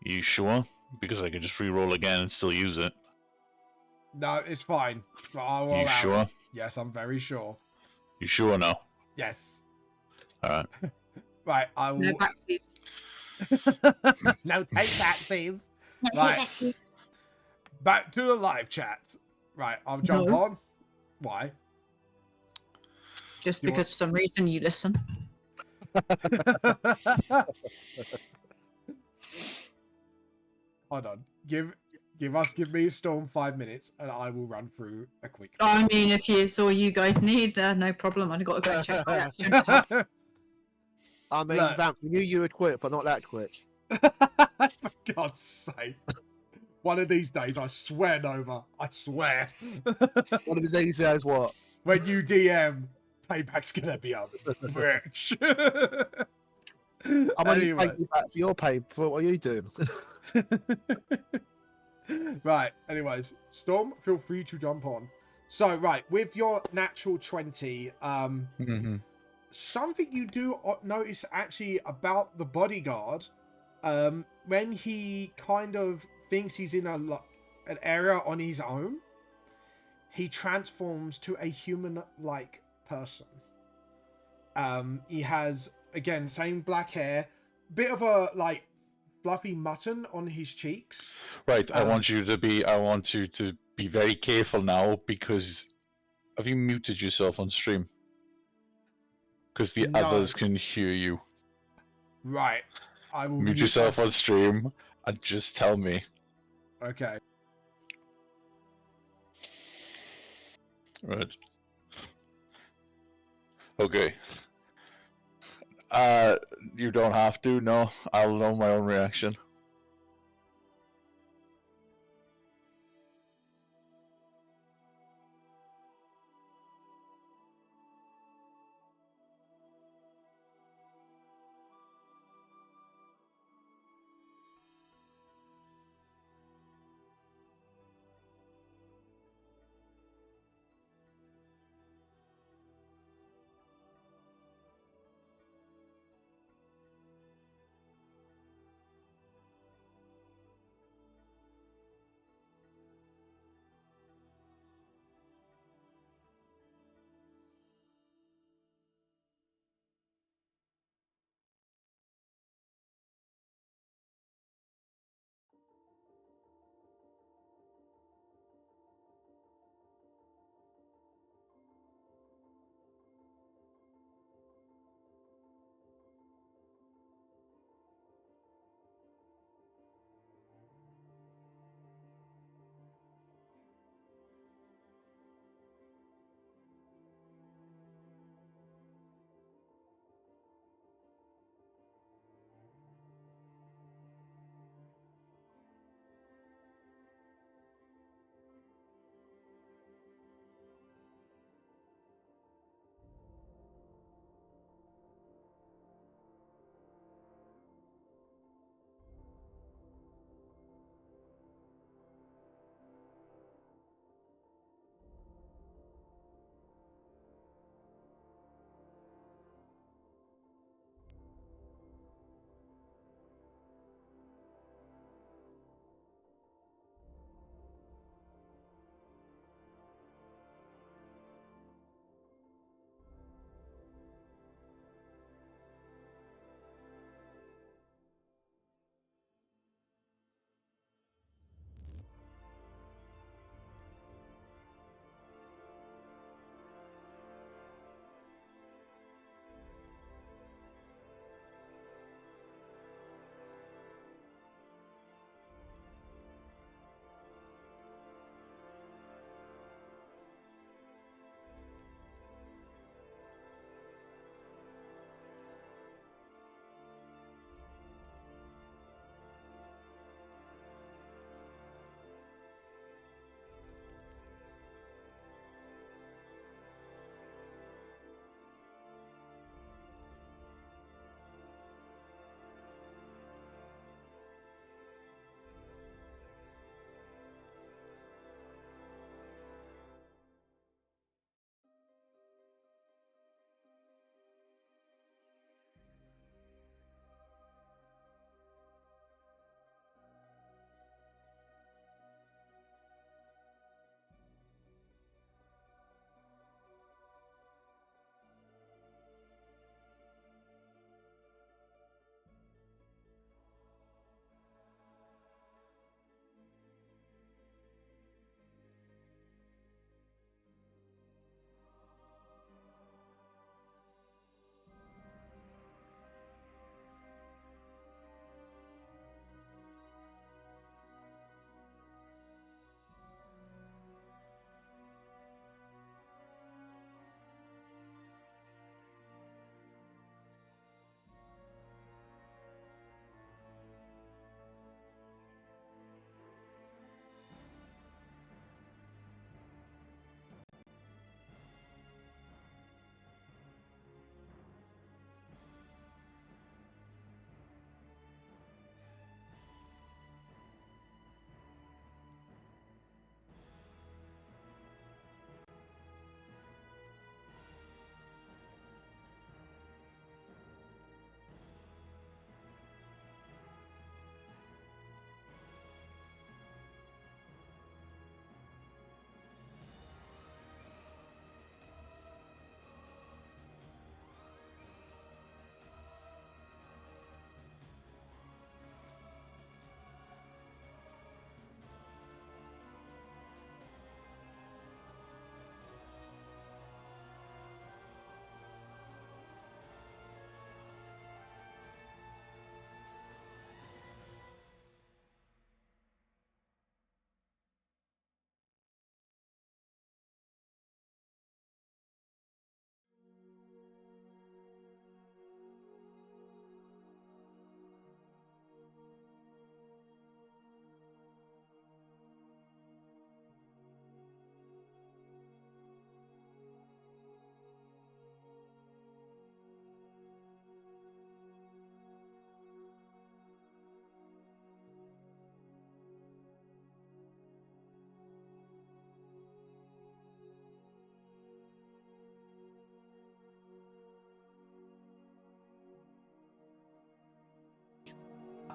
You sure? Because I could just reroll again and still use it. No, it's fine. I'll You allow sure? it. Yes, I'm very sure. You sure or no? Yes. Alright. Right, I will. No backseat. No, take that, Steve. Now Right. take back to Back to the live chat. Right, I'll jump No. on. Why? Just You because want- for some reason you listen. Hold on. Give me Storm 5 minutes, and I will run through a quick. I mean, if it's all you guys need, no problem. I've got to go check my action. I mean, Look. Vamp, we knew you would quit, but not that quick. For God's sake. One of these days, I swear, Nova. I swear. One of these days, what? When you DM Payback's gonna be a bitch. I'm only Anyway. paying you back for your pay. For what are you doing? Right, anyways, Storm, feel free to jump on. So, right, with your natural 20, something you do notice actually about the bodyguard, when he kind of thinks he's in an area on his own, he transforms to a human-like person. He has, again, same black hair, bit of a, like, fluffy mutton on his cheeks. Right, I want you to be very careful now, because have you muted yourself on stream? Because the No. others can hear you. Right. I will Mute yourself on stream and just tell me. Okay. Right. Okay. You don't have to, no. I'll know my own reaction.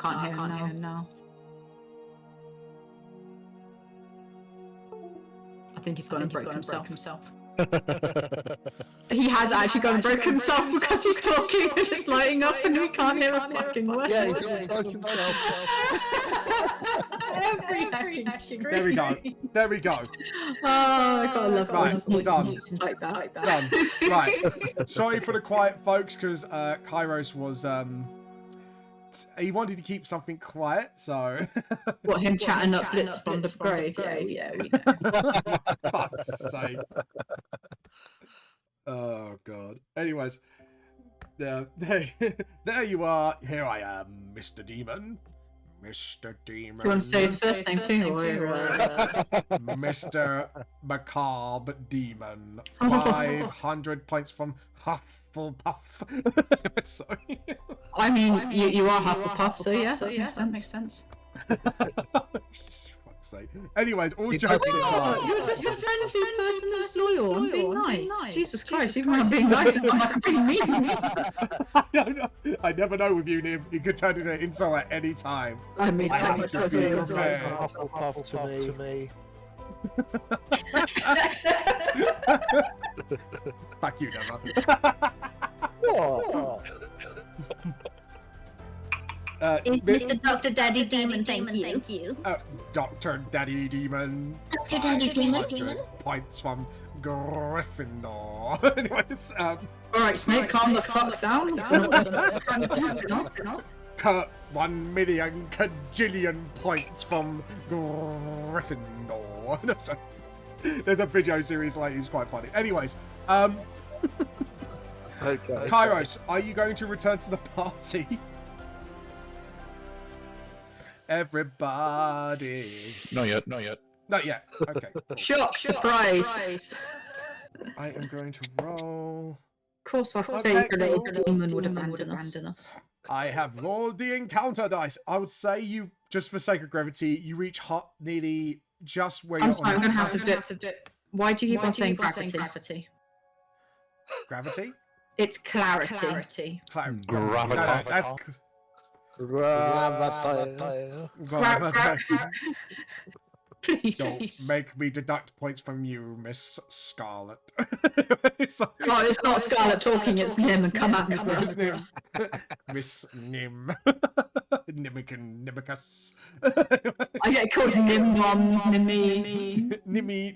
Can't hear him now. I think he's gone and broke himself. He has actually gone and broke himself because he's talking and it's lighting up and we can't hear a fucking word. Yeah, he's gonna broke himself. There we go. There we go. Oh, I gotta love Right, done. like that. Done. Right. Sorry for the quiet, folks, because Kairos was he wanted to keep something quiet, so. What, him chatting up Blitz from the grave? Yeah, we know. Fuck's sake. Oh god. Anyways, there you are. Here I am, Mr. Demon. Mr. Demon. Do you want to say his first name too, or Mr. Macabre Demon. 500 points from Hufflepuff. Sorry. I mean, you are Hufflepuff, so yeah, that makes sense. Anyways, all jokes aside. You're just a friendly person that's loyal. I'm being nice. Jesus Christ, even when I'm being nice, I'm being mean. I never know with you, Nim. You could turn it into an insult at any time. I mean, I hate to be your man. Hufflepuff to me. Fuck you, never. What? Mr. Dr. Daddy Demon, thank you. Dr. Daddy Demon. Dr. Daddy Demon. 500 points from Gryffindor. Anyways, Alright, Snake, calm the fuck down. 1 million cajillion points from Gryffindor. There's a video series later, it's quite funny. Anyways, Okay. Kairos, are you going to return to the party? Everybody. Not yet. Not yet. Okay. Shock, surprise. I am going to roll. Of course, our Okay, favourite cool. demon would abandon us. I have rolled the encounter dice. I would say you, just for sake of gravity, you reach hot nearly just where you're I'm sorry, I'm on going to have to dip. Why do you keep on saying gravity? gravity. It's clarity. Gravity. Gravity. No, that's Gravity. Please. Don't make me deduct points from you, Miss Scarlet. Sorry. Oh, it's not Scarlet talking, it's Nim, and come at me, bro. Miss Nim. Nimicus. I get called Nimwom, Nimi. Nimmy.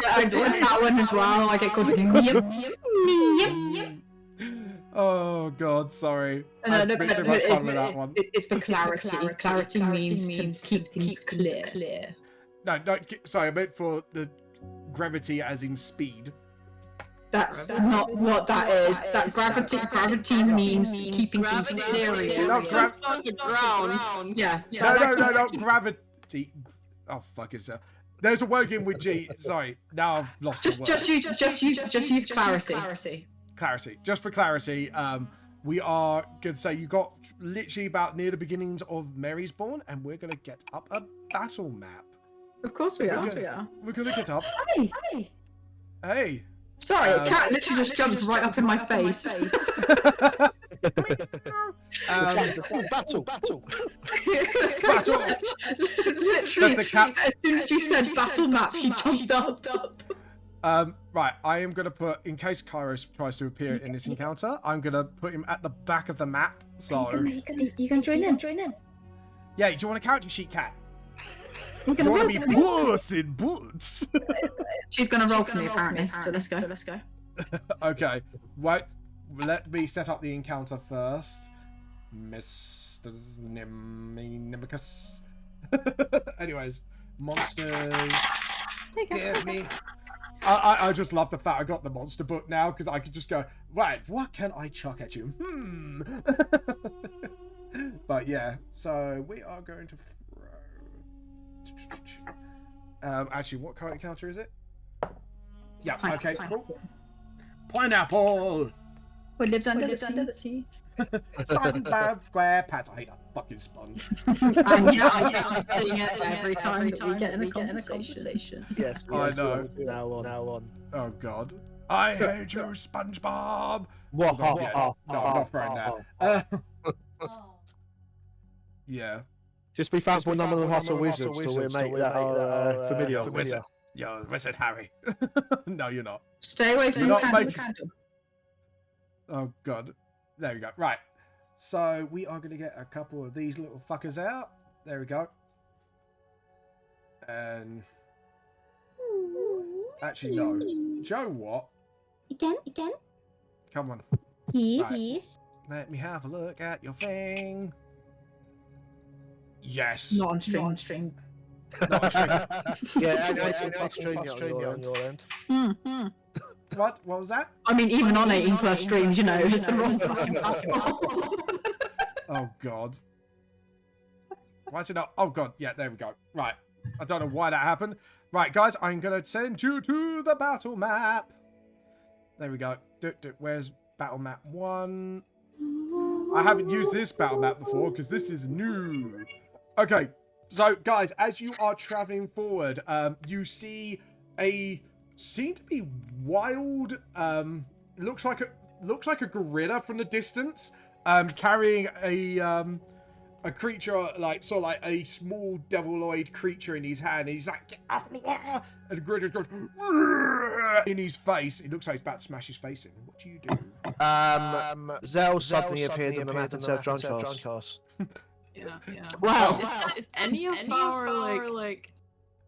I do that one as well. I get called Nim. Oh god, sorry. No, I made so much fun with that one. It's for clarity. Clarity means to keep things clear. No, sorry, I meant for the gravity as in speed. That's not what that is. That gravity means keeping things clear. No, on the ground. Yeah. No, gravity. Oh fuck it, sir. There's a word in with G. Sorry, now I've lost the word. Just use clarity. Clarity. Just for clarity, we are going to say you got literally about near the beginnings of Mary's Born, and we're going to get up a battle map. Of course we are. We're going to get up. Hey. Sorry, a cat literally just jumped right up in my face. Battle. Literally, The cat- as soon as you said battle map, she jumped up. Right, I am going to put, in case Kairos tries to appear in this encounter, I'm going to put him at the back of the map. So, You can join in. yeah, do you want a character sheet, Cat? You're You gonna want roll to be for me. Puss in Boots? She's gonna roll for me apparently. So let's go. Okay, wait, let me set up the encounter first. Mr. Nimicus. Anyways, monsters. Give me. I just love the fact I got the monster book now because I could just go, right, what can I chuck at you? But yeah, so we are going to throw. Actually, what kind of encounter is it? Yeah, okay, cool. Pineapple! What lives under the sea? SpongeBob SquarePants. I hate that fucking sponge. And yeah, I sing it every time that we get in a conversation. Yes, I know. Now on. Oh god. I hate you, SpongeBob! What? No, I'm not throwing that. Yeah. Just be thankful none of them hustle wizards till we make that our familiar. Wizard. Yo, Wizard Harry. No, you're not. Stay away from You're the not candle. making- Oh, God. There we go. Right. So, we are going to get a couple of these little fuckers out. There we go. And... Actually, no. Joe, what? Again? Come on. Yes. Right. Yes. Let me have a look at your thing. Yes. Not on stream. Not on stream. Not a string. Yeah, plus stream on your end. What? What was that? I mean, even on 18+ streams, you know, it's the wrong Oh, God. Why is it not? Oh, God. Yeah, there we go. Right. I don't know why that happened. Right, guys, I'm going to send you to the battle map. There we go. Where's battle map 1? I haven't used this battle map before because this is new. Okay, so, guys, as you are traveling forward, you see seem to be wild, looks like a gorilla from the distance, carrying a creature, like, sort of like a small deviloid creature in his hand. And he's like, get off me! And the gorilla goes in his face. It looks like he's about to smash his face in. What do you do? Zell suddenly appeared on the map and said Drunkcast. Yeah. Wow. Is any of our like?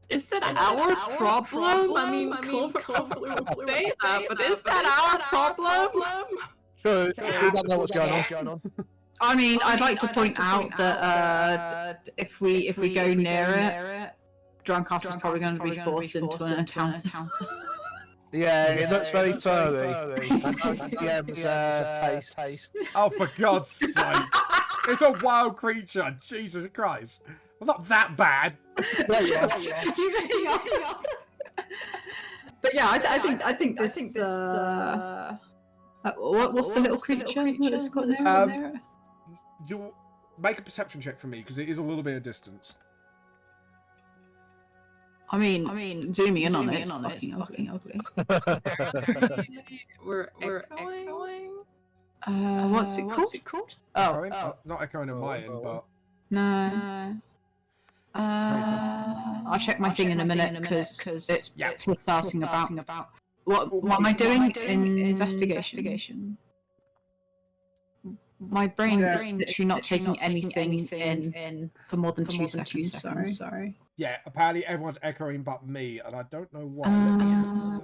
Is that our problem? I mean, Clover will say that, but is that our problem? True. We don't know what's going on. I mean, I'd like to point out that if we go near it, Drunkcast is probably going to be forced into an encounter. Yeah, it looks very furry. And DM's taste. Oh, for God's sake. It's a wild creature. Jesus Christ. I'm not that bad. There you are. But yeah, I think this. What's the little creature that's got there? You'll make a perception check for me because it is a little bit of distance. I mean, zooming in on it, it's fucking ugly. We're echoing. What's it called? Oh, Not echoing on my end, but... No. I'll check my thing in a minute because it's starting about. What am I doing in investigation? My brain is literally not taking anything in for more than 2 seconds. Sorry. Yeah, apparently everyone's echoing but me, and I don't know why.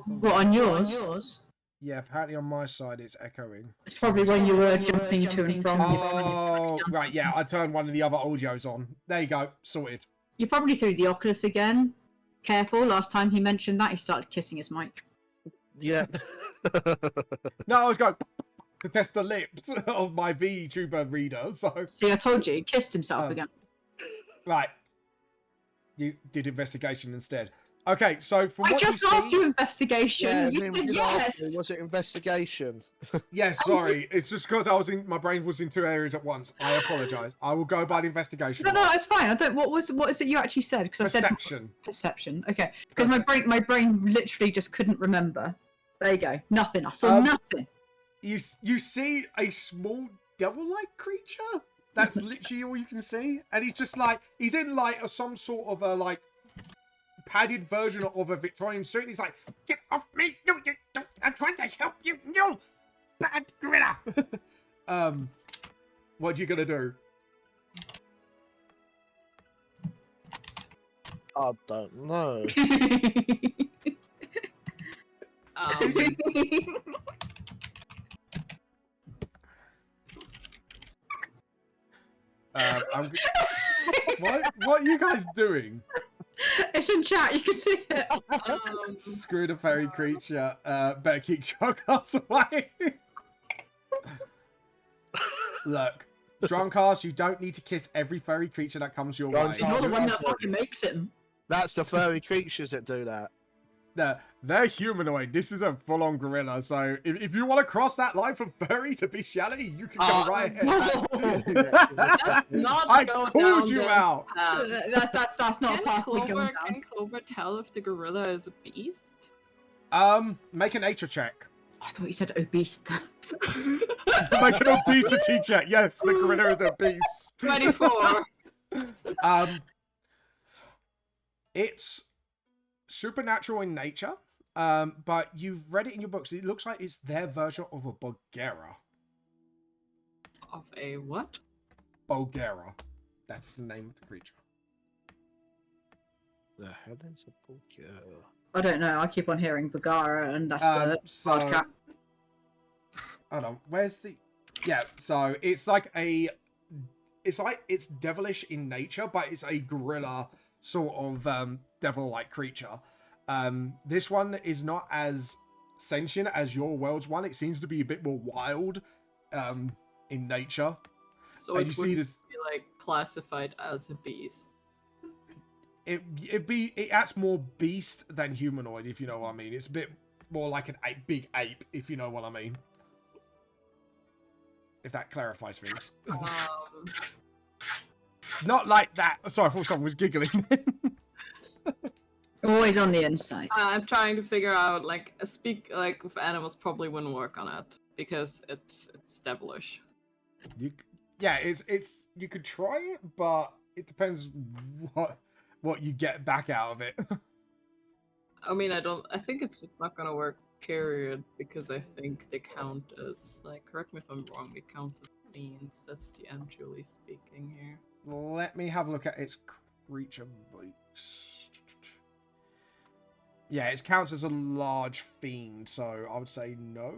What, on yours? Yeah, apparently on my side it's echoing. It's probably when you were jumping to and from. Oh, right, yeah, I turned one of the other audios on. There you go, sorted. You probably threw the Oculus again. Careful, last time he mentioned that, he started kissing his mic. Yeah. No, I was going to test the lips of my VTuber reader, so... See, I told you, he kissed himself again. Right. You did investigation instead. Okay, so from what I just asked you investigation. Yeah, You said yes. was it investigation? Yes, sorry. It's just because my brain was in 2 areas at once. I apologise. I will go by the investigation. No, it's fine. I don't. What is it you actually said? Because I said perception. Okay. Because my brain literally just couldn't remember. There you go. Nothing. I saw nothing. You see a small devil-like creature. That's literally all you can see, and he's just like he's in like some sort of a like padded version of a Victorian suit. And he's like, "Get off me! No, you don't. I'm trying to help you. No, bad gorilla." What are you gonna do? I don't know. What are you guys doing? It's in chat. You can see it. Screw the fairy creature. Better keep Drunkcast away. Look, Drunkcast, you don't need to kiss every furry creature that comes your way. You're the one that fucking makes him. That's the furry creatures that do that. They're humanoid. This is a full-on gorilla. So if you want to cross that line from furry to bestiality, you can go right ahead. I called you out. That's not a path we're going down. Can Clover tell if the gorilla is a beast? Make a nature check. I thought you said obese then. Make an obesity check. Yes, the gorilla is obese. 24. It's supernatural in nature, but you've read it in your books. It looks like it's their version of a Bulgara. Of a what? Bulgara. That's the name of the creature. The hell is a book? I don't know. I keep on hearing Bagara, and that's So, hard cat. hold on. Where's the? Yeah. So it's like it's devilish in nature, but it's a gorilla sort of devil-like creature. This one is not as sentient as your world's one. It seems to be a bit more wild in nature. So And it you see would this- be like classified as a beast. It acts more beast than humanoid, if you know what I mean. It's a bit more like a big ape, if you know what I mean. If that clarifies things. Not like that. Sorry, I thought someone was giggling. Always on the inside. I'm trying to figure out like a speak like with animals probably wouldn't work on it because it's devilish. It's you could try it, but it depends what you get back out of it. I mean, I think it's just not gonna work, period, because I think they count as, like, correct me if I'm wrong, they count as fiends. That's the end, Julie speaking here. Let me have a look at its creature books. Yeah, it counts as a large fiend, so I would say no.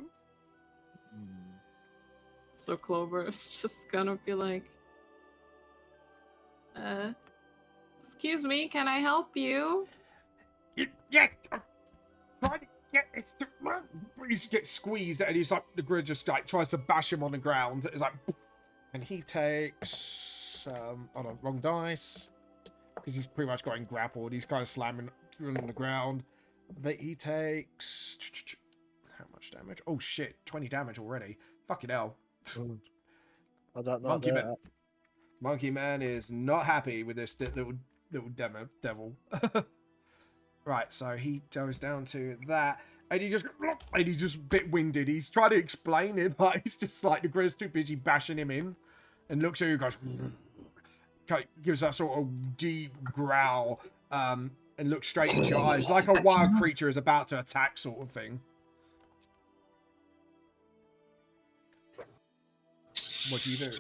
So Clover is just gonna be like, excuse me, can I help you? Yes! I'm trying to get this to... He just gets squeezed, and he's like, the grid just like tries to bash him on the ground. It's like... And he takes... hold on, wrong dice. Because he's pretty much getting grappled. He's kind of slamming on the ground. But he takes... How much damage? Oh shit, 20 damage already. Fucking hell. I don't know. Monkey Man. Monkey Man is not happy with this little devil. Right, so he goes down to that, and he just a bit winded. He's trying to explain it, but he's just like the grid's too busy bashing him in, and looks at you, goes, gives that sort of deep growl, and looks straight into your eyes, like a wild creature is about to attack, sort of thing. What do you do?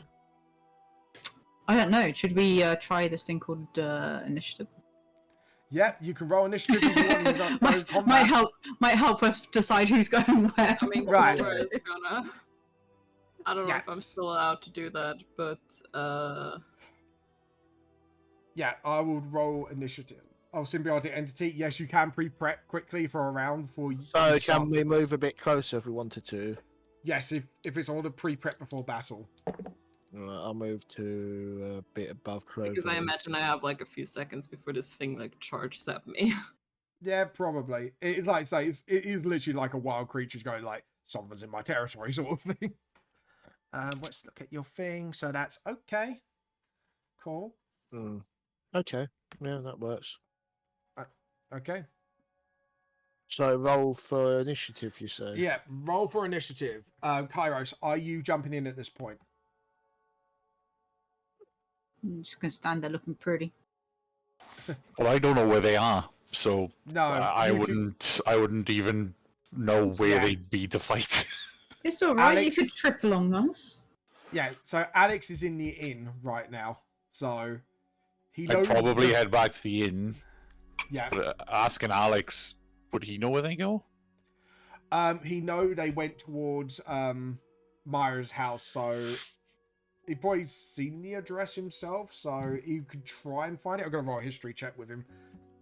I don't know. Should we try this thing called initiative? Yeah, you can roll initiative if you want. You don't know combat. might help us decide who's going where. I mean, Right. Clover is gonna... I don't know Yeah. if I'm still allowed to do that, but, Yeah, I would roll initiative. Oh, symbiotic entity. Yes, you can pre-prep quickly for a round before you So start. can we move a bit closer if we wanted to? Yes, if it's all the pre-prep before battle. I'll move to a bit above Clover. because I imagine I have like a few seconds before this thing like charges at me. Yeah, probably. It's like say it is literally like a wild creature's going like someone's in my territory sort of thing. Let's look at your thing. So that's okay. Cool. Okay, yeah, that works. Okay. So roll for initiative, you say? Yeah, roll for initiative. Kairos, are you jumping in at this point? I'm just gonna stand there looking pretty. Well, I don't know where they are, so No, I you wouldn't even know where Yeah. they'd be to fight. It's alright. Alex- You could trip along us. Yeah, so Alex is in the inn right now. So he I'd knows probably head back to the inn. Yeah. But asking Alex, would he know where they go? He know they went towards Myra's house, so he probably seen the address himself, so he could try and find it. I'm gonna roll a history check with him.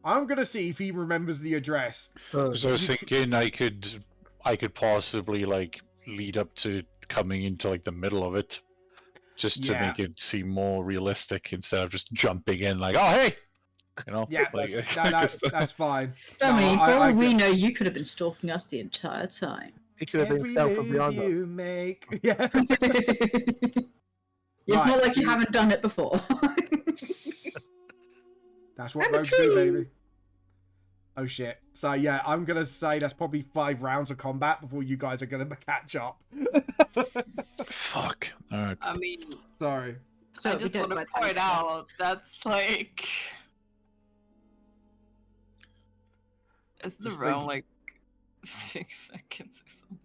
I'm gonna see if he remembers the address. Oh, So I was thinking I could possibly like lead up to coming into like the middle of it, just to Yeah. make it seem more realistic instead of just jumping in like, oh hey, you know, Yeah, like that's fine. I No, mean, for all I we get- know, you could have been stalking us the entire time. he could have been Every stealth from move behind us. you make. Yeah. It's Right, not like you you- haven't done it before. That's what rogues do, baby. Oh shit. So yeah, I'm gonna say that's probably 5 rounds of combat before you guys are gonna catch up. fuck. Alright. I mean, Sorry. So I it'll be just dead want by to the time point it's done. out that's like, it's the Just round think- like 6 seconds or something.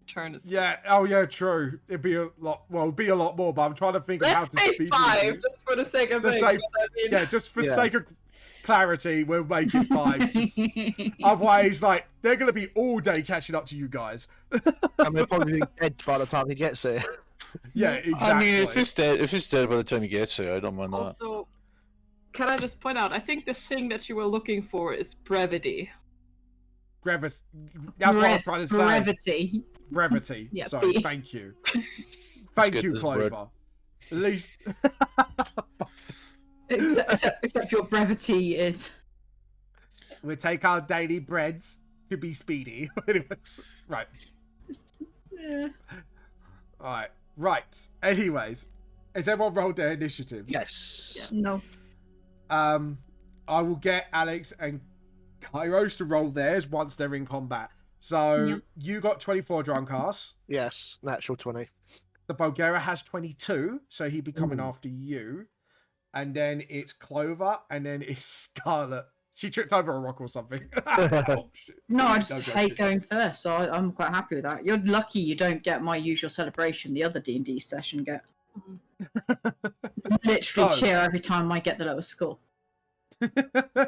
Turn is Yeah. Oh yeah. True. It'd be a lot. Well, it'd be a lot more. But I'm trying to think of how Let's to say speed 5 reduce. just for the sake of Just it. say- you know what I mean? Yeah. Just for Yeah. sake of clarity, we'll make it 5. Just- Otherwise, like they're gonna be all day catching up to you guys. And we'll probably be dead by the time he gets there. Yeah. Exactly. I mean, if it's dead by the time he gets here, I don't mind that. Also, can I just point out? I think the thing that you were looking for is brevity. Brevis. That's what I was trying to say. Brevity. Brevity. Yeah, So B. thank you. Thank get you, this word. Clover. At least. Except your brevity is. We take our daily breads to be speedy. Anyways, right. Yeah. Alright. Right. Anyways. Has everyone rolled their initiative? Yes. No. I will get Alex and Kairos to roll theirs once they're in combat. So Yep. you got 24 Drunkass. Yes. Natural 20. The Bulgara has 22, so he'd be coming Ooh. after you. And then it's Clover, and then it's Scarlet. She tripped over a rock or something. Oh, shit. No, I just No joking. hate going first, so I'm quite happy with that. You're lucky you don't get my usual celebration the other D&D session get. Literally Oh. cheer every time I get the lowest score.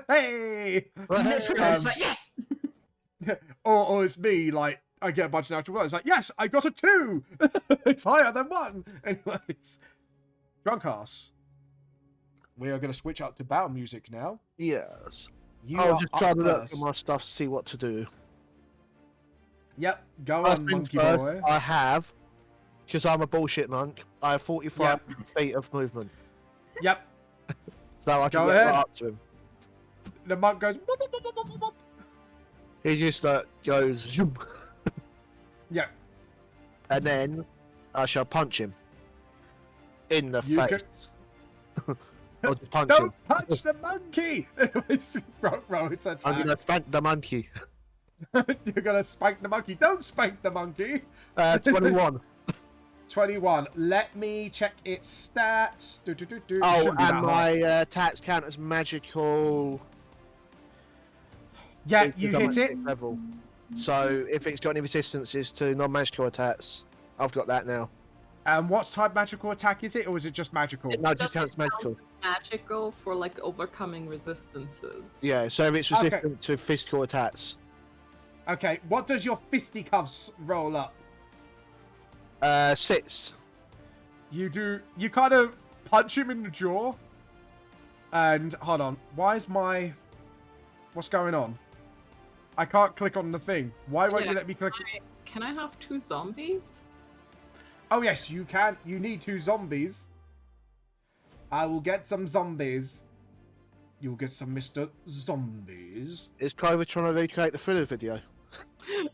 Hey! Literally, Um, it's like, yes! or it's me, like, I get a bunch of natural ones. Like, yes, I got a 2! It's higher than 1! Anyways. Drunkass. We are going to switch up to battle music now. Yes. You I'll are just up try to look first. at my stuff, see what to do. Yep, go First on, things monkey first, boy. I have, because I'm a bullshit monk, I have 45 feet of movement. Yep, So I can Go get ahead. right up to him. the monk goes... "Whoop, whoop, whoop, whoop, whoop, whoop." He just goes, zoom, Yep, and then I shall punch him in the You face. I'll just punch him. don't punch the monkey! Anyways, roll its I'm attack. gonna spank the monkey. You're going to spank the monkey. Don't spank the monkey! 21. 21. Let me check its stats. Do. It Oh, shouldn't be that and hard. my attacks count as magical. Yeah, because you I'm hit at it. sixth level. So if it's got any resistances to non-magical attacks, I've got that now. And what type magical attack is it, or is it just magical? No, it just Does it counts magical. count as magical for like overcoming resistances. Yeah, so if it's Okay. resistant to physical attacks. Okay, what does your fisticuffs roll up? 6. You kind of punch him in the jaw. And, hold on, what's going on? I can't click on the thing. Why won't Yeah, you let me click? Can I have 2 zombies? Oh, yes, you can. You need 2 zombies. I will get some zombies. You'll get some Mr. Zombies. Is Clover trying to recreate the thriller video?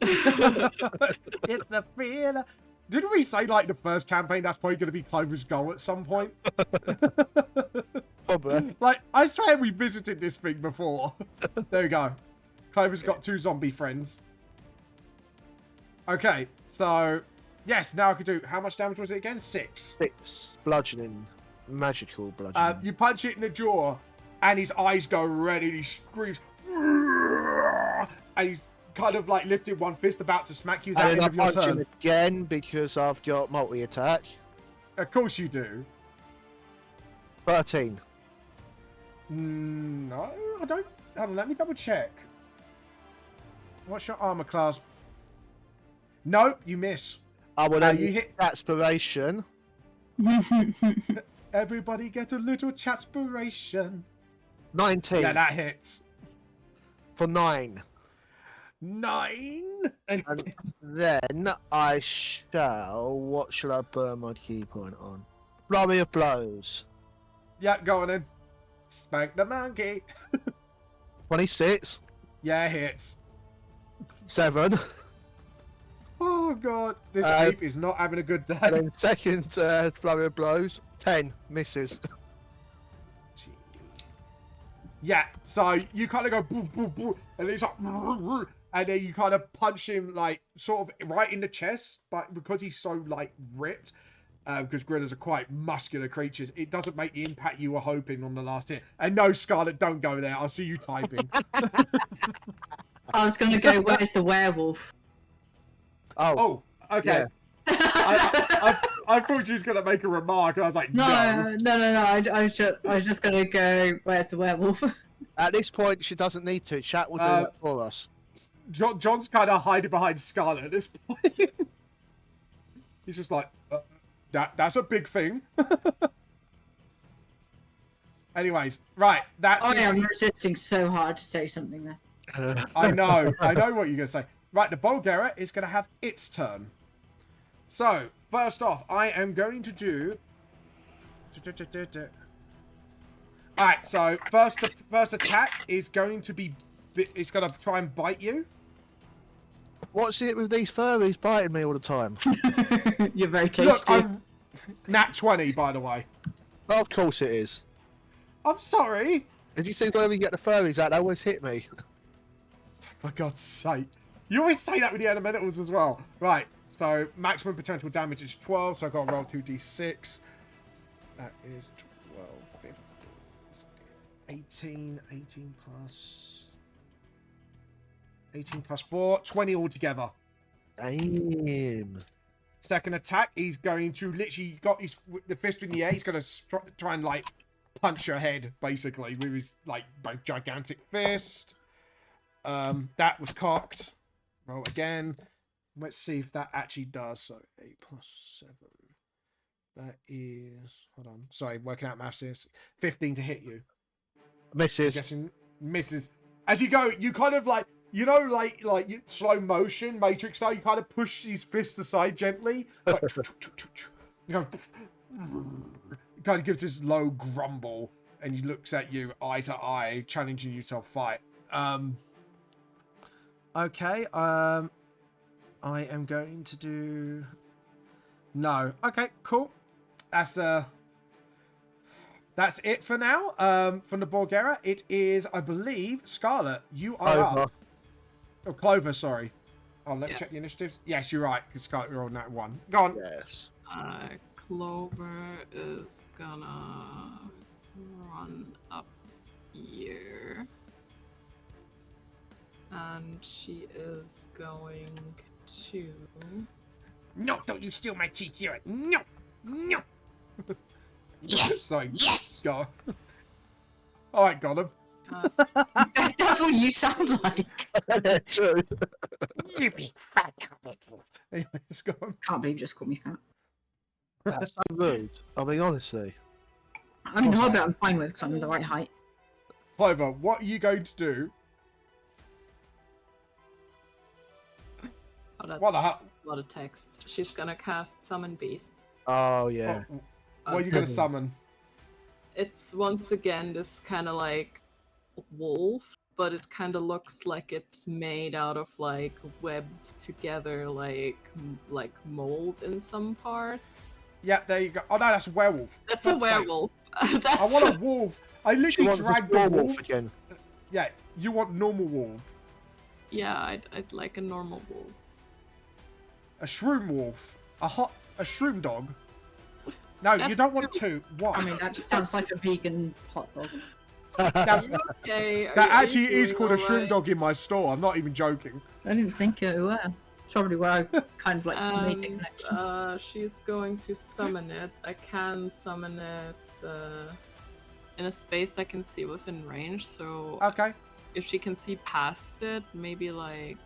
It's a thriller. Didn't we say, like, the first campaign, that's probably going to be Clover's goal at some point? Probably. Like, I swear we visited this thing before. There we go. Clover's got 2 zombie friends. Okay, so... Yes, now I can do... How much damage was it again? 6. 6. Bludgeoning. Magical bludgeoning. You punch it in the jaw, and his eyes go red, and he screams... And he's kind of, like, lifted one fist about to smack you. Is that And the then I end of your punch him turn? again because I've got multi-attack. Of course you do. 13. No, I don't... Hold on, let me double check. What's your armor class? Nope, you miss. I will You then hit... aspiration. Everybody get a little chatspiration. 19 Yeah, that hits. for 9. 9. And And then I shall... What shall I burn my key point on? Flurry of blows. yeah, go on in. Spank the monkey. 26. Yeah, hits. 7. Oh god, this Uh, ape is not having a good day. And then second flurry of blows. 10. Misses. Yeah, so you kind of go boo boo boo, and it's like, and then you kind of punch him like sort of right in the chest, but because he's so like ripped, because gorillas are quite muscular creatures. It doesn't make the impact you were hoping on the last hit. And no, Scarlet, don't go there. I'll see you typing. I was gonna go, where's the werewolf? Oh, okay. Yeah. I thought you was gonna make a remark, and I was like, no. I was just gonna go, where's the werewolf? At this point, she doesn't need to. Chat will do that for us. John's kind of hiding behind Scarlet at this point. He's just like, that's a big thing. Anyways, right. I am resisting so hard to say something there. I know what you're gonna say. Right, the Bulgara is gonna have its turn. So first off, I am going to do. All right. So first attack is going to be. It's gonna try and bite you. What's it with these furries biting me all the time? You're very tasty. Look, nat 20, by the way. Oh, of course it is. I'm sorry. Did you see whenever you get the furries out, they always hit me? For God's sake. You always say that with the elementals as well. Right, so maximum potential damage is 12, so I've got to roll 2d6. That is 12, 15, 18 plus 4, 20 altogether. Damn. Second attack, he's going to literally got the fist in the air. He's going to try and like punch your head basically with his like gigantic fist. That was cocked. Roll again. Let's see if that actually does. So 8 plus 7. That is, hold on. Sorry, working out maths here. 15 to hit you. Misses. I'm guessing misses. As you go, you kind of like, you know, like slow motion, Matrix style, you kind of push his fists aside gently. Like, you know, it kind of gives this low grumble, and he looks at you eye to eye, challenging you to a fight. Okay, I am going to do... No. Okay, cool. That's it for now. From the Bulgara, it is, I believe, Scarlet. You are up. Oh, Clover, sorry. Oh, let me check the initiatives. Yes, you're right, because Scarlet, you're on that one. Go on. Yes. Clover is gonna run up here. And she is going to... No, don't you steal my Chihiro. No, no. Yes. Sorry. Yes. Go. All right, got him. That's what you sound like. True. You big fat hobbit. Anyway, let's go on. Can't believe you just called me fat. That's so rude. I mean, honestly. I mean, the hobbit I'm fine with because I'm the right height. Clover, what are you going to do? Oh, that's What the hell? a lot of text. She's gonna cast Summon Beast. Oh, yeah. What are you going to summon? It's once again this kind of like wolf, but it kind of looks like it's made out of like webbed together like mold in some parts. Yeah, there you go. Oh no, that's a werewolf. That's a werewolf. That's I want a wolf. I literally dragged the wolf wolf again. Yeah, you want normal wolf. Yeah, I'd like a normal wolf. A shroom wolf. A shroom dog. No, you don't want two. Why? I mean, that just sounds like a vegan hot dog. That's, Okay, that actually is doing called a all shroom right? dog in my store. I'm not even joking. I didn't think it were. It's probably where I kind of like made the And connection. she's going to summon it. I can summon it in a space I can see within range. So Okay. if she can see past it, maybe like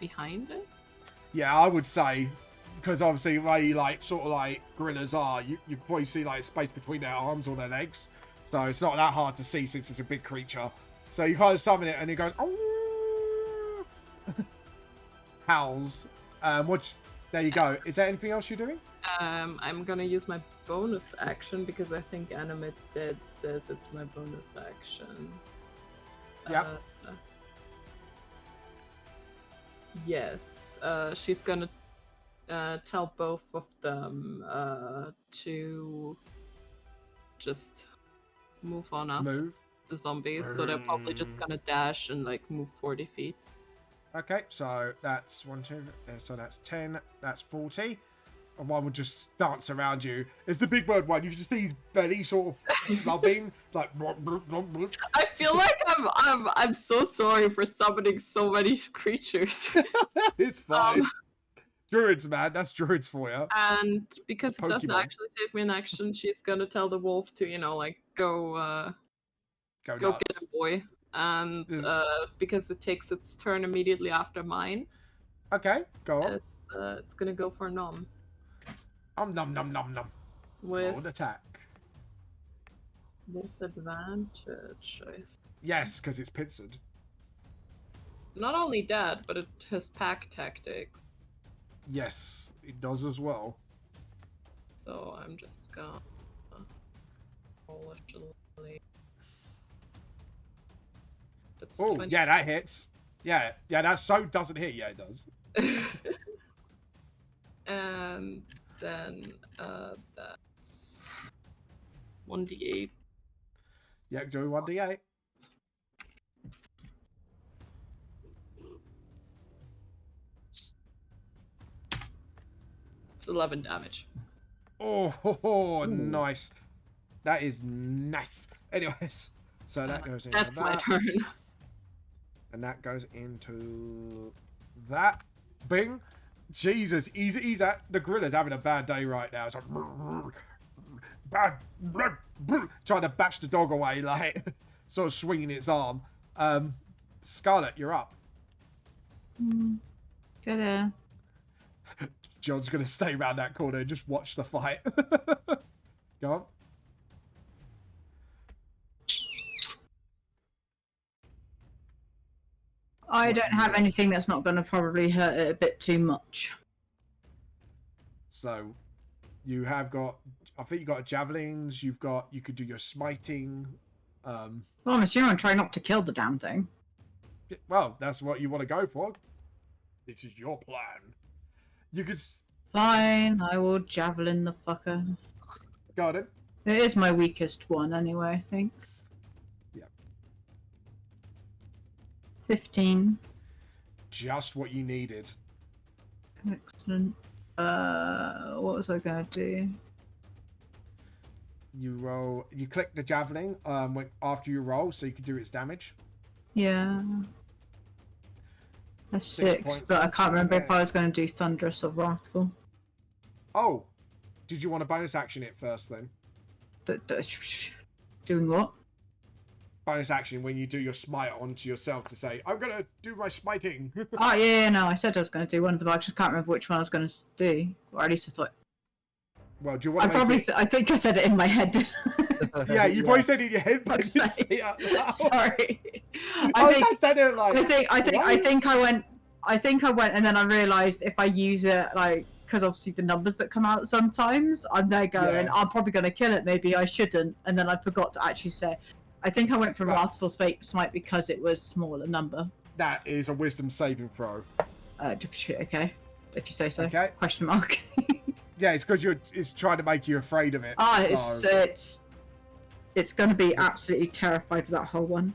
behind it. Yeah, I would say, because obviously the way like sort of like gorillas are, you probably see like space between their arms or their legs. So it's not that hard to see since it's a big creature. So you kind of summon it and it goes, oh, howls. There you go. Is there anything else you're doing? I'm gonna use my bonus action because I think Animate Dead says it's my bonus action. Yeah. Yes. She's gonna tell both of them to just move on up Move. the zombies, so they're probably just gonna dash and like move 40 feet. Okay, so that's 1, 2, so that's 10, that's 40. and one would just dance around you. It's the big bird one. You can just see his belly sort of rubbing, like. I feel like I'm so sorry for summoning so many creatures. It's fine. Druids, man, that's druids for you. And because It's it doesn't Pokemon. actually take me an action, she's gonna tell the wolf to, go Go get nuts. a boy. And because it takes its turn immediately after mine, Okay, go on. it's gonna go for Nom Nom nom nom nom. with Roll an attack. advantage. Yes, because it's pincered. Not only that, but it has pack tactics. Yes, it does as well. So I'm just gonna roll it. That's Oh, 20. yeah, that hits. Yeah, that so doesn't hit. Yeah, it does. And then that's 1d8. Yeah, do 1d8. It's 11 damage. Oh, nice. That is nice. Anyways, so that goes into That's my that. turn. And that goes into that. Bing. Jesus, he's at the gorilla's having a bad day right now. It's like trying to bash the dog away, like sort of swinging its arm. Scarlet, you're up. Go there. John's gonna stay around that corner and just watch the fight. Go on. I don't have anything that's not going to probably hurt it a bit too much. So, you have got. I think you got javelins. You could do your smiting. Well, I'm assuming I'm trying not to kill the damn thing. Well, that's what you want to go for. This is your plan. You could. Fine, I will javelin the fucker. Got it. It is my weakest one anyway, I think. Yeah. 15. Just what you needed. Excellent. What was I gonna do? You roll. You click the javelin. After you roll, so you can do its damage. Yeah. A 6, points. but I can't remember if I was going to do Thunderous or Wrathful. Oh, did you want to bonus action it first then? Doing what? Bonus action when you do your smite onto yourself to say, I'm gonna do my smiting. Oh, yeah, no, I said I was going to do one of them, but I just can't remember which one I was going to do. Or at least I thought. Well, do you want to I think I said it in my head. Yeah, you probably said it in your head, but I Fuck's didn't sake. say it out loud. Sorry. I think I went, and then I realised if I use it, like, because obviously the numbers that come out sometimes, I'm there going, Yeah. I'm probably going to kill it, maybe I shouldn't, and then I forgot to actually say. I think I went for Wrathful Smite because it was smaller number. That is a wisdom saving throw. Okay, if you say so. Okay. Question mark. Yeah, it's because it's trying to make you afraid of it. It's going to be absolutely terrified with that whole one.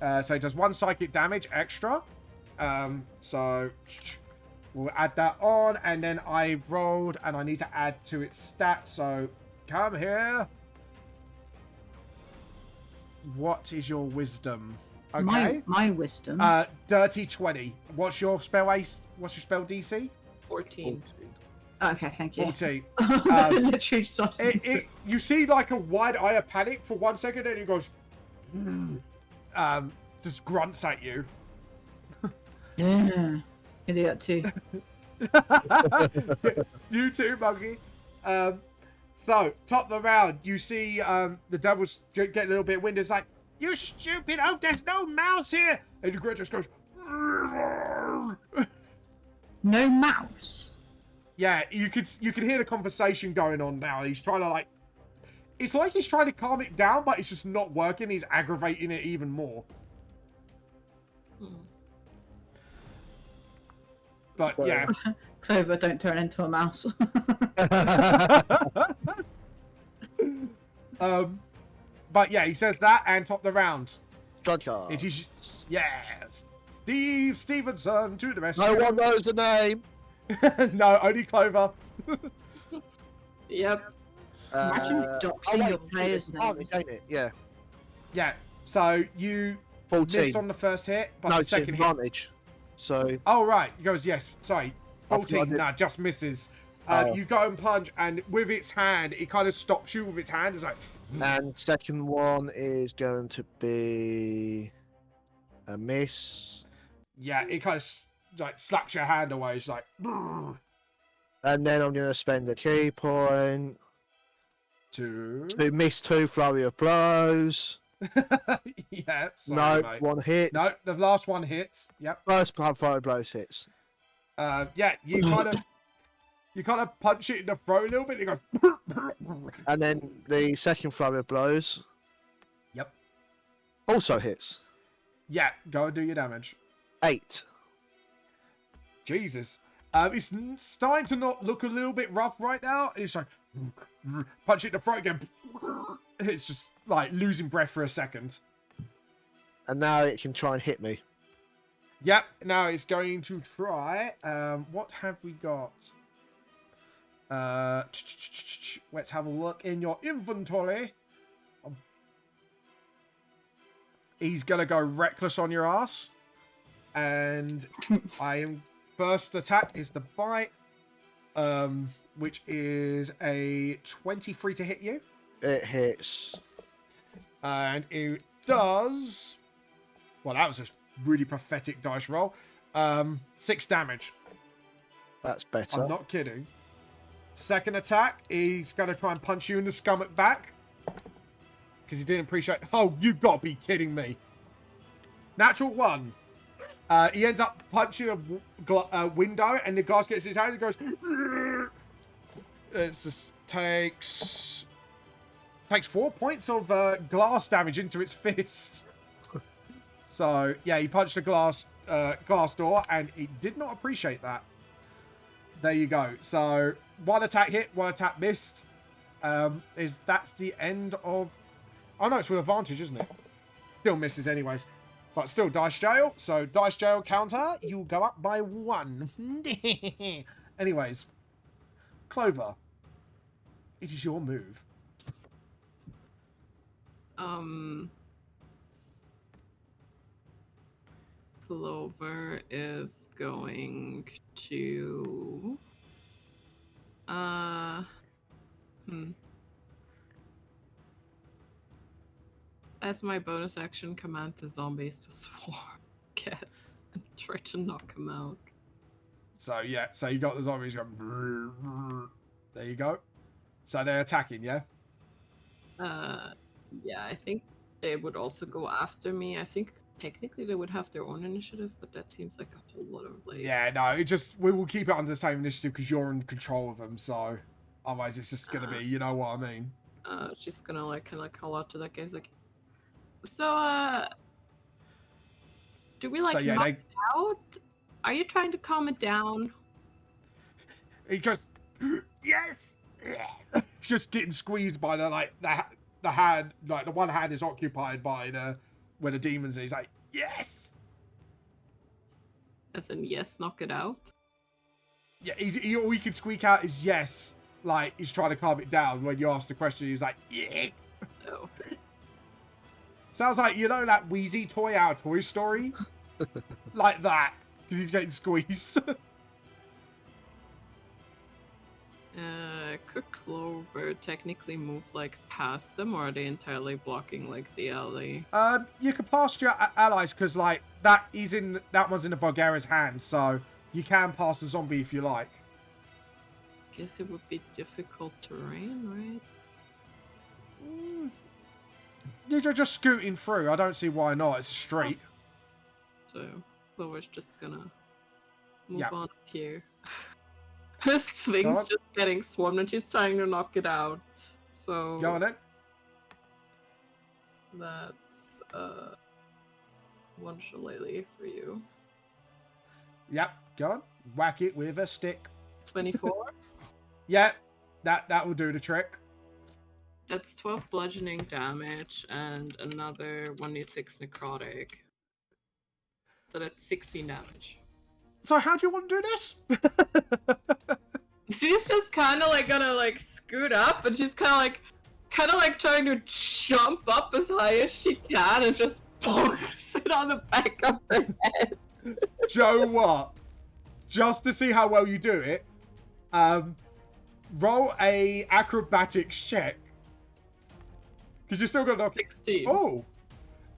So it does 1 psychic damage extra. So we'll add that on, and then I rolled, and I need to add to its stats. So come here. What is your wisdom? Okay. My wisdom. Dirty 20. What's your spell ace? What's your spell DC? 14. Okay, thank you. 14. Literally just You see like a wide eye of panic for 1 second, and it goes, just grunts at you. Yeah, I do that too. You too, monkey. So top of the round, you see the devils get a little bit winded. It's like, you stupid oaf, there's no mouse here, and the Grit just goes. No mouse. Yeah, you can hear the conversation going on now. He's trying to it's like he's trying to calm it down, but it's just not working. He's aggravating it even more. But yeah. Clover, don't turn into a mouse. But yeah, he says that, and top the round. Vodka. It is, yes, Steve Stevenson to the rescue. No one knows the name. No, only Clover. Yep. Imagine doxing your wait, players' advantage, names. ain't it? Yeah. Yeah. So you 14. missed on the first hit, but No, the it's second hit. advantage. So Oh right, he goes yes. Sorry, I forgot 14. it. Nah, just misses. Oh. You go and punch, and with its hand, it kind of stops you with its hand. It's like, and second one is going to be a miss. yeah, it kind of like slaps your hand away. It's like, And then I'm going to spend a key point two. to miss 2 flurry of blows. Yeah, sorry, No, mate. 1 hits. No, the last one hits. Yep. First flurry of blows hits. Yeah, you kind of punch it in the throat a little bit. And it goes. And then the second flurry of blows Yep. also hits. Yeah, go and do your damage. 8. Jesus. It's starting to not look a little bit rough right now. And it's like, punch it in the throat again. It's just like losing breath for a second. And now it can try and hit me. Yep, now it's going to try. What have we got? Let's have a look in your inventory. He's going to go reckless on your ass. And first attack is the bite, which is a 23 to hit you. It hits. And it does... Well, that was a really pathetic dice roll. 6 damage. That's better. I'm not kidding. Second attack, he's going to try and punch you in the stomach back. Because he didn't appreciate... Oh, you got to be kidding me. Natural 1. He ends up punching a window, and the glass gets his hand and goes... It just takes 4 points of glass damage into its fist. So, yeah, he punched a glass door, and he did not appreciate that. There you go. So, 1 attack hit, 1 attack missed. That's the end of... Oh, no, it's with advantage, isn't it? Still misses anyways. But still, dice jail. So, dice jail counter, you go up by 1. Anyways, Clover, it is your move. Clover is going to... As my bonus action, command the zombies to swarm, guess, and try to knock him out. So, yeah, so you got the zombies going... There you go. So they're attacking, yeah? Yeah, I think they would also go after me. I think technically they would have their own initiative, but that seems like a whole lot of like... Yeah, no, we will keep it under the same initiative because you're in control of them, so... Otherwise it's just gonna be, you know what I mean? She's gonna like kind of call out to that guy. He's like, so, do we like So, yeah, knock it out? Are you trying to calm it down? He goes, yes! Just getting squeezed by the hand, like the one hand is occupied by where the demons are. He's like, yes! As in, yes, knock it out? Yeah, all he can squeak out is yes. Like, he's trying to calm it down. When you ask the question, he's like, yes! Oh. Sounds like, you know that Wheezy toy out of Toy Story? Like that. Because he's getting squeezed. Could Clover technically move like past them, or are they entirely blocking like the alley? You can pass your allies because like that one's in the Bulgaria's hand, so you can pass the zombie if you like. Guess it would be difficult terrain, right? You're just scooting through. I don't see why not. It's a street. So Clover's just gonna move Yeah. on up here. This thing's on. just getting swarmed and she's trying to knock it out. So Go on then. that's one shillelagh for you. Yep, go on. Whack it with a stick. 24. Yeah, that will do the trick. That's 12 bludgeoning damage and another 1d6 necrotic. So that's 16 damage. So how do you want to do this? She's just kind of like gonna like scoot up, and she's kind of like trying to jump up as high as she can and just sit on the back of the head. Joe, what? Just to see how well you do it, roll a acrobatics check. Because you're still got to... 16. Oh!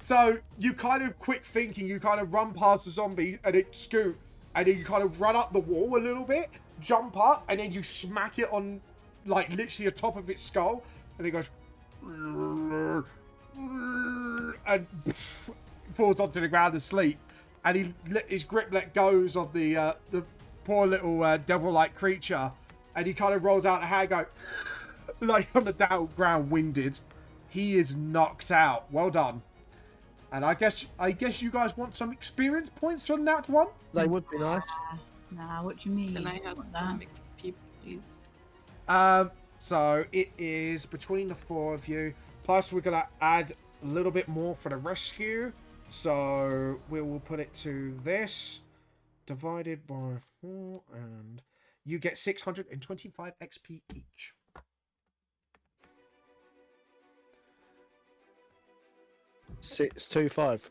So, you kind of quick thinking, you kind of run past the zombie and it scoot, and then you kind of run up the wall a little bit, jump up, and then you smack it on, like, literally the top of its skull, and it goes... and falls onto the ground asleep. And his grip let goes of the poor little devil-like creature, and he kind of rolls out the hand, go like on the down ground, winded. He is knocked out. Well done. And I guess you guys want some experience points from that one. They would be nice. Nah, what do you mean? Can I have Want some that? XP, please? So it is between the four of you. Plus, we're gonna add a little bit more for the rescue. So we will put it to this, divided by 4, and you get 625 XP each. Six, 2, 5.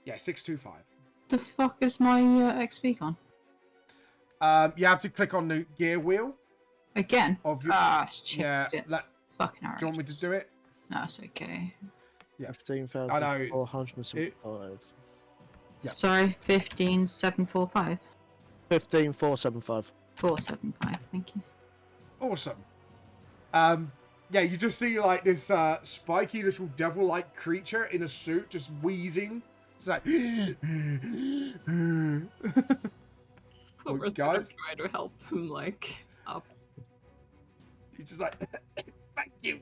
Yeah, 625. The fuck is my XP gone? You have to click on the gear wheel Again? of your. It's changed Yeah. it. Fucking outrageous. Do you want me to do it? No, it's okay. Yeah. 15,475. Yeah. Sorry, 15,745. 15,475. 475, thank you. Awesome. Yeah, you just see like this spiky little devil-like creature in a suit just wheezing. It's like, Clover's guys? gonna try to help him like up. He's just like, thank you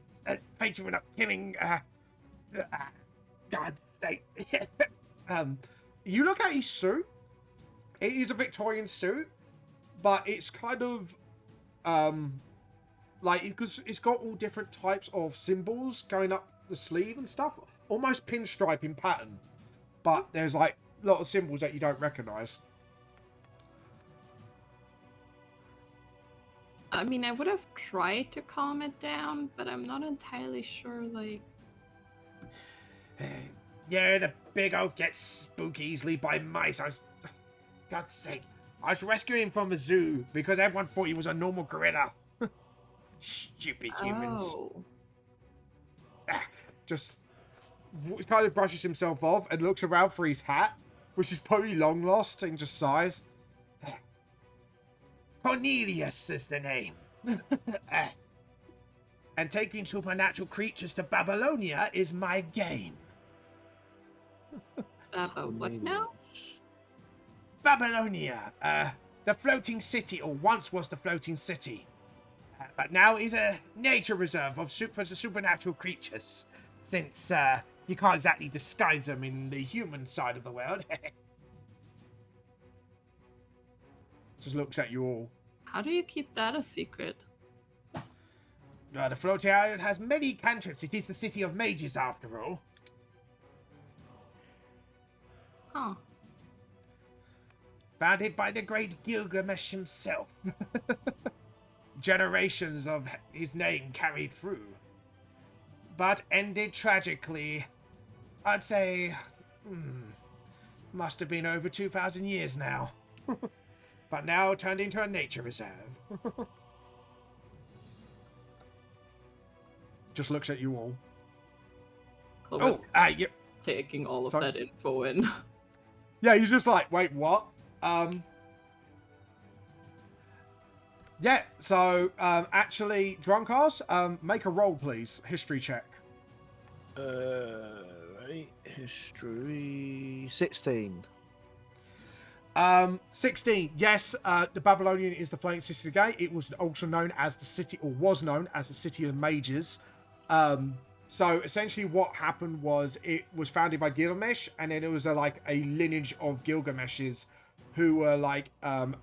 for not killing. God's sake. You look at his suit. It is a Victorian suit, but it's kind of like because it's got all different types of symbols going up the sleeve and stuff, almost pinstriping pattern. But there's like a lot of symbols that you don't recognize. I mean, I would have tried to calm it down, but I'm not entirely sure, like... Yeah, the big oaf gets spooked easily by mice. God's sake. I was rescuing him from a zoo because everyone thought he was a normal gorilla. Stupid humans. Oh. Just kind of brushes himself off and looks around for his hat, which is probably long lost, and just sighs. Cornelius is the name. And taking supernatural creatures to Babylonia is my game. What now? Babylonia, the floating city, or once was the floating city, but now is a nature reserve for the supernatural creatures, since you can't exactly disguise them in the human side of the world. Just looks at you all. How do you keep that a secret? The floating island has many cantrips. It is the city of mages, after all. Huh. Founded by the great Gilgamesh himself. Generations of his name carried through. But ended tragically. I'd say... must have been over 2,000 years now. But now turned into a nature reserve. Just looks at you all. Clover's Yep. taking all of Sorry? that info in. Yeah, he's just like, wait, what? Yeah, so, actually, Drunkards, make a roll, please. History check. Right. History. 16. 16. Yes, the Babylonian is the floating city today. It was also known as the city, or was known as the city of mages. So essentially what happened was it was founded by Gilgamesh, and then it was like a lineage of Gilgameshes who were like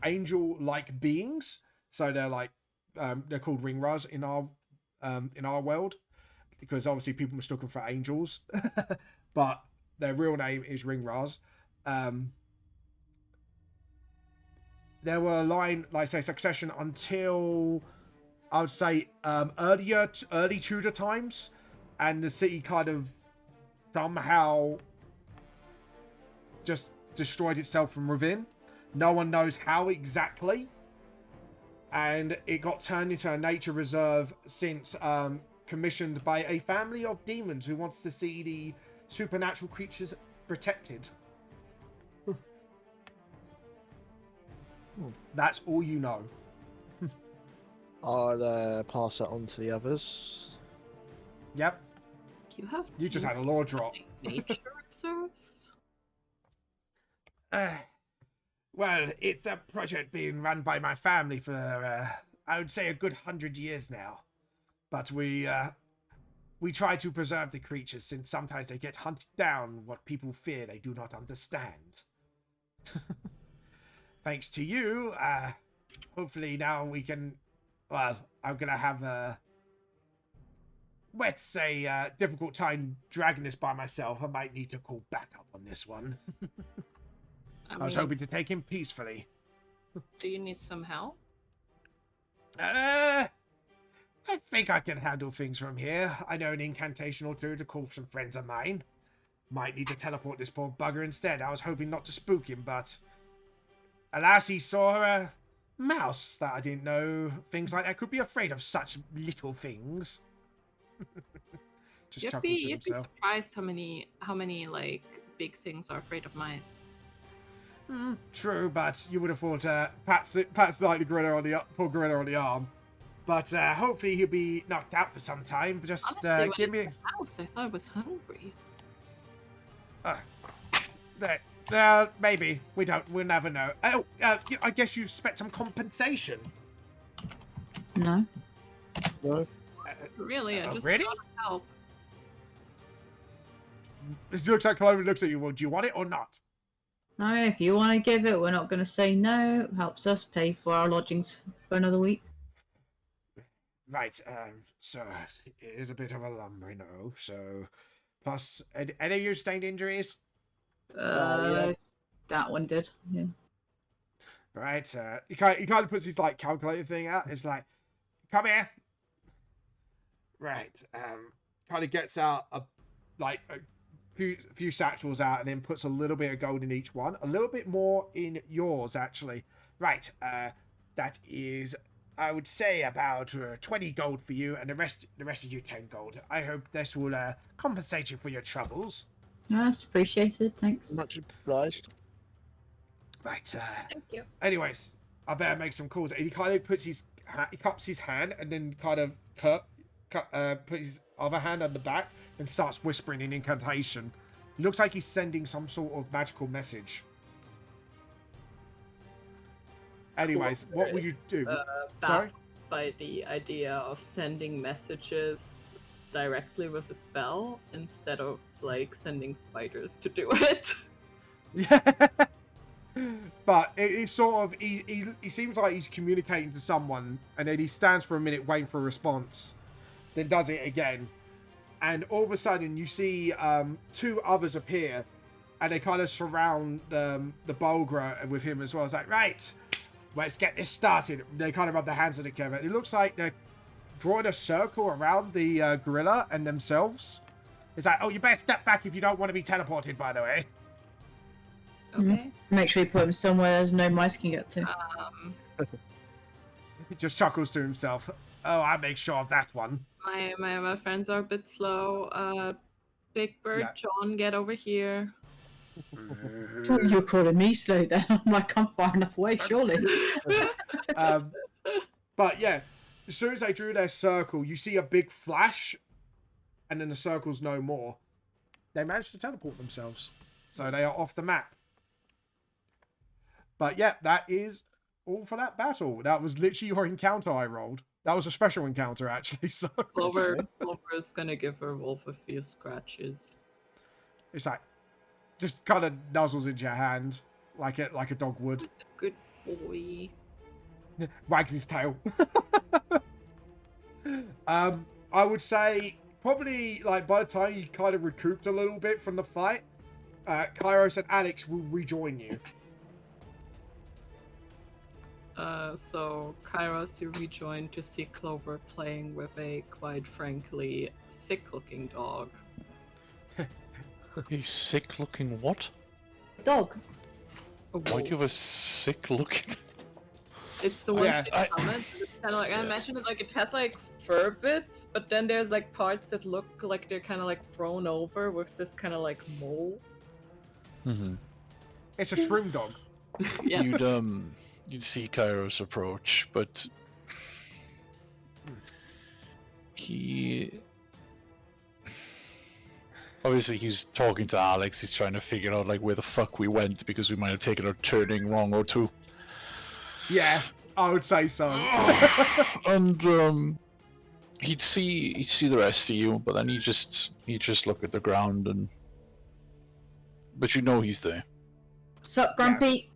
angel-like beings. So they're like they're called Ringras in our world, because obviously people mistook them for angels, but their real name is Ringras. there were a line, like say, succession until I would say early Tudor times, and the city kind of somehow just destroyed itself from within. No one knows how exactly, and it got turned into a nature reserve since commissioned by a family of demons who wants to see the supernatural creatures protected. That's all you know. I'll pass that on to the others. Yep. You just had a lore drop. Nature reserves? Well, it's a project being run by my family for, I would say, a good 100 years now. But we try to preserve the creatures, since sometimes they get hunted down, what people fear they do not understand. Thanks to you, hopefully now we can, well, I'm going to have a, let's say, difficult time dragging this by myself. I might need to call backup on this one. I was hoping to take him peacefully. Do you need some help? I think I can handle things from here. I know an incantation or two to call some friends of mine. Might need to teleport this poor bugger instead. I was hoping not to spook him, but alas, he saw a mouse that I didn't know things like that could be afraid of such little things. Just You'd chuckles be to himself. surprised how many like big things are afraid of mice. True, but you would have thought Pat's like the gorilla on the poor gorilla on the arm. But hopefully he'll be knocked out for some time. Just Honestly, give me. House. I thought I was hungry. Maybe we don't. We'll never know. Oh, I guess you expect some compensation. No. No. Really, I just really? want help. It looks like Clover looks at you. Well, do you want it or not? No, if you want to give it, we're not going to say no. It helps us pay for our lodgings for another week. Right. So it is a bit of a lumber, you know. So, plus, any of you sustained injuries? Yeah. That one did. Yeah. Right. He kind of puts his like calculator thing out. It's like, come here. Right. Kind of gets out a few satchels out, and then puts a little bit of gold in each one. A little bit more in yours, actually. Right. That is, I would say, about 20 gold for you, and the rest of you 10 gold. I hope this will compensate you for your troubles. That's appreciated. Thanks. Much obliged. Right. Thank you. Anyways, I better make some calls. And he kind of puts he cups his hand, and then kind of puts his other hand on the back and starts whispering an incantation. It looks like he's sending some sort of magical message. Anyways, what will you do? Sorry? By the idea of sending messages directly with a spell instead of like sending spiders to do it. Yeah. But it's sort of he seems like he's communicating to someone, and then he stands for a minute waiting for a response, then does it again, and all of a sudden you see two others appear, and they kind of surround the Bulgra with him as well. It's like, right, let's get this started. They kind of rub their hands together. It looks like they're drawing a circle around the gorilla and themselves. It's like, oh, you better step back if you don't want to be teleported, by the way. Okay. Make sure you put them somewhere there's no mice can get to. He just chuckles to himself. Oh, I'll make sure of that one. My friends are a bit slow. Big Bird, Yeah. John, get over here. You're calling me slow then. I'm like, I'm far enough away, surely. But yeah, as soon as they drew their circle, you see a big flash, and then the circle's no more. They managed to teleport themselves, so they are off the map. But yeah, that is all for that battle. That was literally your encounter I rolled. That was a special encounter, actually. So Clover is gonna give her wolf a few scratches. it's like, just kind of nuzzles into your hand like a dog would. It's a good boy. Wags his tail. I would say probably like by the time you kind of recouped a little bit from the fight, Kairos and Alex will rejoin you. So Kairos, you rejoined to see Clover playing with a quite frankly sick-looking dog. A sick-looking what? Dog. A Why do you wolf. have a sick-looking? It's the one Yeah, she commented. It's kind of like I imagine it like it has like fur bits, but then there's like parts that look like they're kind of like thrown over with this kind of like mole. Mm-hmm. It's a shroom dog. Yeah. You'd see Kairos approach, but he obviously he's talking to Alex. He's trying to figure out like where the fuck we went because we might have taken a turning wrong or two. Yeah, I would say so. And he'd see the rest of you, but then he'd just look at the ground and. But you know he's there. Sup, Grumpy?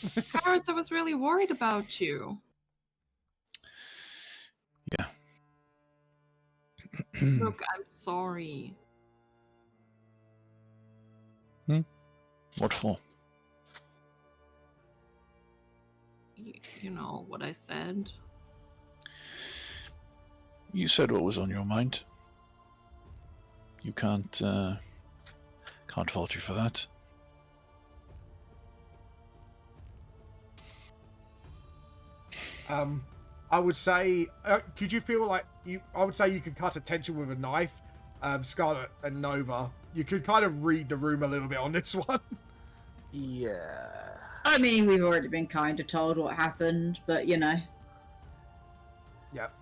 Kairos, I was really worried about you. Yeah. Look, I'm sorry. What for? You know what I said. You said what was on your mind. You can't fault you for that. I would say, could you feel like I would say you could cut a tension with a knife. Scarlet and Nova, you could kind of read the room a little bit on this one. Yeah. I mean, we've already been kind of told what happened, but you know. Yep.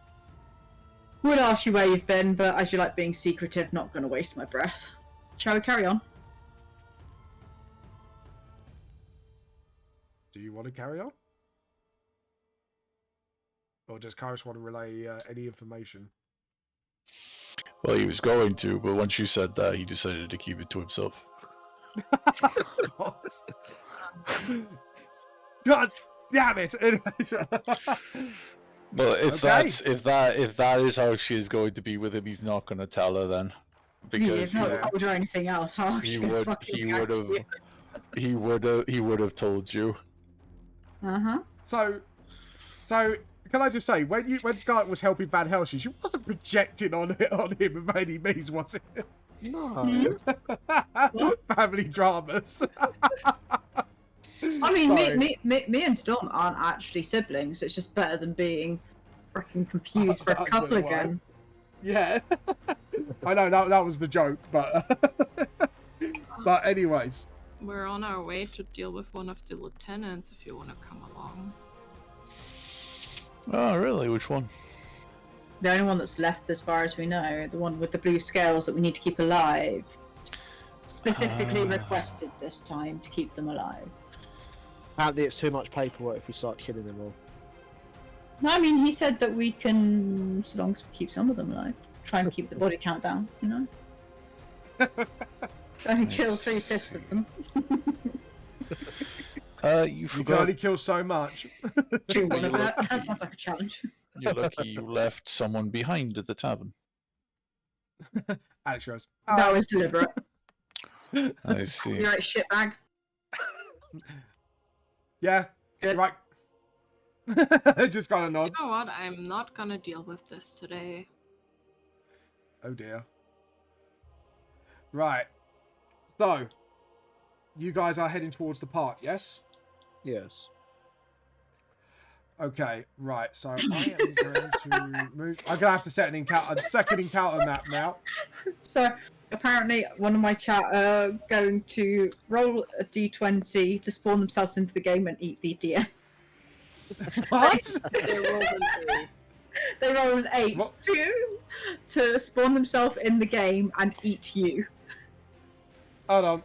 Would ask you where you've been, but as you like being secretive, not going to waste my breath. Shall we carry on? Do you want to carry on? Or does Kairos want to relay any information? Well, he was going to, but once you said that, he decided to keep it to himself. God damn it! Well, if Okay. if that is how she is going to be with him, he's not going to tell her then, because You've not told her anything else. How he she would have told you. Uh-huh. So can I just say, when Scarlet was helping Van Helsing, she wasn't projecting on him by any means, was it? No. Family dramas. I mean, Sorry. me and Storm aren't actually siblings. It's just better than being freaking confused for a That's couple really why. again. Yeah. I know that was the joke, but anyways. We're on our way to deal with one of the lieutenants if you want to come along. Oh, really? Which one? The only one that's left, as far as we know, the one with the blue scales that we need to keep alive. Specifically requested this time to keep them alive. Apparently it's too much paperwork if we start killing them all. No, I mean, he said that we can, so long as we keep some of them alive, try and keep the body count down, you know? Only kill 3/5 of them. You You can forgot. only kill so much. Do one you of that. That sounds like a challenge. You're lucky you left someone behind at the tavern. Alex goes, That was deliberate. I see. You're right, shitbag. yeah, Good. right. Just kind of You nods. know what? I'm not gonna deal with this today. Oh dear. Right. So, you guys are heading towards the park, yes? Yes. Okay, right. So I am going to move. I'm gonna have to set a second encounter map now. So, apparently, one of my chat are going to roll a d20 to spawn themselves into the game and eat the DM. What? They rolled an 8. They roll an 8 What? to spawn themselves in the game and eat you. Hold on.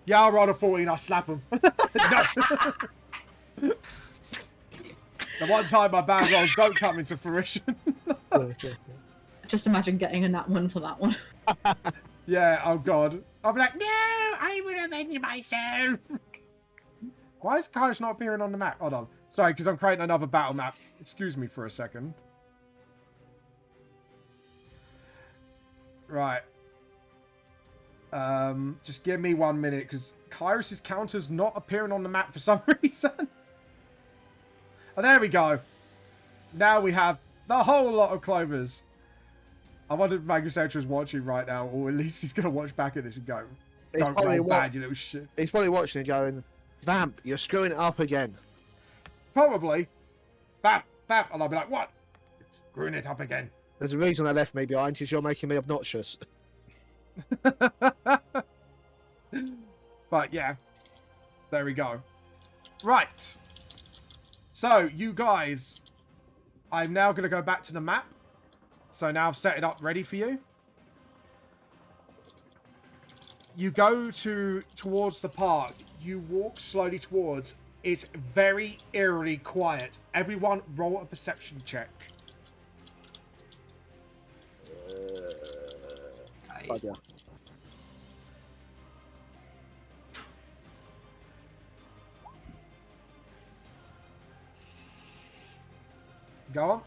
Yeah, I'll roll a 14. I'll slap him. The one time my bad rolls don't come into fruition. Just imagine getting a nat 1 for that one. Yeah, oh god. I'll be like, no, I would avenge myself. Why is Kairos not appearing on the map? Hold on. Sorry, because I'm creating another battle map. Excuse me for a second. Right. Just give me 1 minute, because Kairos' counter's not appearing on the map for some reason. Oh, there we go. Now we have the whole lot of Clovers. I wonder if Magusatra is watching right now, or at least he's going to watch back at this and go, don't roll bad, you little shit. He's probably watching and going, Vamp, you're screwing it up again. Probably. Vamp, Vamp. And I'll be like, what? It's screwing it up again. There's a reason I left me behind, because you're making me obnoxious. But yeah, there we go. Right. So, you guys, I'm now going to go back to the map. So now I've set it up ready for you. You go towards the park. You walk slowly towards. It's very eerily quiet. Everyone roll a perception check. Yeah. Go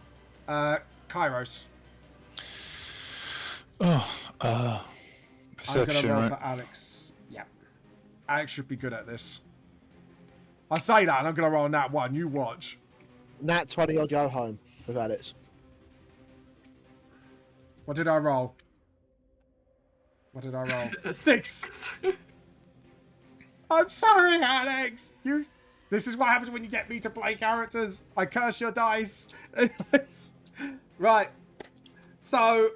on. Kairos. Oh, I'm perception, gonna roll right? for Alex. Yeah. Alex should be good at this. I say that and I'm gonna roll on that one. You watch. Nat 20, I'll go home with Alex. What did I roll? What did I roll? 6. I'm sorry, Alex. This is what happens when you get me to play characters. I curse your dice. Anyways. Right. So,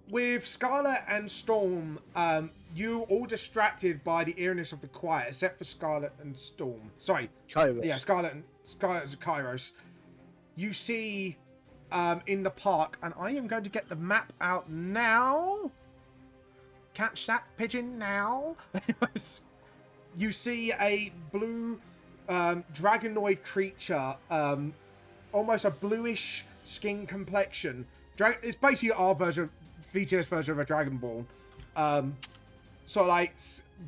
with Scarlet and Storm, you all distracted by the eeriness of the quiet, except for Scarlet and Storm. Sorry. Kairos. Yeah, Scarlet and Kairos. You see in the park, and I am going to get the map out now. Catch that pigeon now. Anyways, you see a blue dragonoid creature, almost a bluish skin complexion. It's basically our version, VTS version of a Dragon Ball. So like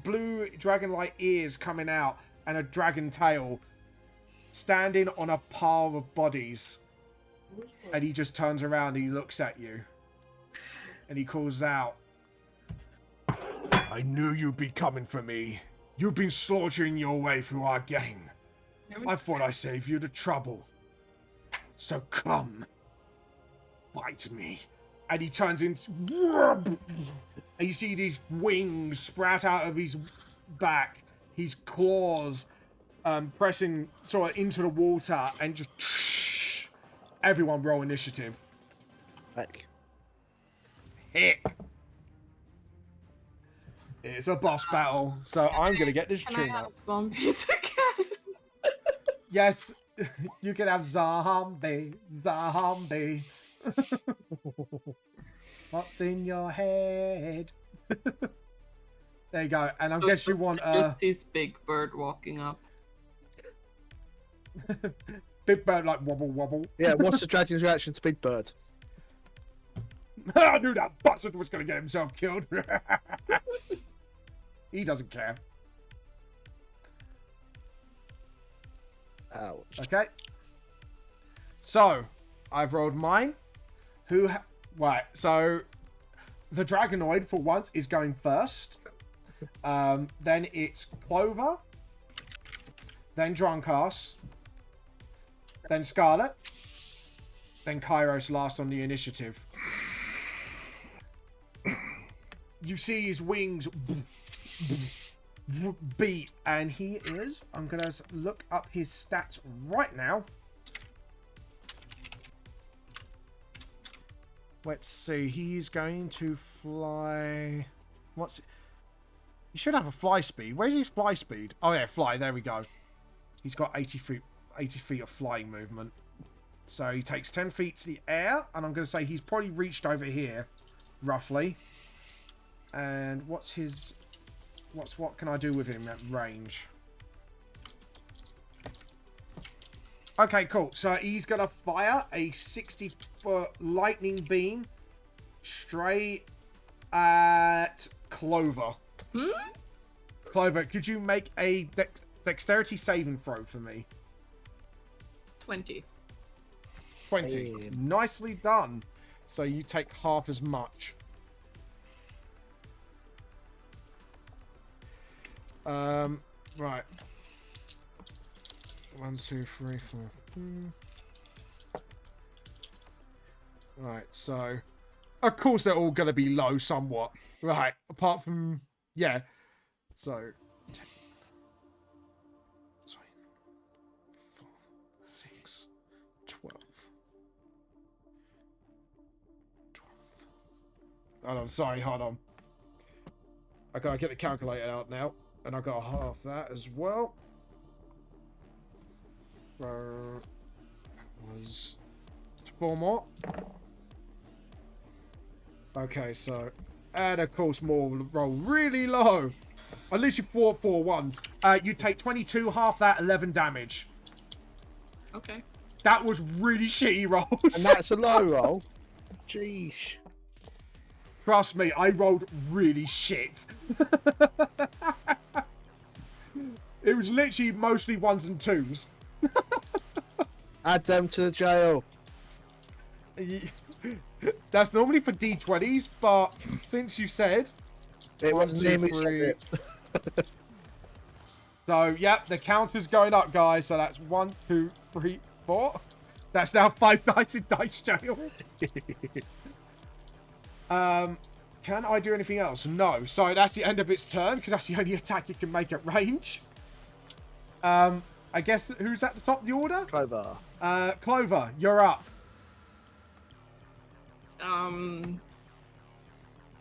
blue dragon-like ears coming out and a dragon tail, standing on a pile of bodies. And he just turns around and he looks at you. And he calls out, I knew you'd be coming for me. You've been slaughtering your way through our gang. I thought I saved you the trouble. So come. Fight me. And he turns into... And you see these wings sprout out of his back. His claws pressing sort of into the water. And just... Everyone roll initiative. Heck. Heck. It's a boss battle, so I'm going to get this tune up. Zombies again. Yes, you can have zombie. What's in your head? There you go. And I guess you want... Just sees Big Bird walking up. Big Bird like wobble wobble. Yeah, what's the dragon's reaction to Big Bird? I knew that bastard was going to get himself killed. He doesn't care. Ouch. Okay. So, I've rolled mine. Right, so the Dragonoid, for once, is going first. Then it's Clover. Then Drunkass. Then Scarlet. Then Kairos last on the initiative. You see his wings beat, and he is... I'm going to look up his stats right now. Let's see. He's going to fly... What's... He should have a fly speed. Where's his fly speed? Oh, yeah, fly. There we go. He's got 80 feet of flying movement. So he takes 10 feet to the air, and I'm going to say he's probably reached over here, roughly. And what's his... What can I do with him at range? Okay, cool. So he's going to fire a 60-foot lightning beam straight at Clover. Clover, could you make a dexterity saving throw for me? 20. 20. Nicely done. So you take half as much. Right. 1, 2, 3, 4. Right, so of course they're all gonna be low somewhat. Right, apart from yeah. So 10, 4, 6, 12. Oh, no, sorry, hold on. I gotta get the calculator out now. And I got half that as well. Was 4 more. Okay, so and of course more will roll really low. At least you 4 ones. You take 22, half that, 11 damage. Okay. That was really shitty rolls. And that's a low roll. Jeez. Trust me, I rolled really shit. It was literally mostly 1s and 2s. Add them to the jail. That's normally for D20s, but since you said It 1, wasn't 2, near me, 3. it. So yep, the counter's going up, guys. So that's 1, 2, 3, 4. That's now 5 dice in dice jail. Can I do anything else? No. So that's the end of its turn because that's the only attack it can make at range. I guess who's at the top of the order? Clover. Clover, you're up.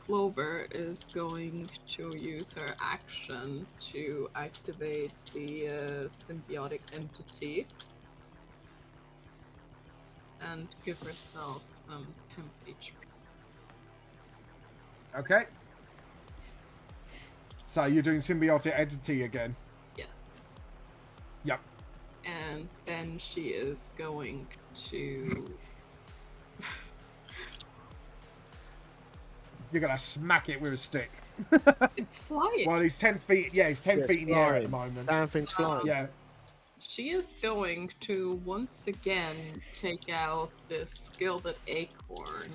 Clover is going to use her action to activate the symbiotic entity and give herself some temp HP. Okay. So you're doing symbiotic entity again. Yes. Yep. And then she is going to... You're gonna smack it with a stick. It's flying. Well, he's 10 feet. Yeah, he's 10 Yeah, feet in the air at the flying. moment. Damn thing's flying. Yeah. She is going to once again take out this gilded acorn.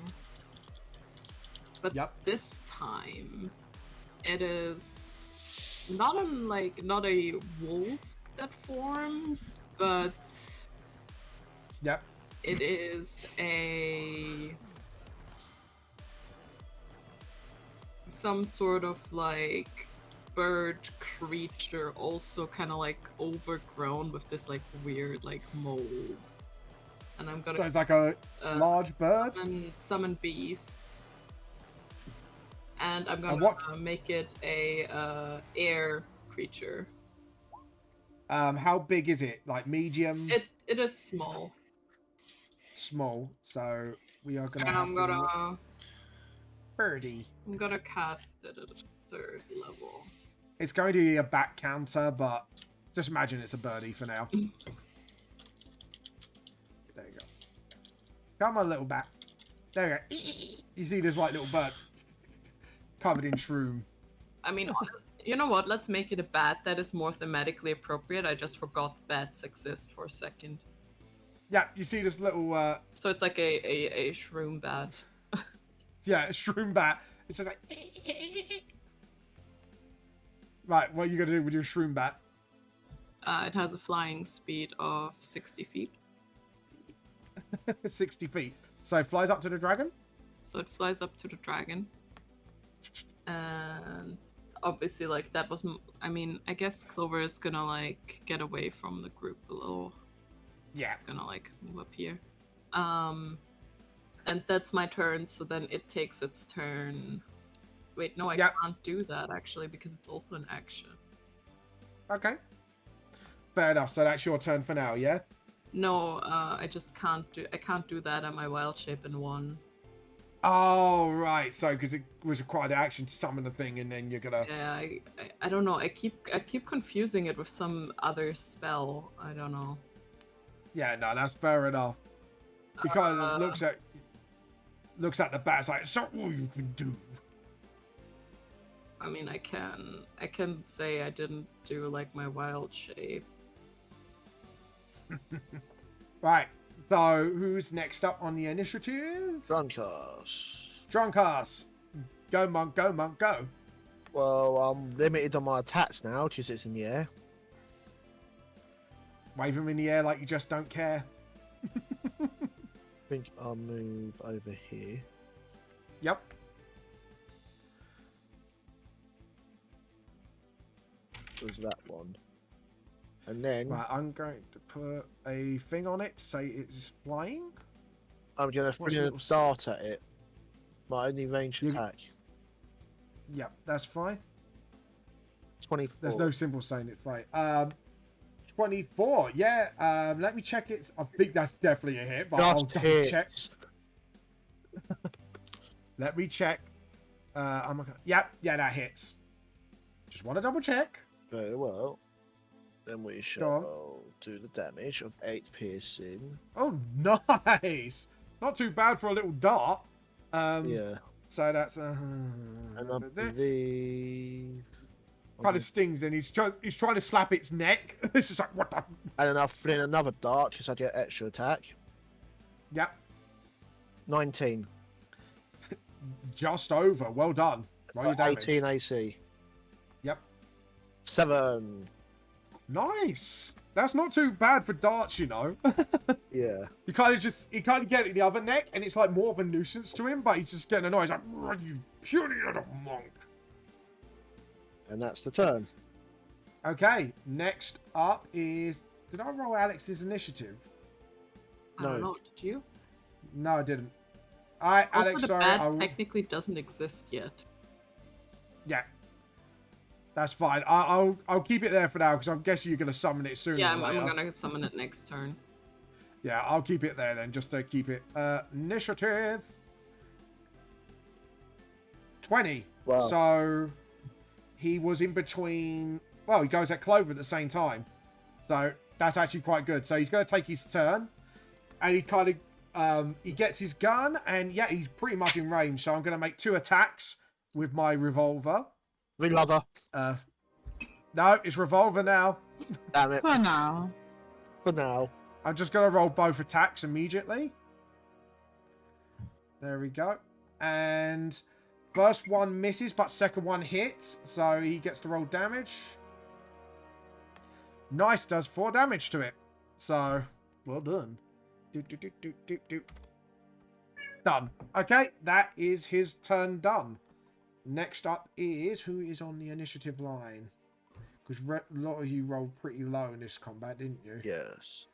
But Yep. this time it is not a wolf that forms, but Yep. it is some sort of like bird creature, also kind of like overgrown with this like weird like mold. And I'm gonna So it's like a large bird. summon beast, and I'm gonna make it a air creature. How big is it? Like medium? It is small. Small. So we are gonna. And have I'm to- gonna birdie. I'm gonna cast it at a 3rd level. It's going to be a back counter, but just imagine it's a birdie for now. There you go. Come on, little bat. There you go. You see this like little bird covered in shroom. I mean, you know what? Let's make it a bat. That is more thematically appropriate. I just forgot bats exist for a second. Yeah, you see this little. So it's like a shroom bat. Yeah, a shroom bat. It's just like. Right, what are you gonna do with your shroom bat? It has a flying speed of 60 feet. 60 feet. So it flies up to the dragon? So it flies up to the dragon. And obviously, like, that was... I mean, I guess Clover is gonna, like, get away from the group a little. Yeah. Gonna, like, move up here. And that's my turn, so then it takes its turn. Wait, no, I can't do that, actually, because it's also an action. Okay. Fair enough, so that's your turn for now, yeah? No, I just can't do... I can't do that at my wild shape in 1. Oh, right. So, because it was required action to summon the thing, and then you're gonna... Yeah, I don't know. I keep confusing it with some other spell. I don't know. Yeah, no, that's fair enough. He kind of looks at the bat, it's like, so all you can do. I mean, I can say I didn't do like my wild shape. Right. So, who's next up on the initiative? Drunkers. Drunkass. Go, monk, go, monk, go. Well, I'm limited on my attacks now because it's in the air. Wave them in the air like you just don't care. I think I'll move over here. Yep. Was that one? And then Right, I'm going to put a thing on it to say it's flying. I'm gonna What's throw a a little dart at it. My only ranged You- attack. Yep, that's fine. 24. There's no symbol saying it's right. 24. Yeah. Let me check it. I think that's definitely a hit, but I'll Just double hits. check. Let me check. Yeah, that hits. Just want to double check. Very well. Then we shall do the damage of 8 piercing. Oh, nice. Not too bad for a little dart. Yeah. So that's And I believe. kind of stings, and he's trying to slap its neck. It's just like what the. And then I'll fling another dart because I get extra attack. Yep, 19. just over. Well done. Roll your damage. 18 AC. Yep. 7. Nice. That's not too bad for darts, you know. Yeah. He kind of get it in the other neck, and it's like more of a nuisance to him, but he's just getting annoyed. He's like, "Oh, you puny little monk." And that's the turn. Okay, next up is... Did I roll Alex's initiative? I don't No. know. Did you? No, I didn't. Alright, Also, Alex, the sorry. bad technically doesn't exist yet. Yeah. That's fine. I'll keep it there for now, because I'm guessing you're going to summon it sooner Yeah, than I'm later. gonna summon it next turn. Yeah, I'll keep it there then, just to keep it. Initiative. 20. Wow. So, he was in between... Well, he goes at Clover at the same time. So, that's actually quite good. So, he's going to take his turn. And he kind of... he gets his gun. And, yeah, he's pretty much in range. So, I'm going to make 2 attacks with my revolver. Reloader. No, it's revolver now. Damn it. For now. For now. I'm just going to roll both attacks immediately. There we go. And first one misses, but second one hits. So he gets to roll damage. Nice, does 4 damage to it. So, well done. Done. Okay, that is his turn done. Next up is... Who is on the initiative line? Because a lot of you rolled pretty low in this combat, didn't you? Yes.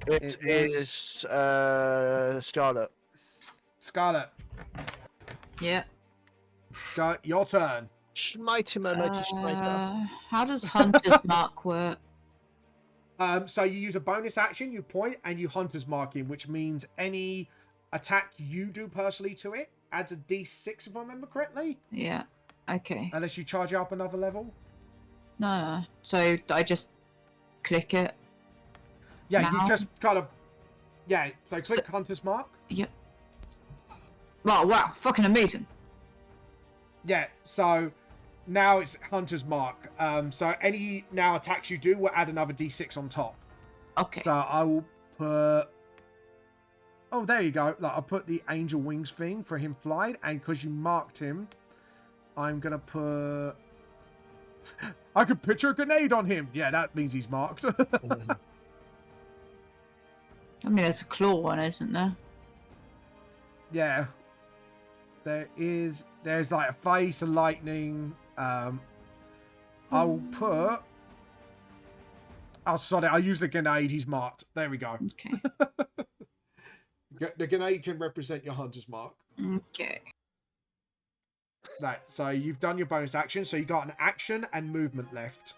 It It was- is Scarlet. Scarlet, Yeah. go, your turn. Smite him, mighty smiter. How does Hunter's Mark work? So you use a bonus action, you point, and you Hunter's Mark him, which means any attack you do personally to it adds a d6, if I remember correctly. Yeah. Okay. Unless you charge it up another level. No. So I just click it. Yeah, Now? you just kind of... Yeah, so click Hunter's Mark. Yep. Oh, wow. Fucking amazing. Yeah, so now it's Hunter's Mark. So any now attacks you do will add another d6 on top. Okay. So I will put... Oh, there you go. Like, I'll put the angel wings thing for him flying, and because you marked him, I'm going to put... I could picture a grenade on him. Yeah, that means he's marked. I mean, there's a claw one, isn't there? Yeah. There's like a face, a lightning. I'll put... Oh, sorry, I'll use the grenade. He's marked. There we go. Okay. The grenade can represent your hunter's mark. Okay. Right, so you've done your bonus action, so you got an action and movement left.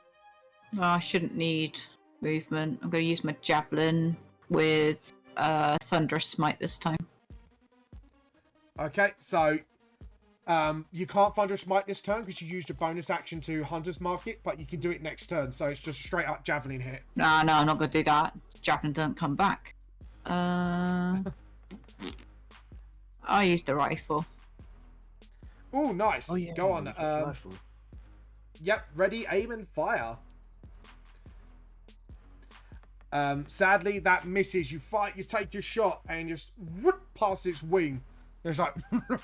Oh, I shouldn't need movement. I'm going to use my javelin with Thunderous Smite this time. Okay, so you can't Thunderous Smite this turn because you used your bonus action to Hunter's Mark it, but you can do it next turn, so it's just a straight up javelin hit. No, I'm not going to do that. Javelin doesn't come back. I'll use the rifle. Oh, nice. Oh, yeah. Go on. Rifle. Yep, ready, aim, and fire. Sadly, that misses. You fight, you take your shot, and just whoop past its wing. It's like,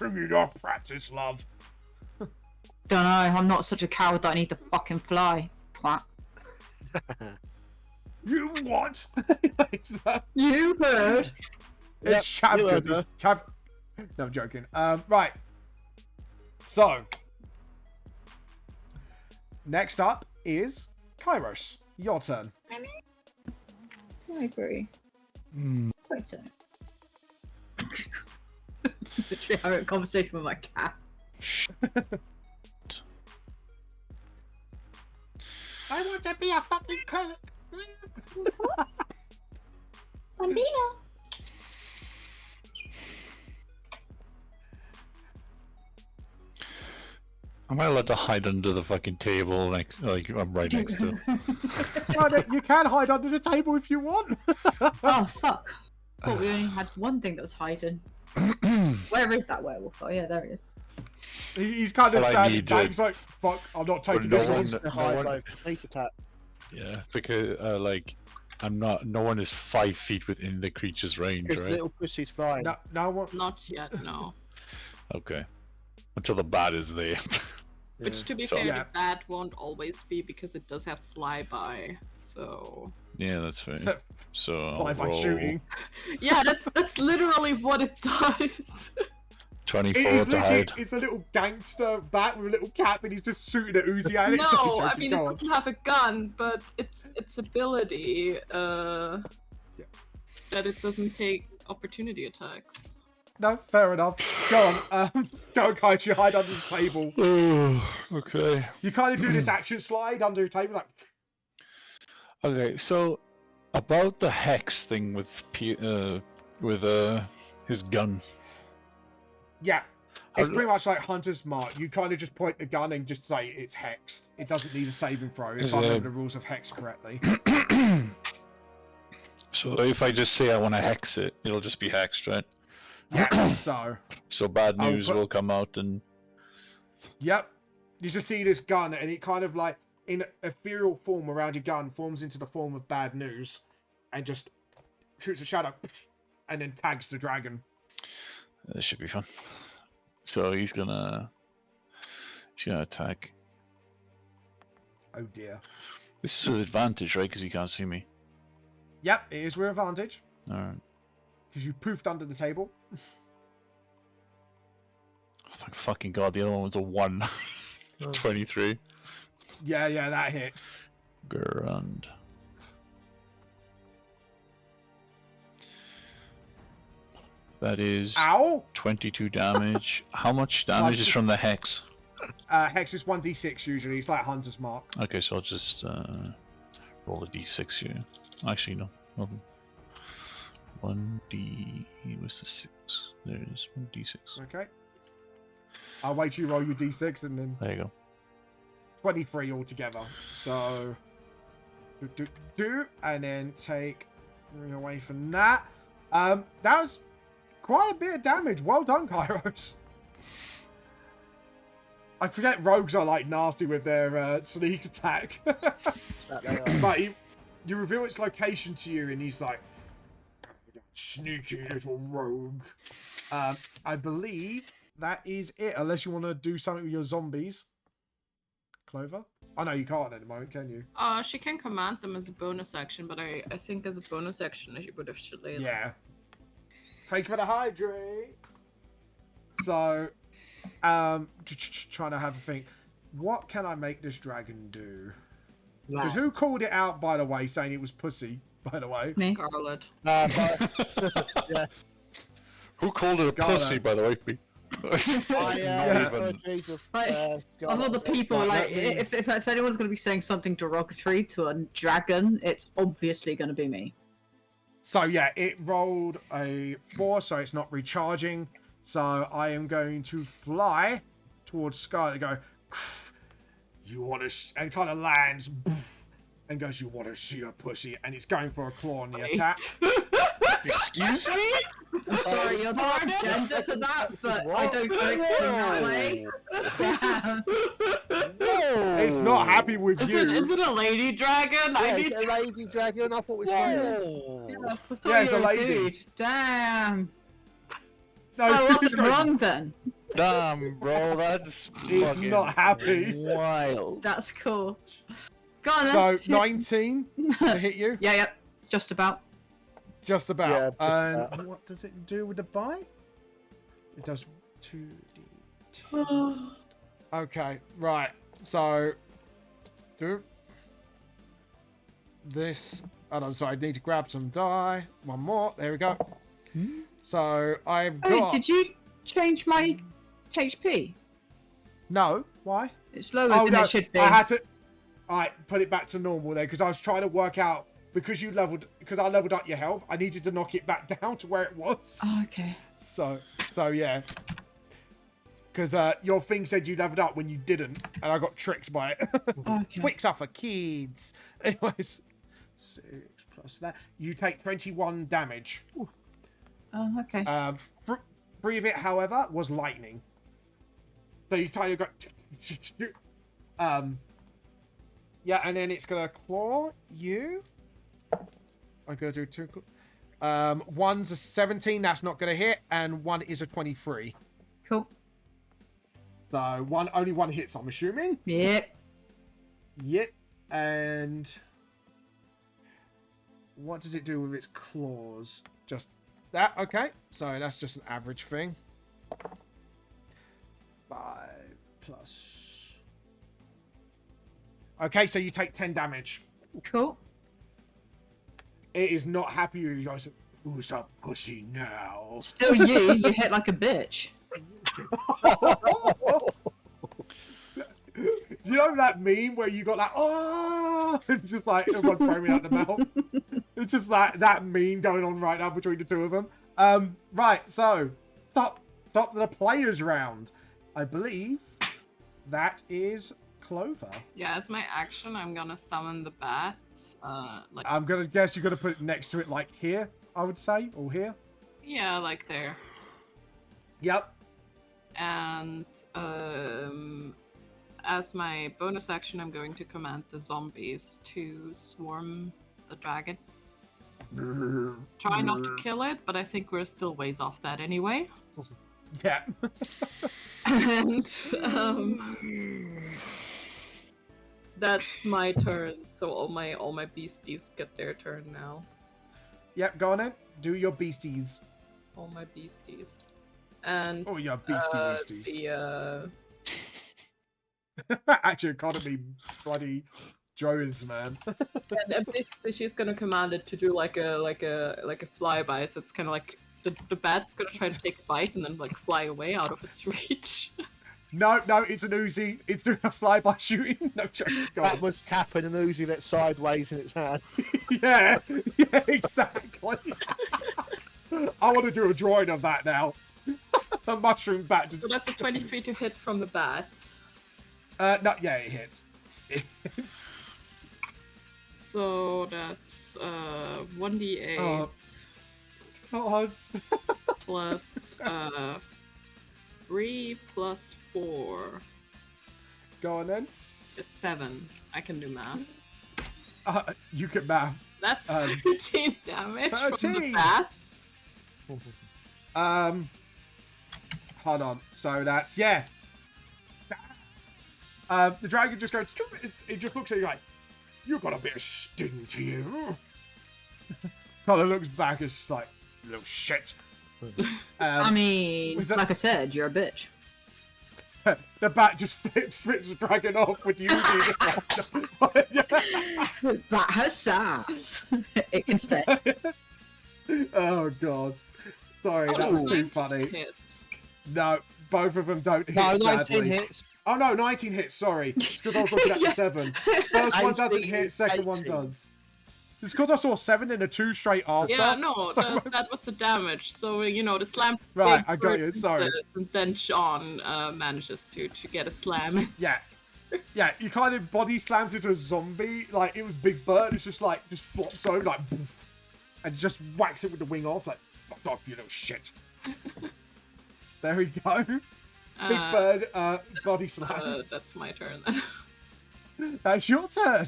you don't practice, love. Don't know. I'm not such a coward that I need to fucking fly. Twat. You what? You heard. It's champion. you heard It's No, I'm joking. Right. So, next up is Kairos. Your turn. I agree. Wait a second. Literally having a conversation with my cat. I want to be a fucking comic. Bambino. Am I allowed to hide under the fucking table next? Like I'm right next to it. Well, you can hide under the table if you want. Oh fuck! Thought we only had one thing that was hiding. Where is that werewolf? Oh yeah, there he is. He's kind of Well, I standing need back. to- He's like, "Fuck, I'm not taking no this one- one." He's no hide one- like sneak attack. Yeah, because like I'm not. No one is 5 feet within the creature's range, Because right? little pussy's flying. No one. Not yet, no. Okay. Until the bat is there. Which, to be So- fair, Yeah. the bat won't always be because it does have flyby. So Yeah, that's fair. So I'll By roll shooting. yeah, that's literally what it does. 24 It is to legit. hide. It's a little gangster bat with a little cap, and he's just shooting at Uzi. And it's No, like, I mean it doesn't have a gun, but its ability that it doesn't take opportunity attacks. No, fair enough. Go on. Go, Kaichi, hide under the table. Okay. You kind of do this action slide under a table, like. Okay, so about the hex thing with his gun. Yeah. It's How- pretty much like Hunter's Mark. You kind of just point the gun and just say it's hexed. It doesn't need a saving throw if Is I remember there- the rules of hex correctly. So if I just say I want to hex it, it'll just be hexed, right? Yeah, so. So bad I'll news put- will come out and Yep. You just see this gun, and it kind of like, in ethereal form around your gun, forms into the form of bad news, and just shoots a shadow, and then tags the dragon. this should be fun. So he's gonna attack. Oh dear. This is with advantage, right? Because he can't see me. Yep, it is with advantage, Alright. because you poofed under the table. Oh, thank fucking god, the other one was a 1. 23. Yeah, that hits. Grand. That is Ow! 22 damage. How much damage is from the hex? Hex is 1d6 usually. It's like Hunter's Mark. Okay, so I'll just roll a d6 here. Actually, no. Nothing. 1d... Where's the 6? There it is. 1d6. Okay. I'll wait till you roll your d6 and then There you go. 23 altogether. So, and then take 3 away from that. That was quite a bit of damage. Well done, Kairos. I forget rogues are like nasty with their sneak attack. That they are. But you reveal its location to you, and he's like, sneaky little rogue. I believe that is it, unless you want to do something with your zombies. Clover? Oh no, you can't at the moment, can you? She can command them as a bonus action, but I think as a bonus action she would have shielded. Yeah. Thank you for the hydrate. So, trying to have a think. What can I make this dragon do? Because who called it out, by the way, saying it was pussy, by the way? Me. Scarlet. Yeah. Who called it a Scarlet. pussy, by the way? I, Not even. Jesus, Of all the people, Right, like, let me- if anyone's going to be saying something derogatory to a dragon, it's obviously going to be me. So yeah, it rolled a 4, so it's not recharging. So I am going to fly towards Scarlet and go, you want to, and kind of lands, and goes, you want to see a pussy, and it's going for a claw on the attack. Excuse me? I'm sorry, you're the wrong gender for that, but I don't go explain that way. Yeah. It's not happy with you. Is it a lady dragon? Yeah, I need it's a lady dragon. I thought it was I thought Yeah, it's you a were lady. dude. Damn. No, I he's wasn't going, wrong then. Damn, bro, that's He's fucking not happy. wild. That's cool. Go on then. So 19 to hit you. Yeah, just about. Just about. Yeah, just and about. what does it do with the bite? It does 2d10. Okay, right. So do this. Oh, I'm sorry. I need to grab some die. One more. There we go. So I've got. Oh, did you change my HP? No. Why? It's lower than it should be. I had to. I put it back to normal there because I was trying to work out because I leveled up your health. I needed to knock it back down to where it was. Oh, okay. So yeah. Because your thing said you leveled up when you didn't, and I got tricked by it. Okay. Twix are for kids. Anyways, 6 plus that. You take 21 damage. Oh, okay. 3 of it, however, was lightning. So you kind of got... yeah, and then it's going to claw you. I'm going to do 2... one's a 17, that's not going to hit, and one is a 23. Cool. So only one hits, I'm assuming. Yep. Yep. And what does it do with its claws? Just that, okay. So that's just an average thing. 5 plus. Okay, so you take 10 damage. Cool. It is not happy with you guys. Who's a pussy now? Still you hit like a bitch. Do you know that meme where you got that, oh, it's just like everyone foaming out the mouth? It's just like that meme going on right now between the two of them. Right, so stop the players round. I believe that is Clover. Yeah, as my action, I'm gonna summon the bat. I'm gonna guess you're gonna put it next to it, like here, I would say, or here. Yeah, like there. Yep. And as my bonus action, I'm going to command the zombies to swarm the dragon. Try not to kill it, but I think we're still ways off that anyway. Yeah. And that's my turn. So all my beasties get their turn now. Yep, go on then. Do your beasties. All my beasties. And Oh, your beasties. the Actually, it can't be bloody drones, man. and basically she's gonna command it to do like a flyby, so it's kind of like the bat's gonna try to take a bite and then like fly away out of its reach. No, it's an Uzi. It's doing a flyby shooting. No joke. Go That on. was capping an Uzi that's sideways in its hand. Yeah, exactly. I want to do a drawing of that now. A mushroom bat. Just... So that's a 23 to hit from the bat. No, yeah, it hits. So that's 1d8 God. plus 3 plus 4 Go on then. is 7. I can do math. You can math. That's 13 damage from the 13. bat. Hold on. So that's the dragon just goes. It just looks at you like, you got a bit of sting to you. Kind of looks back. It's just like, little shit. I mean, was that- like I said, you're a bitch. The bat just flips the dragon off with you. That has sass. It can stay. Oh god. Sorry, that was too funny. Hit. No, both of them don't hit. No, 19 sadly. hits. Oh no, 19 hits. Sorry, it's because I was looking at the 7. First one doesn't 18, hit. Second one 18. does. It's because I saw 7 and a 2 straight after. Yeah, no, So- that was the damage. So, the slam... Right, I got you, sorry. And then Sean manages to get a slam. Yeah, you kind of body slams into a zombie. Like, it was Big Bird. It's just flops over, like, poof, and just whacks it with the wing off. Like, fuck off, you little shit. There we go. Big Bird, body slam. That's my turn. That's your turn.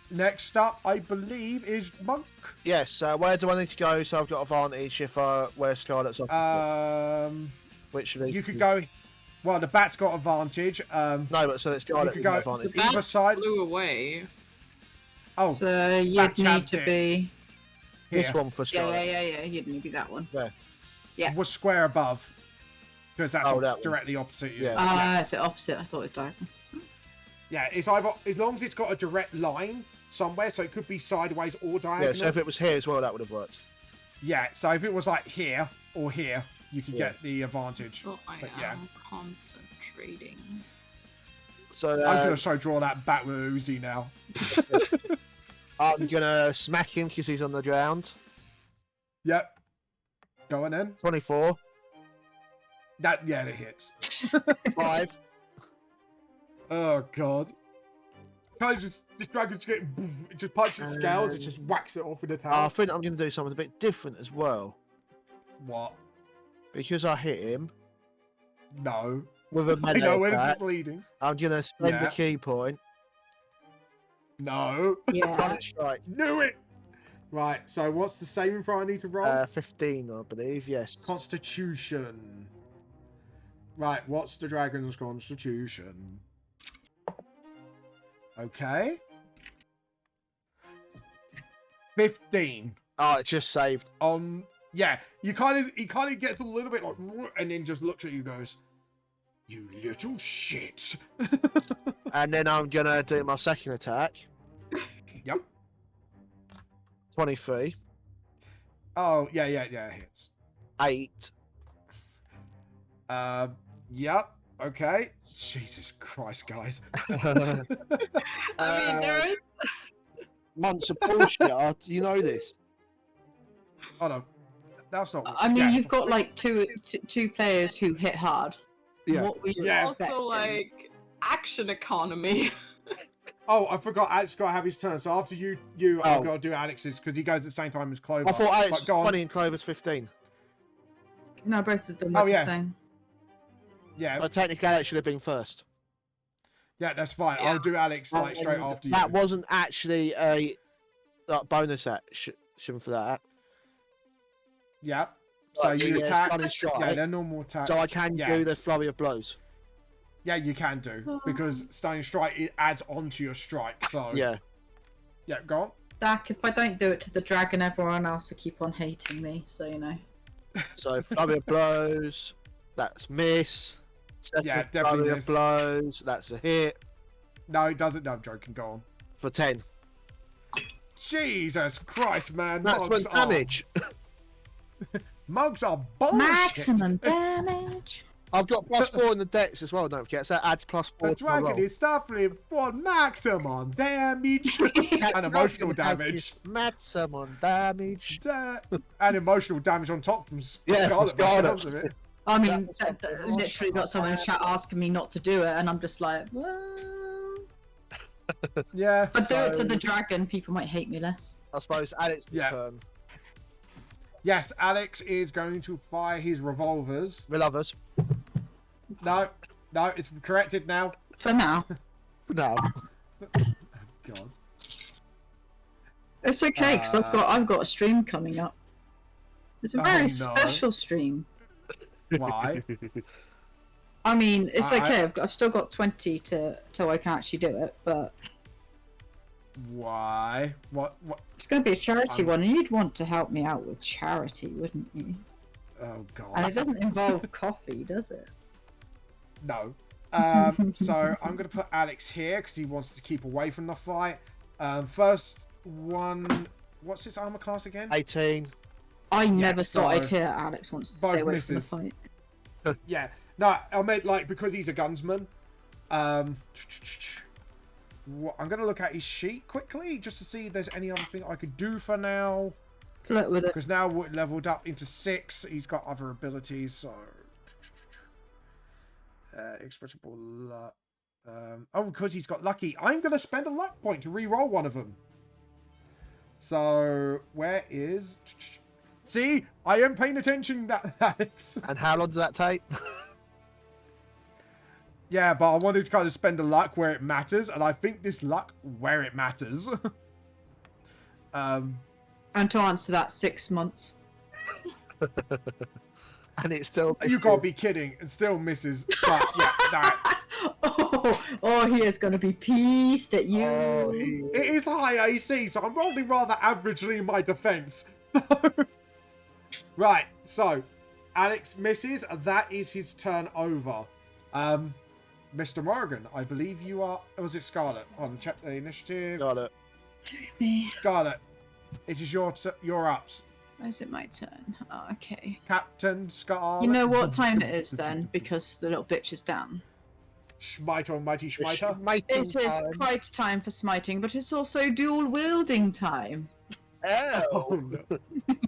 Next up, I believe, is Monk. Yes, where do I need to go so I've got advantage if I wear Scarlet's off? Um, Which of these? you could go. Well, the bat's got advantage. No, but so it's got You it could with go- advantage. The bat Either side. flew away. Oh, So you'd Bat need chapped to it. be. here. This one for Scarlet. Yeah. You'd need to be that one. Yeah. Was square above. Because that's Oh, that one. directly opposite you. Yeah. It's the opposite. I thought it was diagonal. Yeah, it's either, as long as it's got a direct line somewhere, so it could be sideways or diagonal. Yeah, so if it was here as well, that would have worked. Yeah, so if it was like here or here, you could Yeah. get the advantage. So I But am yeah. concentrating. So I'm going to so draw that bat with Uzi now. I'm gonna smack him because he's on the ground. Yep. Go on then. 24, That hits. 5. Oh god. Kind of just this dragon just punches its scales, it just whacks it off with the I tower. think I'm gonna do something a bit different as well. What? Because I hit him No. with a I melee know when attack, it's leading. I'm gonna spend Yeah. the key point. No. Yeah. Tonic strike. Knew it! Right, so what's the saving throw I need to roll? 15, I believe. Yes. Constitution. Right, what's the dragon's constitution? Okay. 15. Oh, it just saved. Yeah, he kind of gets a little bit like, and then just looks at you, goes, "You little shit." And then I'm gonna do my second attack. Yep. 23, Oh yeah, it hits. 8. Yep. Okay. Jesus Christ, guys. I mean, there is. Months of bullshit. You know this. Oh no, that's not. I mean, yeah. you've got like two players who hit hard. Yeah. What were you Yeah. expecting? Also, like, action economy. Oh, I forgot. Alex got to have his turn. So after you, Oh. I've got to do Alex's because he goes at the same time as Clover. I thought Alex But was go on. 20 and Clover's 15. No, both of them Oh, were yeah. the same. Yeah, So technically, Alex should have been first. yeah, that's fine. Yeah. I'll do Alex like straight And after you. That wasn't actually a bonus action for that. Yeah. So But you yeah, attack. stunning strike. Yeah, they're normal attacks. So I can yeah. do the flurry of blows. Yeah, you can do because stunning strike it adds on to your strike. So Yeah. yeah, go on. Dak, if I don't do it to the dragon, everyone else will keep on hating me. So you know. So flurry of blows. That's miss. Second Yeah, definitely flurry miss. of blows. That's a hit No, it doesn't. No, I'm joking. Go on. for 10. Jesus Christ, man. Maximum Mugs damage. Mugs are bullshit. Maximum damage. I've got +4 in the dex as well. Don't forget. So that adds +4 The to my dragon roll. is suffering from maximum damage and emotional damage. Maximum damage. And emotional damage on top from Yeah, from Scarlet. by the Scarlet. sounds of it. I mean, That's literally got someone in chat asking me not to do it, and I'm just like, well, Yeah. if I do it to So- the dragon, people might hate me less. I suppose Alex's Yeah. turn. Yes, Alex is going to fire his revolvers. We love us. No, it's corrected now. For now, No. God. it's okay because I've got a stream coming up. It's a Oh, very no. special stream. Why? I mean, it's I- okay. I've still got 20 till I can actually do it, but Why? What? it's going to be a charity I'm- one, and you'd want to help me out with charity, wouldn't you? Oh God. And it doesn't involve coffee, does it? No. So I'm going to put Alex here because he wants to keep away from the fight. First one. What's his armor class again? 18. I never thought I'd so hear Alex wants to both stay away misses. from the fight. Yeah. No, I meant like because he's a gunsman. I'm going to look at his sheet quickly just to see if there's any other thing I could do for now. Flirt with it. Because now we're leveled up into 6. He's got other abilities, so expressible luck. Oh, because he's got lucky. I'm going to spend a luck point to re-roll one of them. So where is? See, I am paying attention, Alex. And how long does that take? Yeah, but I wanted to kind of spend a luck where it matters, and I think this luck where it matters. And to answer that, 6 months. And it still. You can't be misses. kidding. It still misses. But yeah, that. Oh, he is going to be pissed at you. Oh, It is high AC, so I'm rolling rather averagely in my defense. Right, so Alex misses. That is his turn over. Mr. Morgan, I believe you are. Or was it Scarlet? Hold on, check the initiative. Got it. Scarlet, it is your ups. Is it my turn? Oh, okay. Captain Scarlet. You know what time it is then, because the little bitch is down. Smite on Mighty Smiter. It is quite time for smiting, but it's also dual wielding time. Oh, no.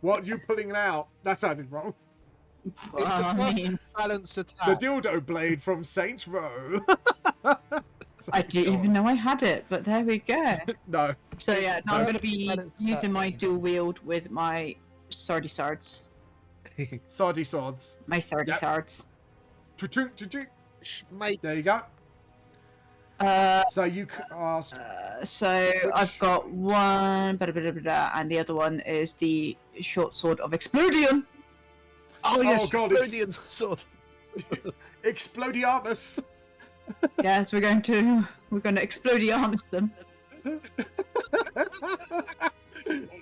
What are you pulling out? That sounded wrong. Well, I mean, balance The attack. dildo blade from Saints Row. I didn't even know I had it, but there we go. No. So yeah, now I'm going to be Balance using my attack. dual wield with my swordy swords. Swordy swords. My swordy Yep. swords. Choo-choo, choo-choo. Mate, There you go. Uh, So you cast. so I've got one, and the other one is the short sword of Explodion. oh yes, God, it's- Explodian sword. Explodiarmus. Yes, we're going to Explodiarmus them.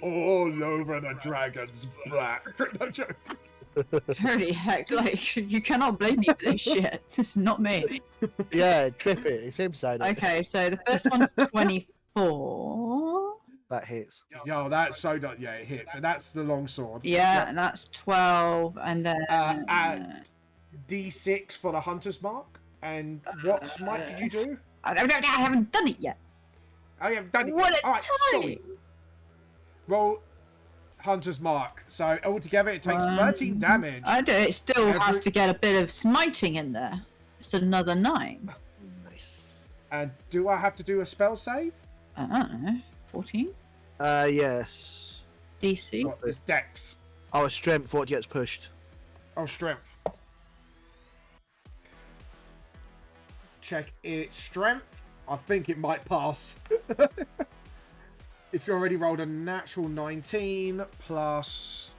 All over the dragon's back. No joke. Holy heck, like, you cannot blame me for this shit. This is not me. Yeah, trip it. It's him saying it. Okay, so the first one's 24. That hits. Yo, that's so done. Yeah, it hits. And that's the long sword. Yeah, and that's 12, and then... And D6 for the hunter's mark. And what smite did you do? I haven't done it yet. Oh, you haven't done it. What yet. a All right, time! sorry. Roll hunter's mark. So altogether, it takes 13 damage. I do. It still has Every- to get a bit of smiting in there. It's another 9. Nice. And do I have to do a spell save? I don't know. 14? Yes. DC? What is Dex? Our strength, what gets pushed. Oh, strength. Check its strength. I think it might pass. It's already rolled a natural 19 plus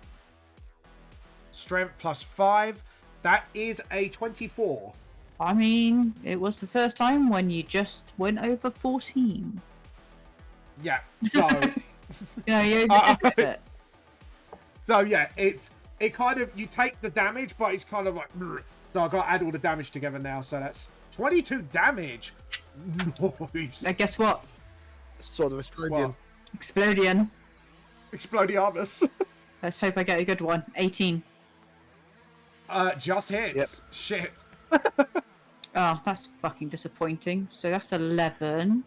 strength plus 5. That is a 24. I mean, it was the first time when you just went over 14. Yeah. So You know, you it. so yeah, it kind of, you take the damage, but it's kind of like, so I got to add all the damage together now. So that's 22 damage. Nice. Now, guess what? Sword of Explodian. What? Explodion. Explodiarmus. Let's hope I get a good one. 18. Just hits. Shit. Oh, that's fucking disappointing. So that's 11.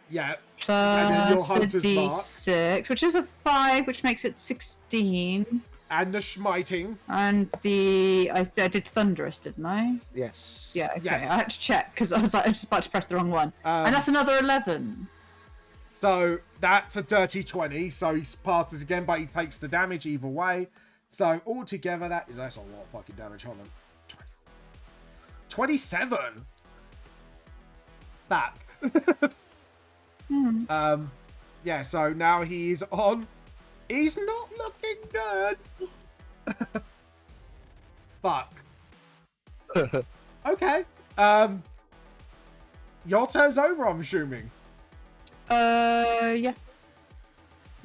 Yeah. And then your Plus a hunter's mark. D6, which is a 5, which makes it 16. And the smiting. And I did Thunderous, didn't I? Yes. Yeah, okay. Yes. I had to check because I was like, I was just about to press the wrong one. And that's another 11. So that's a dirty 20. So he passes again, but he takes the damage either way. So altogether, that's a lot of fucking damage. Hold on. 27. Back. Yeah. So now he's on. He's not looking good. Fuck. Okay. Your turn's over, I'm assuming. Yeah.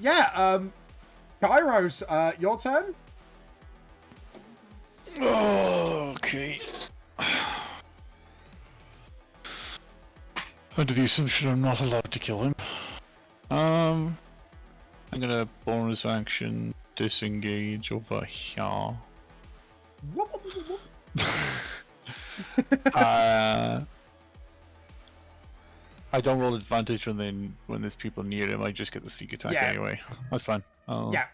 Yeah, Kairos, your turn? Okay. Under the assumption I'm not allowed to kill him. I'm gonna bonus action disengage over here. Whoop, whoop, whoop, whoop. I don't roll advantage when there's people near him. I just get the sneak attack Yeah. anyway. That's fine. Yeah.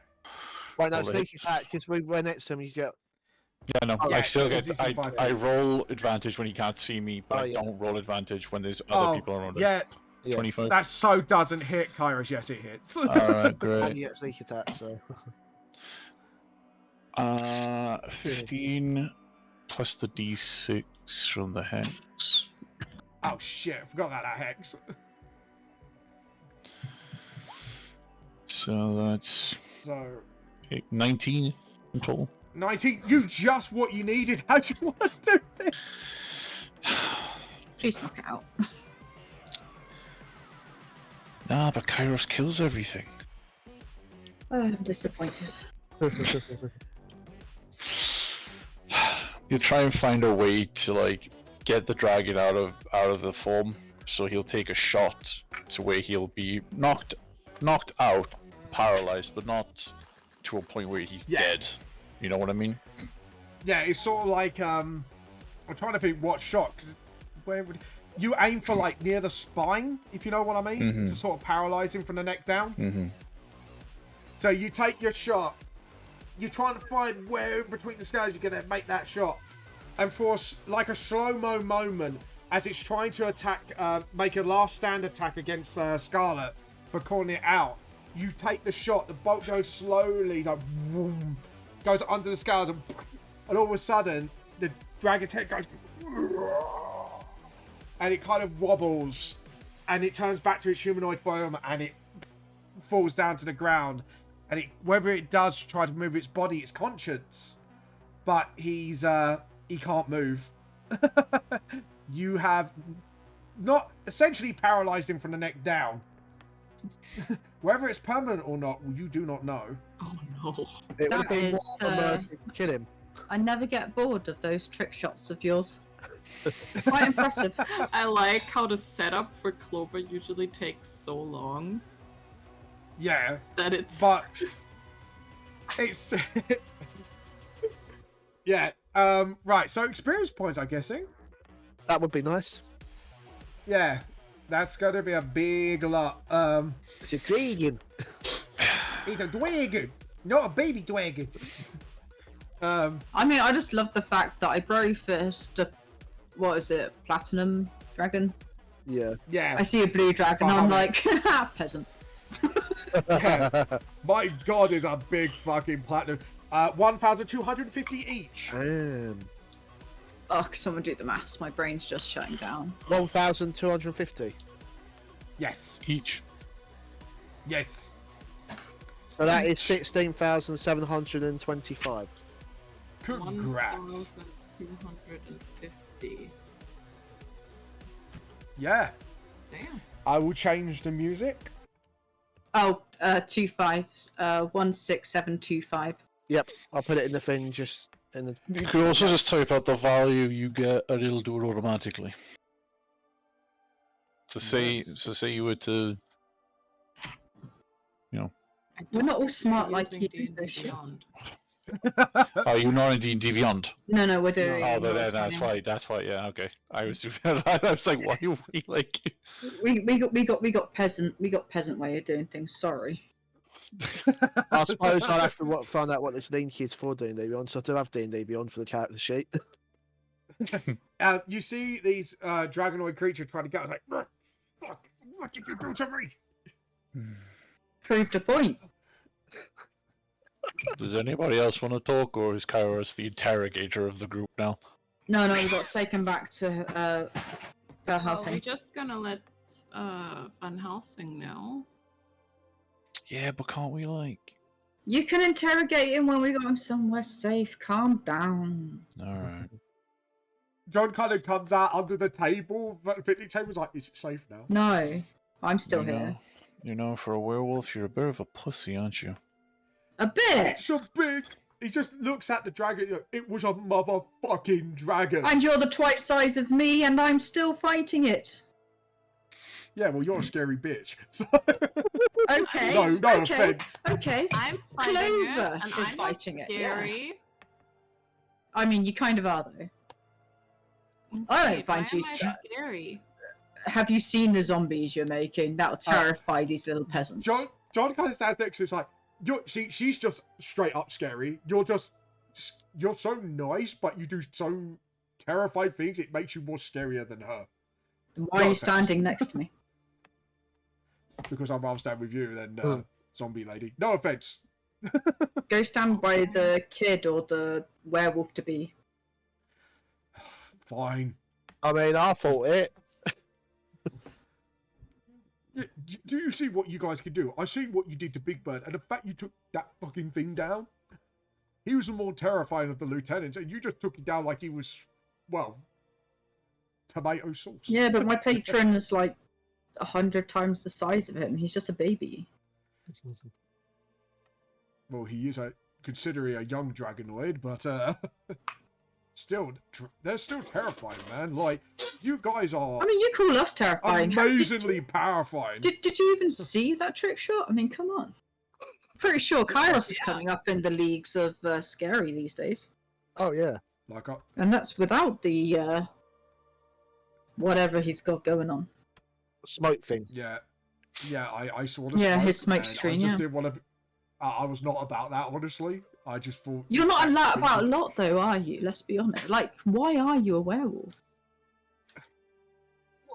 Right now, Roll it. sneak attack, because we're next to him, you get. Yeah, no. Yeah, I still because get. he's in 5 I feet. roll advantage when he can't see me, but Oh, I yeah. don't roll advantage when there's other people around him. Yeah, Yeah. 25. that so doesn't hit Kairos. Yes, it hits. Alright, And great. you get sneak attack, so. 15 plus the d6 from the hex. Oh shit, I forgot about that hex. So that's So, 19 in total. 19. You just what you needed. How do you want to do this? Please knock it out. Nah, but Kairos kills everything. Oh, I'm disappointed. You try and find a way to like get the dragon out of the form, so he'll take a shot to where he'll be knocked out, paralyzed, but not to a point where he's dead. You know what I mean? Yeah, it's sort of like I'm trying to think what shot, because where would you aim for, like near the spine, if you know what I mean, to sort of paralyze him from the neck down. So you take your shot. You're trying to find where in between the scales you're going to make that shot. And for like a slow-mo moment, as it's trying to attack, make a last stand attack against Scarlet for calling it out, you take the shot, the bolt goes slowly, like, whoom, goes under the scales, and all of a sudden, the dragon's head goes, and it kind of wobbles, and it turns back to its humanoid form, and it falls down to the ground. And whether it does try to move its body, it's conscious, but he can't move. You have not essentially paralyzed him from the neck down. Whether it's permanent or not, you do not know. Oh no. It would That be is, more immersive to kill him. I never get bored of those trick shots of yours. Quite impressive. I like how the setup for Clover usually takes so long Yeah, that it's. but it's yeah. Right. So experience points, I'm guessing. That would be nice. Yeah, that's gonna be a big lot. It's a dragon. He's a dragon, not a baby dragon. I mean, I just love the fact that I brofist a, what is it, platinum dragon? Yeah. Yeah. I see a blue dragon, I'm like, ha, peasant. Yeah. My God, is a big fucking platinum. 1,250 each. Damn. Oh, can someone do the maths? My brain's just shutting down. 1,250. Yes. Each. Yes. So that is 16,725. Congrats. 1,250. Yeah. Damn. I will change the music. Oh, 16725. Yep, I'll put it in the thing just in the. You could also just type out the value you get, and it'll do it automatically. So say you were to, We're not all smart like Using you. D&D Beyond. are you not in D&D Beyond? No, we're doing. Oh, that's why. Yeah, okay. I was like, why are we like? We got peasant way of doing things. Sorry. I suppose I'll have to find out what this link is for D&D Beyond. So I do have D&D Beyond for the character sheet. You see these dragonoid creature trying to get like, fuck, what did you do to me? Proved a point. Does anybody else want to talk, or is Kairos the interrogator of the group now? No, we got taken back to Well, housing. we're just gonna let Van Helsing know. Yeah, but can't we like? You can interrogate him when we got him somewhere safe. Calm down. All right. John kind of comes out under the table, but the picnic table's like, is it safe now? No, I'm still You here. know, for a werewolf, you're a bit of a pussy, aren't you? A bit. It's a big. He just looks at the dragon. It was a motherfucking dragon. And you're the twice size of me, and I'm still fighting it. Yeah, well, you're a scary bitch. So... Okay. No okay. offense. Okay. I'm fighting Clover it, and is I'm fighting not it, yeah. scary. I mean, you kind of are though. I don't find you. Why am I scary? Have you seen the zombies you're making? That'll terrify these little peasants. John kind of stands next to. It's like, she's just straight up scary. You're so nice, but you do so terrified things. It makes you more scarier than her. Why are you standing next to me? Because I'd rather stand with you than zombie lady. No offense. Go stand by the kid or the werewolf to be. Fine. I mean, I thought it. Yeah, do you see what you guys can do? I seen what you did to Big Bird, and the fact you took that fucking thing down. he was the more terrifying of the lieutenants, and you just took him down like he was, well, tomato sauce. Yeah, but my patron is like 100 times the size of him. He's just a baby. Well, he is considering a young dragonoid, but still, they're still terrifying, man. Like, you guys are I mean, you call us terrifying. amazingly powerful. Did you even see that trick shot? I mean, come on. Pretty sure Kairos is coming up in the leagues of scary these days. Oh yeah. Like, And that's without the whatever he's got going on. Smoke thing. yeah, I saw the Yeah, smoke, his smoke and screen, I just yeah. didn't want to. I was not about that, honestly. I just thought You're not about a lot, though, are you? Let's be honest. Like, why are you a werewolf?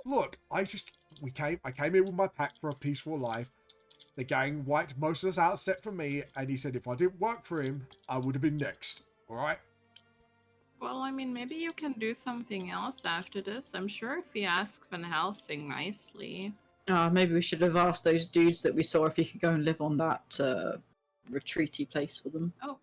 Look, I came in with my pack for a peaceful life. The gang wiped most of us out except for me, and he said if I didn't work for him, I would have been next. All right. Well, I mean, maybe you can do something else after this. I'm sure if we ask Van Helsing nicely. Maybe we should have asked those dudes that we saw if you could go and live on that retreaty place for them. Oh,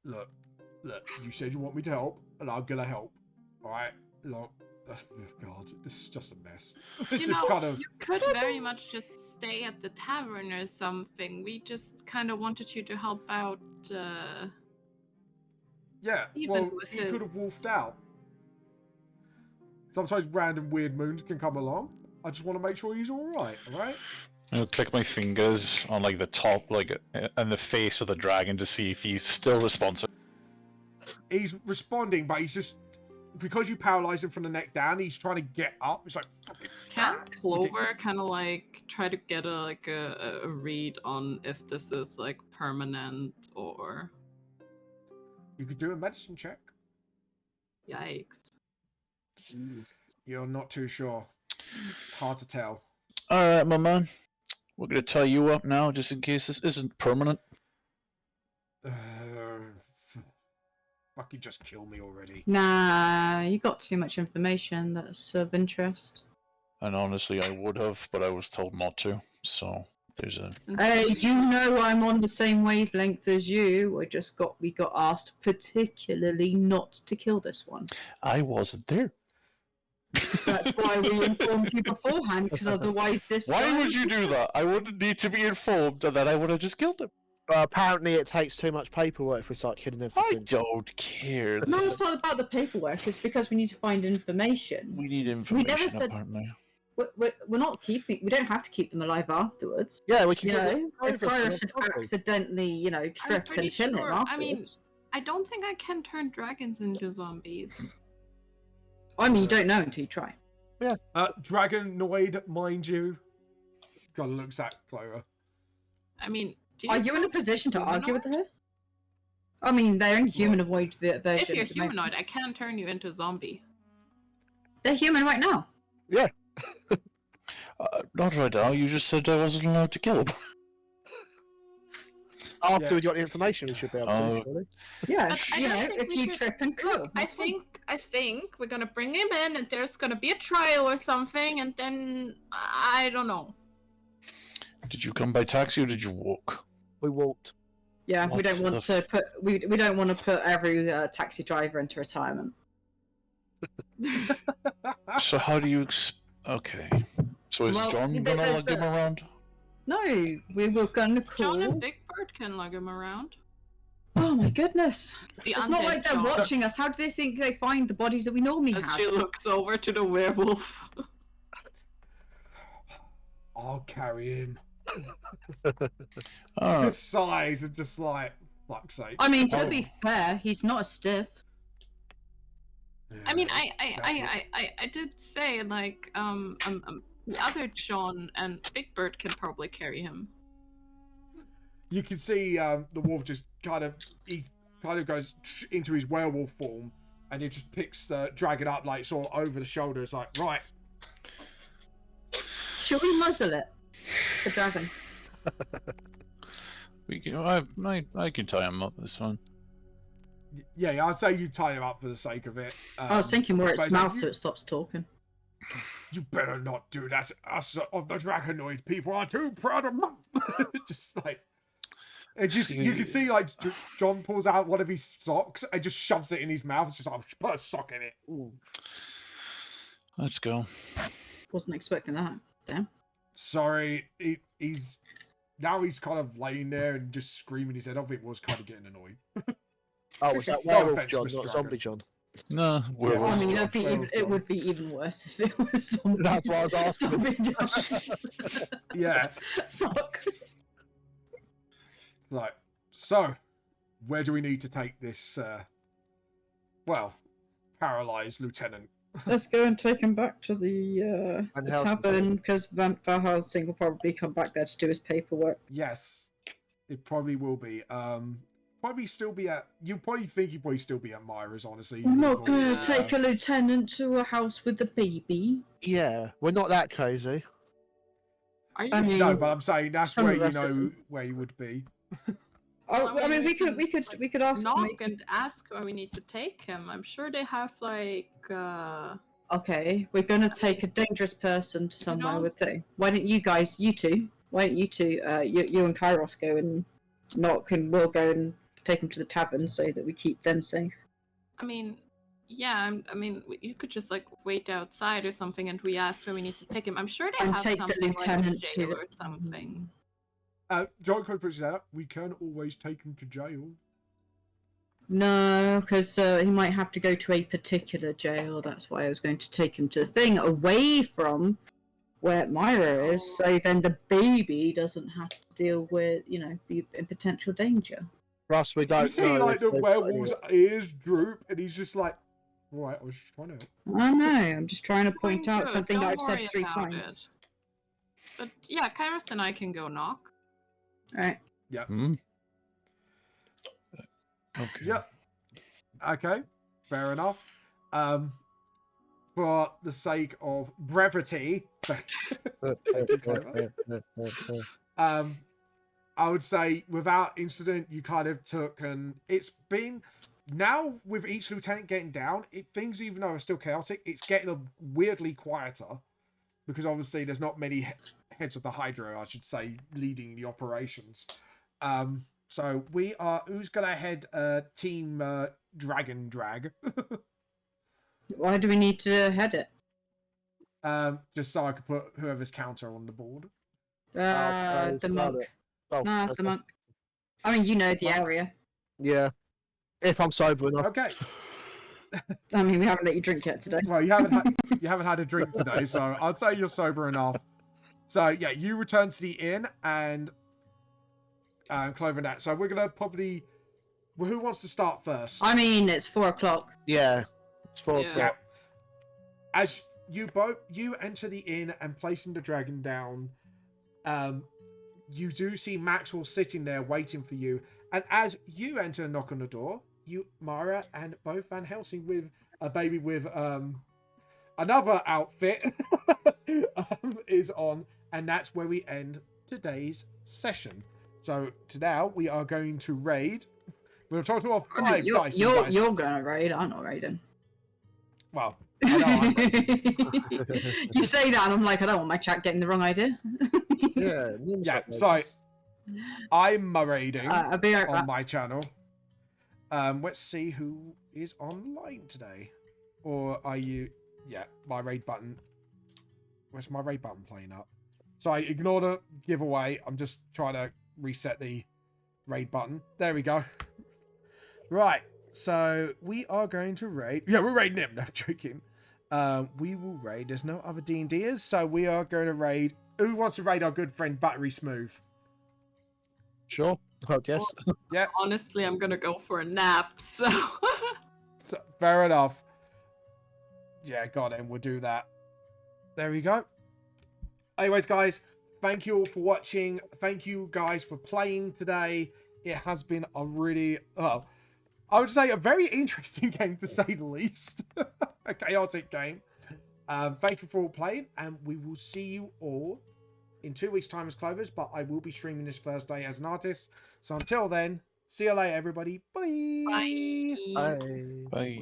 Look, look, you said you want me to help, and I'm gonna help. All right? Look, God, this is just a mess. It's you just know, kind of... you could very much just stay at the tavern or something. We just kind of wanted you to help out. Yeah, Stephen well, with he could have his- wolfed out. Sometimes random weird moons can come along. I just want to make sure he's all right. I'll click my fingers on like the top, like and the face of the dragon to see if he's still responsive. He's responding, but he's just... Because you paralyze him from the neck down, he's trying to get up. It's like... Can Clover kind of like try to get a read on if this is like permanent or? You could do a medicine check. Yikes. You're not too sure. It's hard to tell. Alright, my man. We're gonna tie you up now just in case this isn't permanent. Fucking just kill me already. Nah, you got too much information that's of interest. And honestly, I would have, but I was told not to. So there's a. Hey, you know I'm on the same wavelength as you. We got asked particularly not to kill this one. I wasn't there. That's why we informed you beforehand, because otherwise this. Why guy- would you do that? I wouldn't need to be informed, and then I would have just killed him. But apparently it takes too much paperwork if we start killing I everything. don't care. No, it's not about the paperwork. It's because we need to find information. We need information, said- apparently. We're not keeping. We don't have to keep them alive afterwards. Yeah, we can You get know, rid if of Kyra them, should probably. accidentally, trip pretty and kill him sure. afterwards. I mean- I don't think I can turn dragons into zombies. you don't know until you try. Dragonoid, mind you. God looks at Clover. I mean, do Are you in a position to argue with humanoid? her? I mean, they're in humanoid version. If you're at the moment. humanoid, I can turn you into a zombie. They're human right now. Not right now. You just said I wasn't allowed to kill him. After Yeah. we got the information, we should be able to, Oh. surely. Yeah, But I you don't know, think if we you should- trip and kill. Look, I think we're gonna bring him in, and there's gonna be a trial or something, and then I don't know. Did you come by taxi or did you walk? We walked. Yeah, we What don't want the to put we don't want to put every taxi driver into retirement. So how do you? Okay. So is Well, John there- gonna there's lug him the- around? No, we were gonna call. John and Big Bird can lug him around. Oh my goodness! The It's not undead like they're John. watching us. How do they think they find the bodies that we normally As have? she looks over to the werewolf. I'll carry him. Alright. His size and just like, fuck's sake. I mean, to Oh. be fair, he's not a stiff. I mean, Yeah, I did say like the other John and Big Bird can probably carry him. You can see the wolf just he kind of goes into his werewolf form, and he just picks the dragon up like sort of over the shoulders, like right. Should we muzzle it? The dragon. We can. I can tie him up. This fine. Yeah, I'd say you tie him up for the sake of it. I was thinking more its but mouth you- so it stops talking. You better not do that. Us of the Dragonoid people are too proud of just like... And just, you can see, like, John pulls out one of his socks and just shoves it in his mouth. It's just like, put a sock in it. Ooh. Let's go. Wasn't expecting that. Damn. Sorry, he's kind of laying there and just screaming his head off. It was kind of getting annoyed. Oh, was that No werewolf offense, John, Mr. not Dragon. zombie John? No, we're Yeah. I mean, Well, it would be even worse if it was zombie. That's what I was asking. Zombie Yeah. Sock. Like, so, where do we need to take this, paralyzed lieutenant? Let's go and take him back to the And how's the tavern, because Vamp Valhallsing will probably come back there to do his paperwork. Yes, it probably will be. Probably still be at... You probably think he'd probably still be at Myra's, honestly. I'm not with going all to the, take a lieutenant to a house with a baby. Yeah, we're not that crazy. Are you I mean, No, but I'm saying that's some where of you us know isn't. where you would be. Oh, I mean, we can, could ask knock him. and ask where we need to take him. I'm sure they have like Okay, we're going to take a dangerous person to somewhere know- with thing. Why don't you guys, you two, you and Kairos go and knock, and we'll go and take him to the tavern so that we keep them safe. I mean, yeah, I mean, you could just like wait outside or something, and we ask where we need to take him. I'm sure they And have take the something like a lieutenant to jail the- or something. John Cole puts his hand up. We can always take him to jail. No, because he might have to go to a particular jail. That's why I was going to take him to the thing away from where Myra is, so then the baby doesn't have to deal with, be in potential danger. Plus, we You don't see, know. like, if the they've got werewolf's any- ears droop, and he's just like, all right, I was just trying to help. I know. I'm just trying to point Doing out good, something that don't I've said worry 3 about times. it. But yeah, Kairos and I can go knock. All right. Hmm? Okay. Yep. Okay, fair enough. For the sake of brevity, I would say without incident, you kind of took, and it's been now with each lieutenant getting down, things, even though are still chaotic, it's getting weirdly quieter because obviously there's not many heads of the Hydra, I should say, leading the operations. So we are. Who's gonna head team Dragon Drag? Why do we need to head it? Just so I could put whoever's counter on the board. The it's about monk. it. Oh, Nah, okay. the monk. I mean, you know the Monk. area. Yeah. If I'm sober enough. Okay. I mean, we haven't let you drink yet today. Well, you haven't had a drink today, so I'd say you're sober enough. So yeah, you return to the inn and Clover and that. So we're gonna probably. Well, who wants to start first? I mean, it's 4 o'clock. Yeah. It's 4 Yeah. o'clock. As you enter the inn and placing the dragon down, you do see Maxwell sitting there waiting for you. And as you enter and knock on the door, Mara and both Van Helsing with a baby with another outfit is on, and that's where we end today's session. So now we are going to raid. We'll talk to our I mean, 5 dice. you're gonna raid. I'm not raiding. Well, I know I'm raiding. You say that, and I'm like, I don't want my chat getting the wrong idea. Yeah. Yeah, so I'm raiding I'll be right on back. my channel. Let's see who is online today. Or are you... Yeah, my raid button. Where's my raid button playing up? So I ignore the giveaway. I'm just trying to reset the raid button. There we go. Right, so we are going to raid... Yeah, we're raiding him. No, I'm joking. We will raid. There's no other D&Ders, so we are going to raid... Who wants to raid our good friend Battery Smooth? Sure. I guess. Yeah. Honestly, I'm gonna go for a nap, so. So, fair enough. Yeah, got it. We'll do that. There we go. Anyways, guys, thank you all for watching. Thank you guys for playing today. It has been a really, I would say a very interesting game to say the least. A chaotic game. Thank you for all playing, and we will see you all in 2 weeks' time as Clovers, but I will be streaming this Thursday as an artist. So until then, see you later, everybody. Bye. Bye. Bye. Bye.